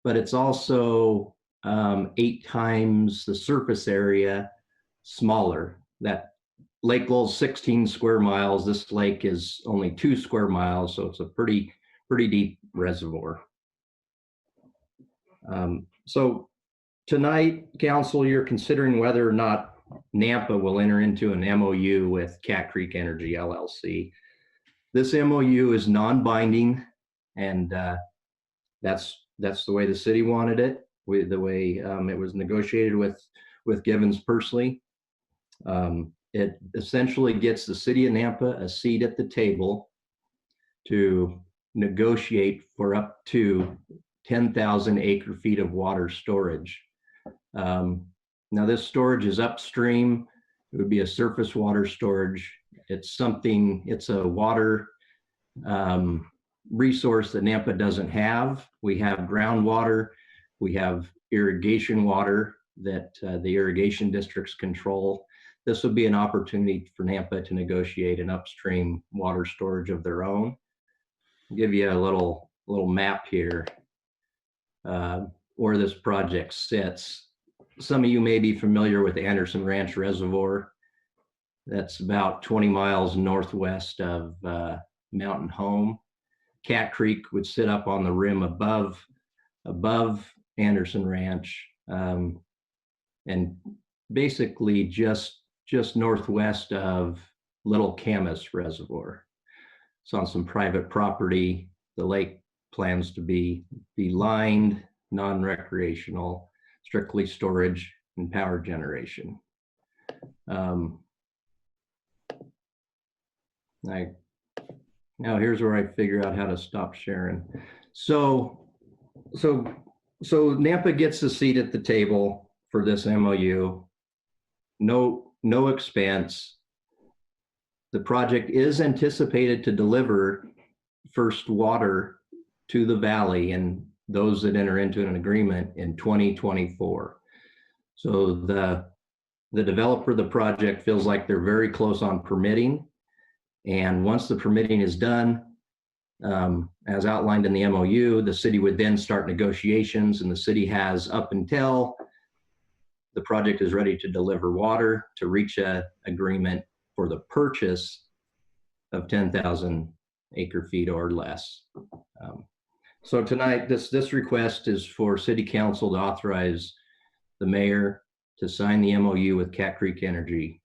but it's also 8 times the surface area smaller. That Lake Lowell's 16 square miles. This lake is only 2 square miles, so it's a pretty deep reservoir. So tonight, council, you're considering whether or not NAMPA will enter into an MOU with Cat Creek Energy LLC. This MOU is non-binding, and that's the way the city wanted it, the way it was negotiated with Gibbons Pursley. It essentially gets the city of Nampa a seat at the table to negotiate for up to 10,000 acre feet of water storage. Now this storage is upstream. It would be a surface water storage. It's a water resource that Nampa doesn't have. We have groundwater, we have irrigation water that the irrigation districts control. This would be an opportunity for Nampa to negotiate an upstream water storage of their own. I'll give you a little map here where this project sits. Some of you may be familiar with Anderson Ranch Reservoir. That's about 20 miles northwest of Mountain Home. Cat Creek would sit up on the rim above Anderson Ranch, and basically just northwest of Little Camas Reservoir. It's on some private property. The lake plans to be lined, non-recreational, strictly storage and power generation. Now here's where I figure out how to stop sharing. So Nampa gets a seat at the table for this MOU. No expense. The project is anticipated to deliver first water to the valley and those that enter into an agreement in 2024. So the developer of the project feels like they're very close on permitting. And once the permitting is done, as outlined in the MOU, the city would then start negotiations, and the city has up until the project is ready to deliver water to reach an agreement for the purchase of 10,000 acre feet or less. So tonight, this request is for City Council to authorize the mayor to sign the MOU with Cat Creek Energy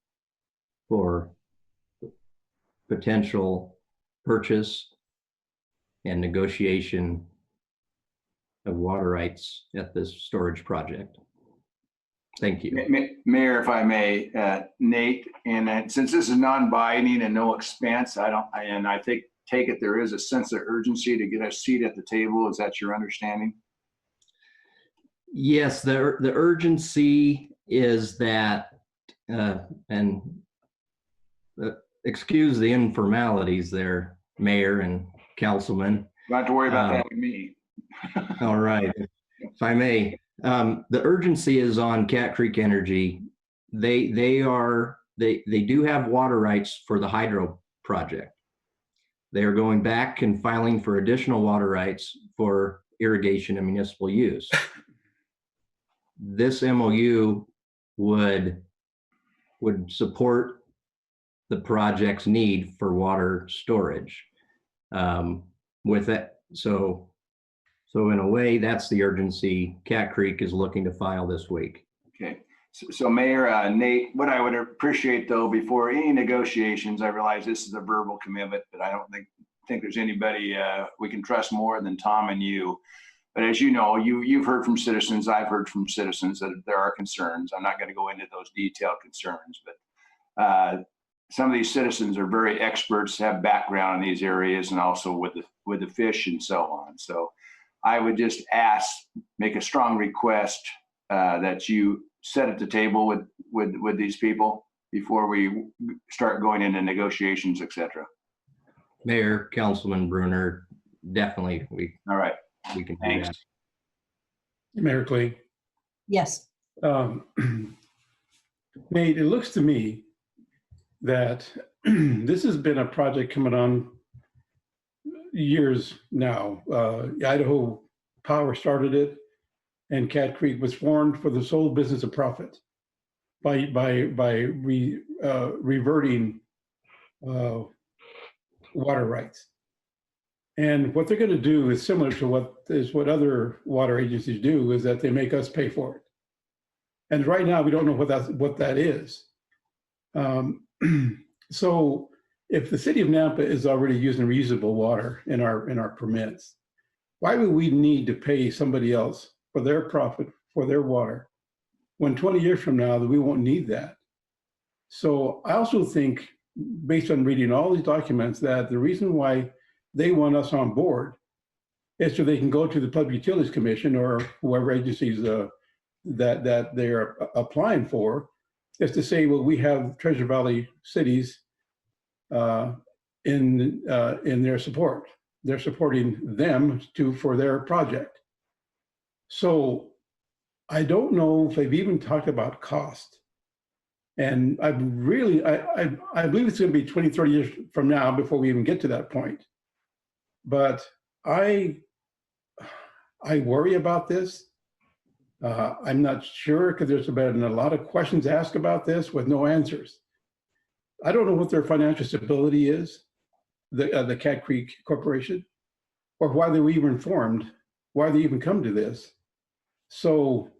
for potential purchase and negotiation of water rights at this storage project. Thank you. Mayor, if I may, Nate, and since this is non-binding and no expense, I take it there is a sense of urgency to get a seat at the table. Is that your understanding? Yes, the urgency is that, and excuse the informalities there, Mayor and Councilman. Don't have to worry about that with me. All right, if I may, the urgency is on Cat Creek Energy. They do have water rights for the hydro project. They are going back and filing for additional water rights for irrigation and municipal use. This MOU would support the project's need for water storage. With that, so in a way, that's the urgency Cat Creek is looking to file this week. Okay. So Mayor, Nate, what I would appreciate though, before any negotiations, I realize this is a verbal commitment, but I don't think there's anybody we can trust more than Tom and you. But as you know, you've heard from citizens, I've heard from citizens that there are concerns. I'm not going to go into those detailed concerns, but some of these citizens are very experts, have background in these areas, and also with the fish and so on. So I would just make a strong request that you sit at the table with these people before we start going into negotiations, et cetera. Mayor, Councilman Brunner, definitely all right. We can do Thanks. that. Mayor Clay. Yes. Nate, it looks to me that this has been a project coming on years now. Idaho Power started it, and Cat Creek was formed for the sole business of profit by reverting water rights. And what they're going to do is similar to what other water agencies do, is that they make us pay for it. And right now we don't know what that is. So if the city of Nampa is already using reusable water in our permits, why would we need to pay somebody else for their profit for their water when 20 years from now that we won't need that? So I also think, based on reading all these documents, that the reason why they want us on board is so they can go to the Public Utilities Commission or whoever agencies that they're applying for, is to say, well, we have Treasure Valley cities in their support. They're supporting them for their project. So I don't know if they've even talked about cost. And I believe it's going to be 20, 30 years from now before we even get to that point. But I worry about this. I'm not sure, because there's been a lot of questions asked about this with no answers. I don't know what their financial stability is, the Cat Creek Corporation, or why they were even formed, why they even come to this. So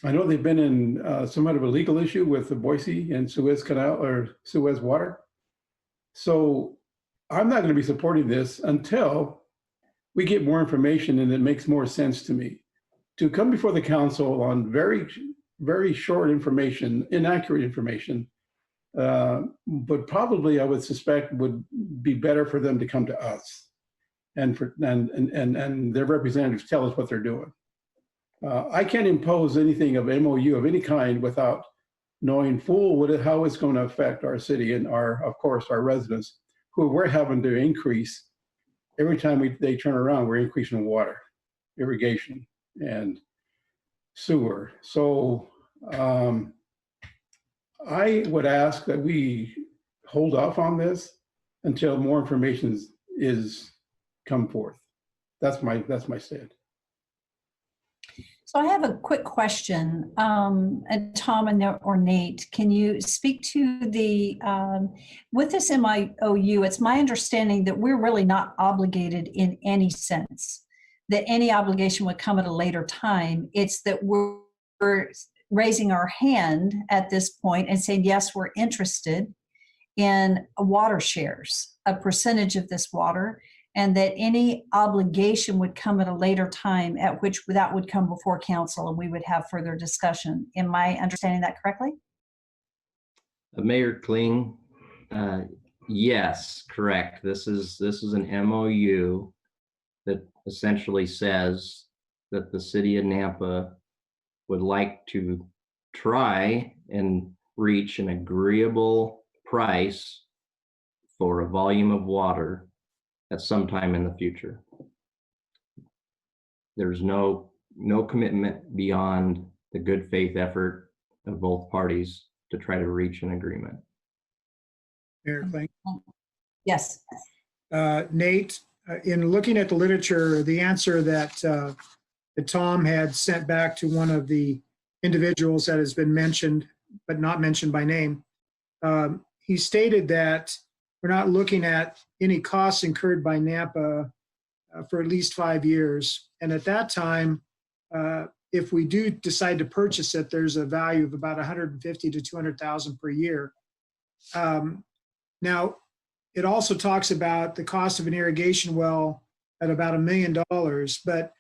I know they've been in somewhat of a legal issue with the Boise and Suez Canal or Suez Water. So I'm not going to be supporting this until we get more information and it makes more sense to me. To come before the council on very, very short information, inaccurate information, but probably I would suspect would be better for them to come to us and their representatives tell us what they're doing. I can't impose anything of MOU of any kind without knowing full how it's going to affect our city and of course, our residents, who we're having to increase every time they turn around. We're increasing water, irrigation, and sewer. So I would ask that we hold off on this until more information is come forth. That's my stand. So I have a quick question, and Tom or Nate, can you speak to the, with this MOU, it's my understanding that we're really not obligated in any sense, that any obligation would come at a later time. It's that we're raising our hand at this point and saying, yes, we're interested. in water shares, a percentage of this water, and that any obligation would come at a later time at which that would come before council and we would have further discussion. Am I understanding that correctly? Mayor Kling, yes, correct. This is an MOU that essentially says that the city of Nampa would like to try and reach an agreeable price for a volume of water at some time in the future. There's no commitment beyond the good faith effort of both parties to try to reach an agreement. Mayor Kling. Yes. Nate, in looking at the literature, the answer that Tom had sent back to one of the individuals that has been mentioned, but not mentioned by name, he stated that we're not looking at any costs incurred by Nampa for at least 5 years. And at that time, if we do decide to purchase it, there's a value of about 150 to 200,000 per year. Now, it also talks about the cost of an irrigation well at about $1 million. But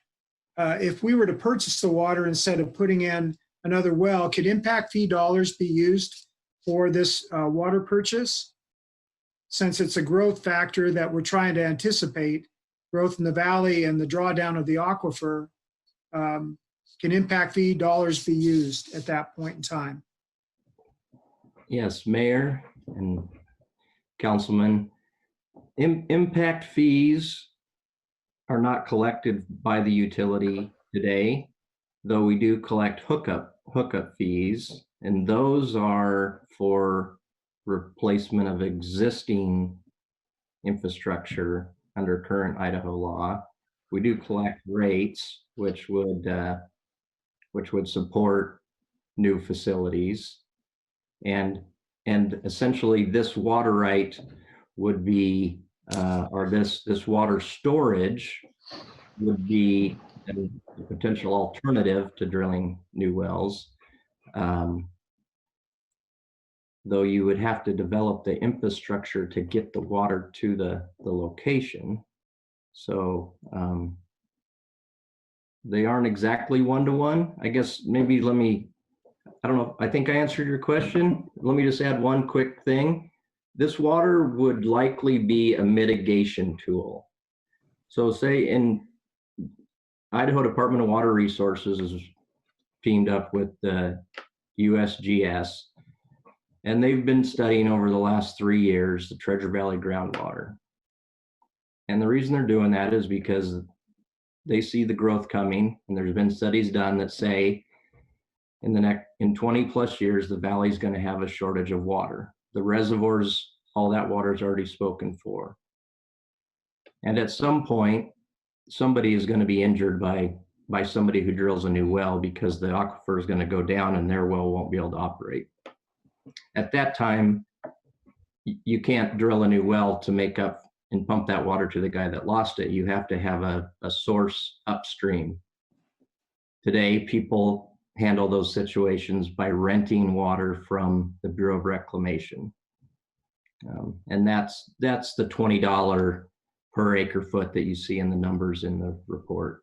if we were to purchase the water instead of putting in another well, could impact fee dollars be used for this water purchase? Since it's a growth factor that we're trying to anticipate, growth in the valley and the drawdown of the aquifer, can impact fee dollars be used at that point in time? Yes, Mayor and Councilman, impact fees are not collected by the utility today, though we do collect hookup fees, and those are for replacement of existing infrastructure under current Idaho law. We do collect rates, which would support new facilities, and essentially this water right would be, or this water storage would be a potential alternative to drilling new wells. Though you would have to develop the infrastructure to get the water to the location. So they aren't exactly one-to-one. I guess maybe I don't know, I think I answered your question. Let me just add one quick thing. This water would likely be a mitigation tool. So say in Idaho Department of Water Resources is teamed up with the USGS, and they've been studying over the last 3 years the Treasure Valley groundwater. And the reason they're doing that is because they see the growth coming, and there's been studies done that say in 20 plus years, the valley's going to have a shortage of water. The reservoirs, all that water is already spoken for. And at some point, somebody is going to be injured by somebody who drills a new well because the aquifer is going to go down and their well won't be able to operate. At that time, you can't drill a new well to make up and pump that water to the guy that lost it. You have to have a source upstream. Today, people handle those situations by renting water from the Bureau of Reclamation. And that's the $20 per acre foot that you see in the numbers in the report.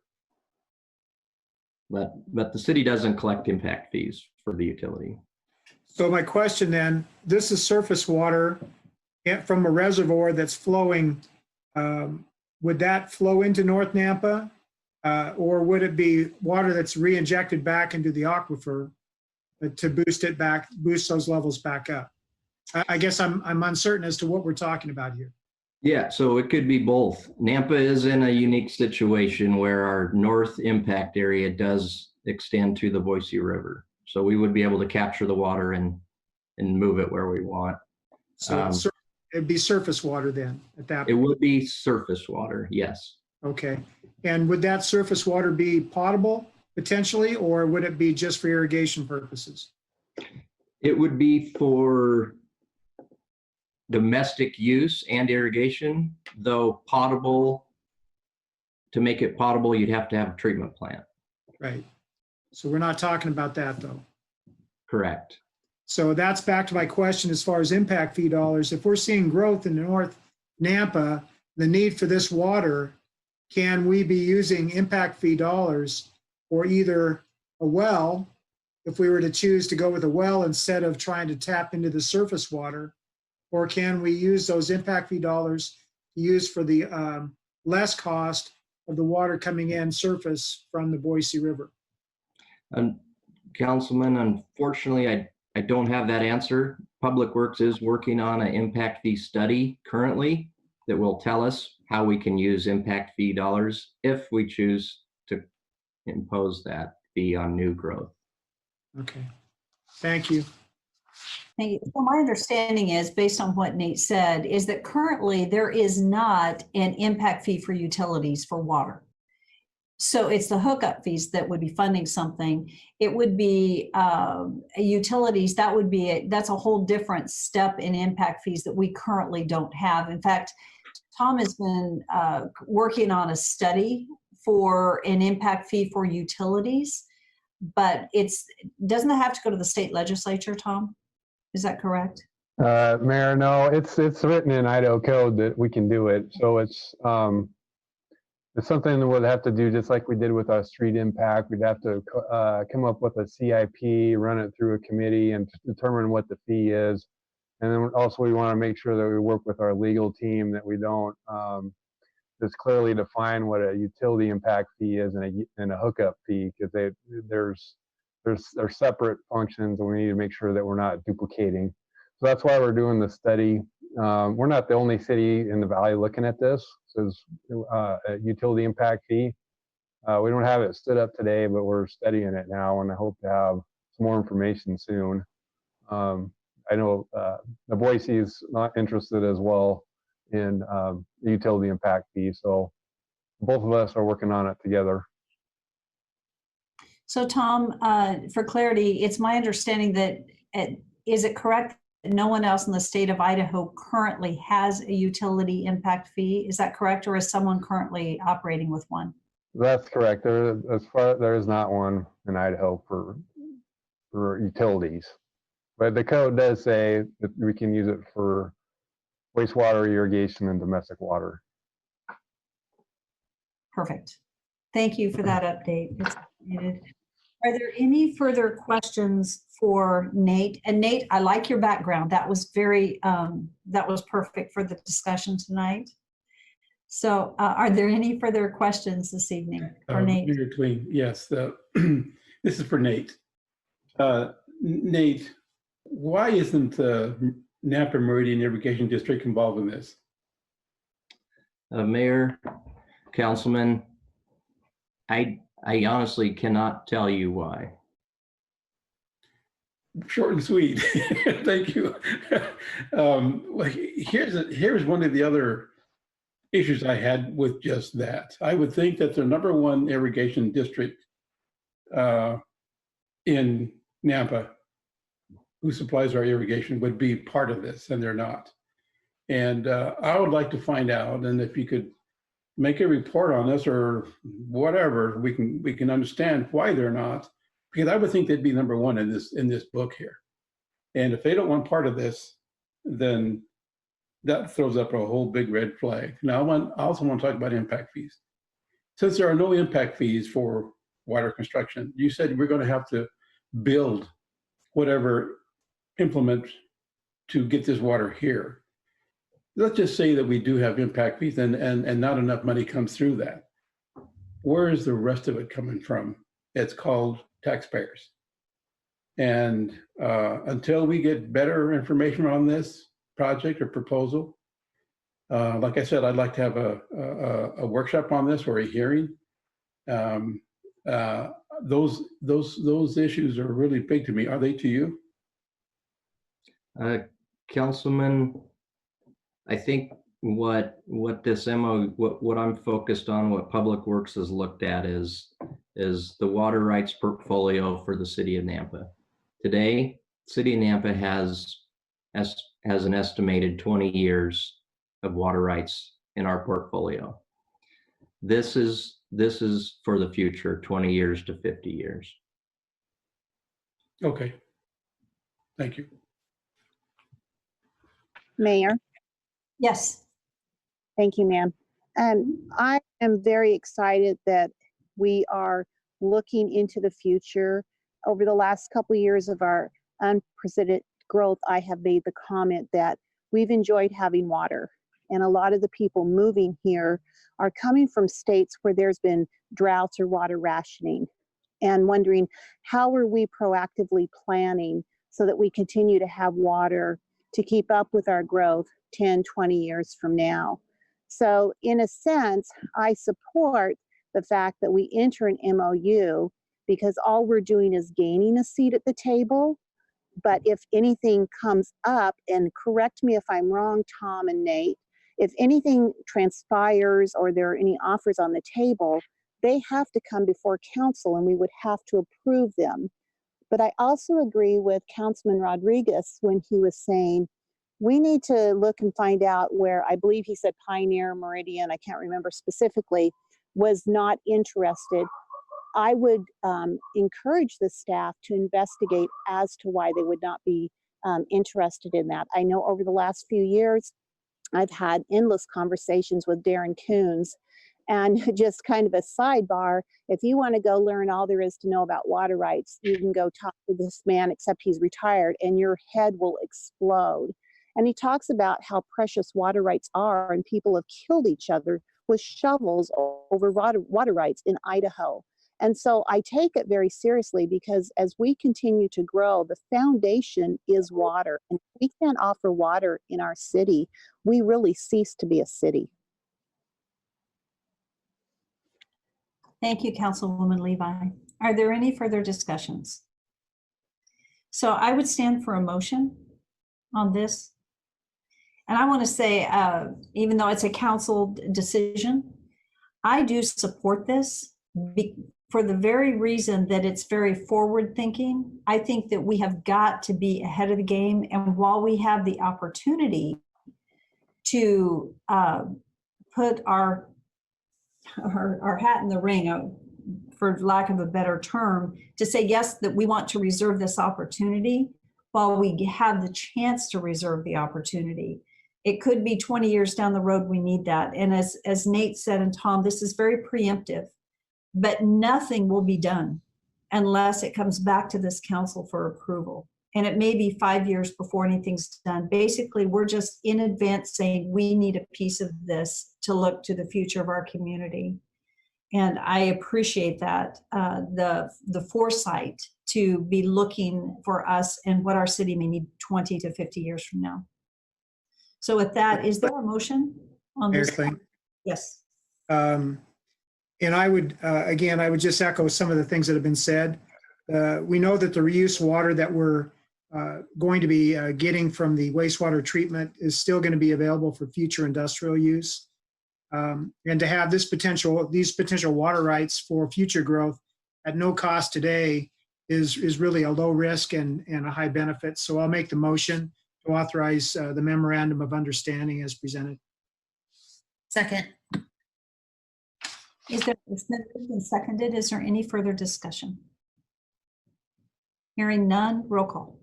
But the city doesn't collect impact fees for the utility. So my question then, this is surface water from a reservoir that's flowing. Would that flow into North Nampa? Or would it be water that's re-injected back into the aquifer to boost those levels back up? I guess I'm uncertain as to what we're talking about here. Yeah, so it could be both. Nampa is in a unique situation where our north impact area does extend to the Boise River. So we would be able to capture the water and move it where we want. So it'd be surface water then at that point? It would be surface water, yes. Okay. And would that surface water be potable potentially, or would it be just for irrigation purposes? It would be for domestic use and irrigation, though potable, to make it potable, you'd have to have a treatment plant. Right. So we're not talking about that though. Correct. So that's back to my question as far as impact fee dollars. If we're seeing growth in North Nampa, the need for this water, can we be using impact fee dollars for either a well, if we were to choose to go with a well instead of trying to tap into the surface water? Or can we use those impact fee dollars to use for the less cost of the water coming in surface from the Boise River? Councilman, unfortunately, I don't have that answer. Public Works is working on an impact fee study currently that will tell us how we can use impact fee dollars if we choose to impose that fee on new growth. Okay, thank you. Thank you. So my understanding is, based on what Nate said, is that currently there is not an impact fee for utilities for water. So it's the hookup fees that would be funding something. It would be utilities, that's a whole different step in impact fees that we currently don't have. In fact, Tom has been working on a study for an impact fee for utilities, but doesn't it have to go to the state legislature, Tom? Is that correct? Mayor, no, it's written in Idaho code that we can do it. So it's something that we'll have to do just like we did with our street impact. We'd have to come up with a CIP, run it through a committee and determine what the fee is. And then also we want to make sure that we work with our legal team, that we don't just clearly define what a utility impact fee is and a hookup fee, because they're separate functions and we need to make sure that we're not duplicating. So that's why we're doing the study. We're not the only city in the valley looking at this. So a utility impact fee. We don't have it stood up today, but we're studying it now, and I hope to have some more information soon. I know the Boise is not interested as well in the utility impact fee, so both of us are working on it together. So Tom, for clarity, it's my understanding that, is it correct that no one else in the state of Idaho currently has a utility impact fee? Is that correct, or is someone currently operating with one? That's correct. There is not one in Idaho for utilities, but the code does say that we can use it for wastewater, irrigation, and domestic water. Perfect. Thank you for that update. It's appreciated. Are there any further questions for Nate? And Nate, I like your background. That was that was perfect for the discussion tonight. So are there any further questions this evening for Nate? Mayor Tween, yes. This is for Nate. Nate, why isn't Nampa Meridian Irrigation District involved in this? Mayor, Councilman, I honestly cannot tell you why. Short and sweet. Thank you. Here's one of the other issues I had with just that. I would think that the #1 irrigation district in Nampa, who supplies our irrigation, would be part of this, and they're not. And I would like to find out, and if you could make a report on this or whatever, we can understand why they're not, because I would think they'd be #1 in this book here. And if they don't want part of this, then that throws up a whole big red flag. Now, I also want to talk about impact fees. Since there are no impact fees for water construction, you said we're going to have to build whatever implement to get this water here. Let's just say that we do have impact fees and not enough money comes through that. Where is the rest of it coming from? It's called taxpayers. And until we get better information on this project or proposal, like I said, I'd like to have a workshop on this or a hearing. Those issues are really big to me. Are they to you? Councilman, I think what this what I'm focused on, what Public Works has looked at is the water rights portfolio for the city of Nampa. Today, city of Nampa has an estimated 20 years of water rights in our portfolio. This is for the future, 20 years to 50 years. Okay. Thank you. Mayor, Yes. thank you, ma'am. I am very excited that we are looking into the future. Over the last couple of years of our unprecedented growth, I have made the comment that we've enjoyed having water. And a lot of the people moving here are coming from states where there's been droughts or water rationing, and wondering how are we proactively planning so that we continue to have water to keep up with our growth 10, 20 years from now. So in a sense, I support the fact that we enter an MOU because all we're doing is gaining a seat at the table. But if anything comes up, and correct me if I'm wrong, Tom and Nate, if anything transpires or there are any offers on the table, they have to come before council and we would have to approve them. But I also agree with Councilman Rodriguez when he was saying, we need to look and find out where, I believe he said Pioneer, Meridian, I can't remember specifically, was not interested. I would encourage the staff to investigate as to why they would not be interested in that. I know over the last few years, I've had endless conversations with Darren Coons. And just kind of a sidebar, if you want to go learn all there is to know about water rights, you can go talk to this man, except he's retired, and your head will explode. And he talks about how precious water rights are, and people have killed each other with shovels over water rights in Idaho. And so I take it very seriously, because as we continue to grow, the foundation is water. And if we can't offer water in our city, we really cease to be a city. Thank you, Councilwoman Levi. Are there any further discussions? So I would stand for a motion on this. And I want to say, even though it's a council decision, I do support this for the very reason that it's very forward thinking. I think that we have got to be ahead of the game. And while we have the opportunity to put our hat in the ring, for lack of a better term, to say, yes, that we want to reserve this opportunity while we have the chance to reserve the opportunity. It could be 20 years down the road, we need that. And as Nate said, and Tom, this is very preemptive, but nothing will be done unless it comes back to this council for approval. And it may be 5 years before anything's done. Basically, we're just in advance saying we need a piece of this to look to the future of our community. And I appreciate that, the foresight to be looking for us and what our city may need 20 to 50 years from now. So with that, is there a motion on this? Yes. And I would, again, I would just echo some of the things that have been said. We know that the reuse water that we're going to be getting from the wastewater treatment is still going to be available for future industrial use. And to have these potential water rights for future growth at no cost today is really a low risk and a high benefit. So I'll make the motion to authorize the memorandum of understanding as presented. Second. It's been moved and seconded. Is there any further discussion? Hearing none, roll call.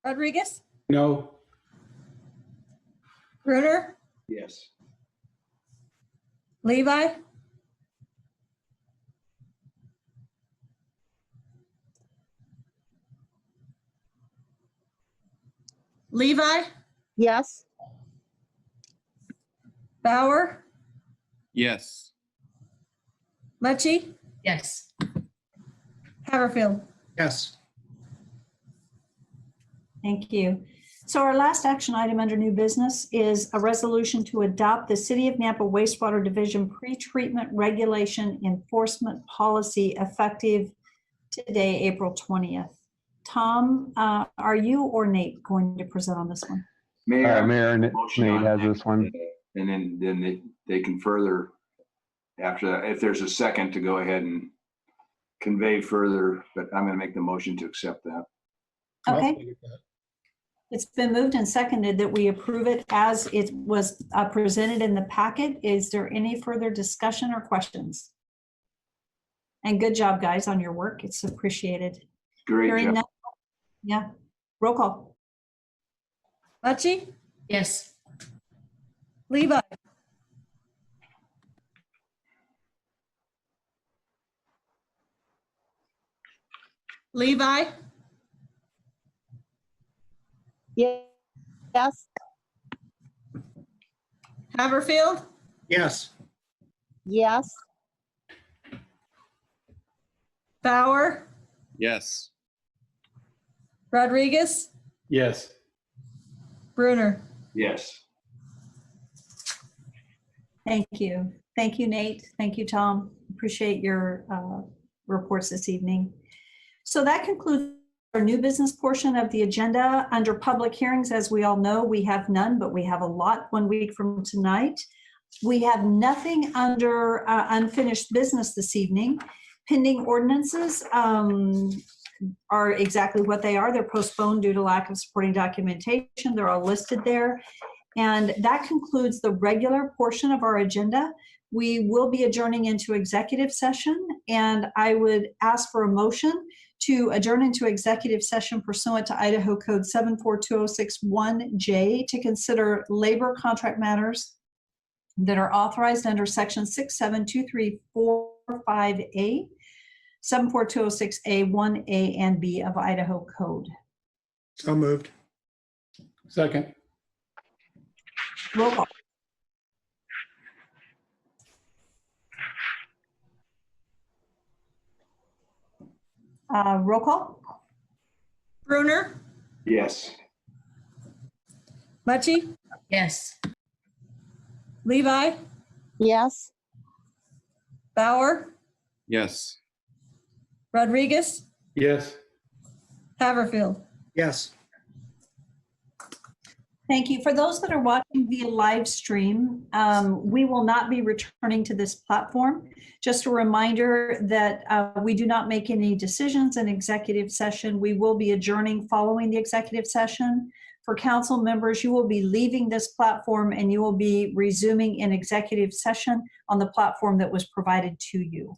Rodriguez, No. Bruner, Yes. Levi, Levi, Yes. Bauer, Yes. Lecce, Yes. Haverfield. Yes. Thank you. So our last action item under new business is a resolution to adopt the City of Nampa Wastewater Division Pretreatment Regulation Enforcement Policy effective today, April 20th. Tom, are you or Nate going to present on this one? Mayor, Mayor Nate motion on has that, this one. And then they can further, after that, if there's a second, to go ahead and convey further, but I'm going to make the motion to accept that. Okay. It's been moved and seconded that we approve it as it was presented in the packet. Is there any further discussion or questions? And good job, guys, on your work. It's appreciated. Great Hearing job. none, Yeah. Roll call. Mucci, Yes. Levi, Levi, Yes. Haverfield, Yes. Yes. Bauer, Yes. Rodriguez, Yes. Bruner. Yes. Thank you. Thank you, Nate. Thank you, Tom. Appreciate your reports this evening. So that concludes our new business portion of the agenda. Under public hearings, as we all know, we have none, but we have a lot 1 week from tonight. We have nothing under unfinished business this evening. Pending ordinances are exactly what they are. They're postponed due to lack of supporting documentation. They're all listed there. And that concludes the regular portion of our agenda. We will be adjourning into executive session, and I would ask for a motion to adjourn into executive session pursuant to Idaho Code 742061J to consider labor contract matters that are authorized under section 672345A, 74206A, 1A, and B of Idaho Code. So moved. Second. Roll call. Roll call. Bruner, Yes. Mucci, Yes. Levi, Yes. Bauer, Yes. Rodriguez, Yes. Haverfield. Yes. Thank you. For those that are watching via live stream, we will not be returning to this platform. Just a reminder that we do not make any decisions in executive session. We will be adjourning following the executive session. For council members, you will be leaving this platform and you will be resuming in executive session on the platform that was provided to you.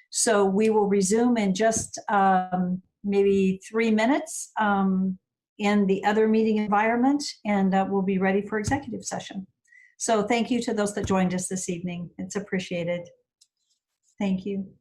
So we will resume in just maybe 3 minutes in the other meeting environment, and we'll be ready for executive session. So thank you to those that joined us this evening. It's appreciated. Thank you.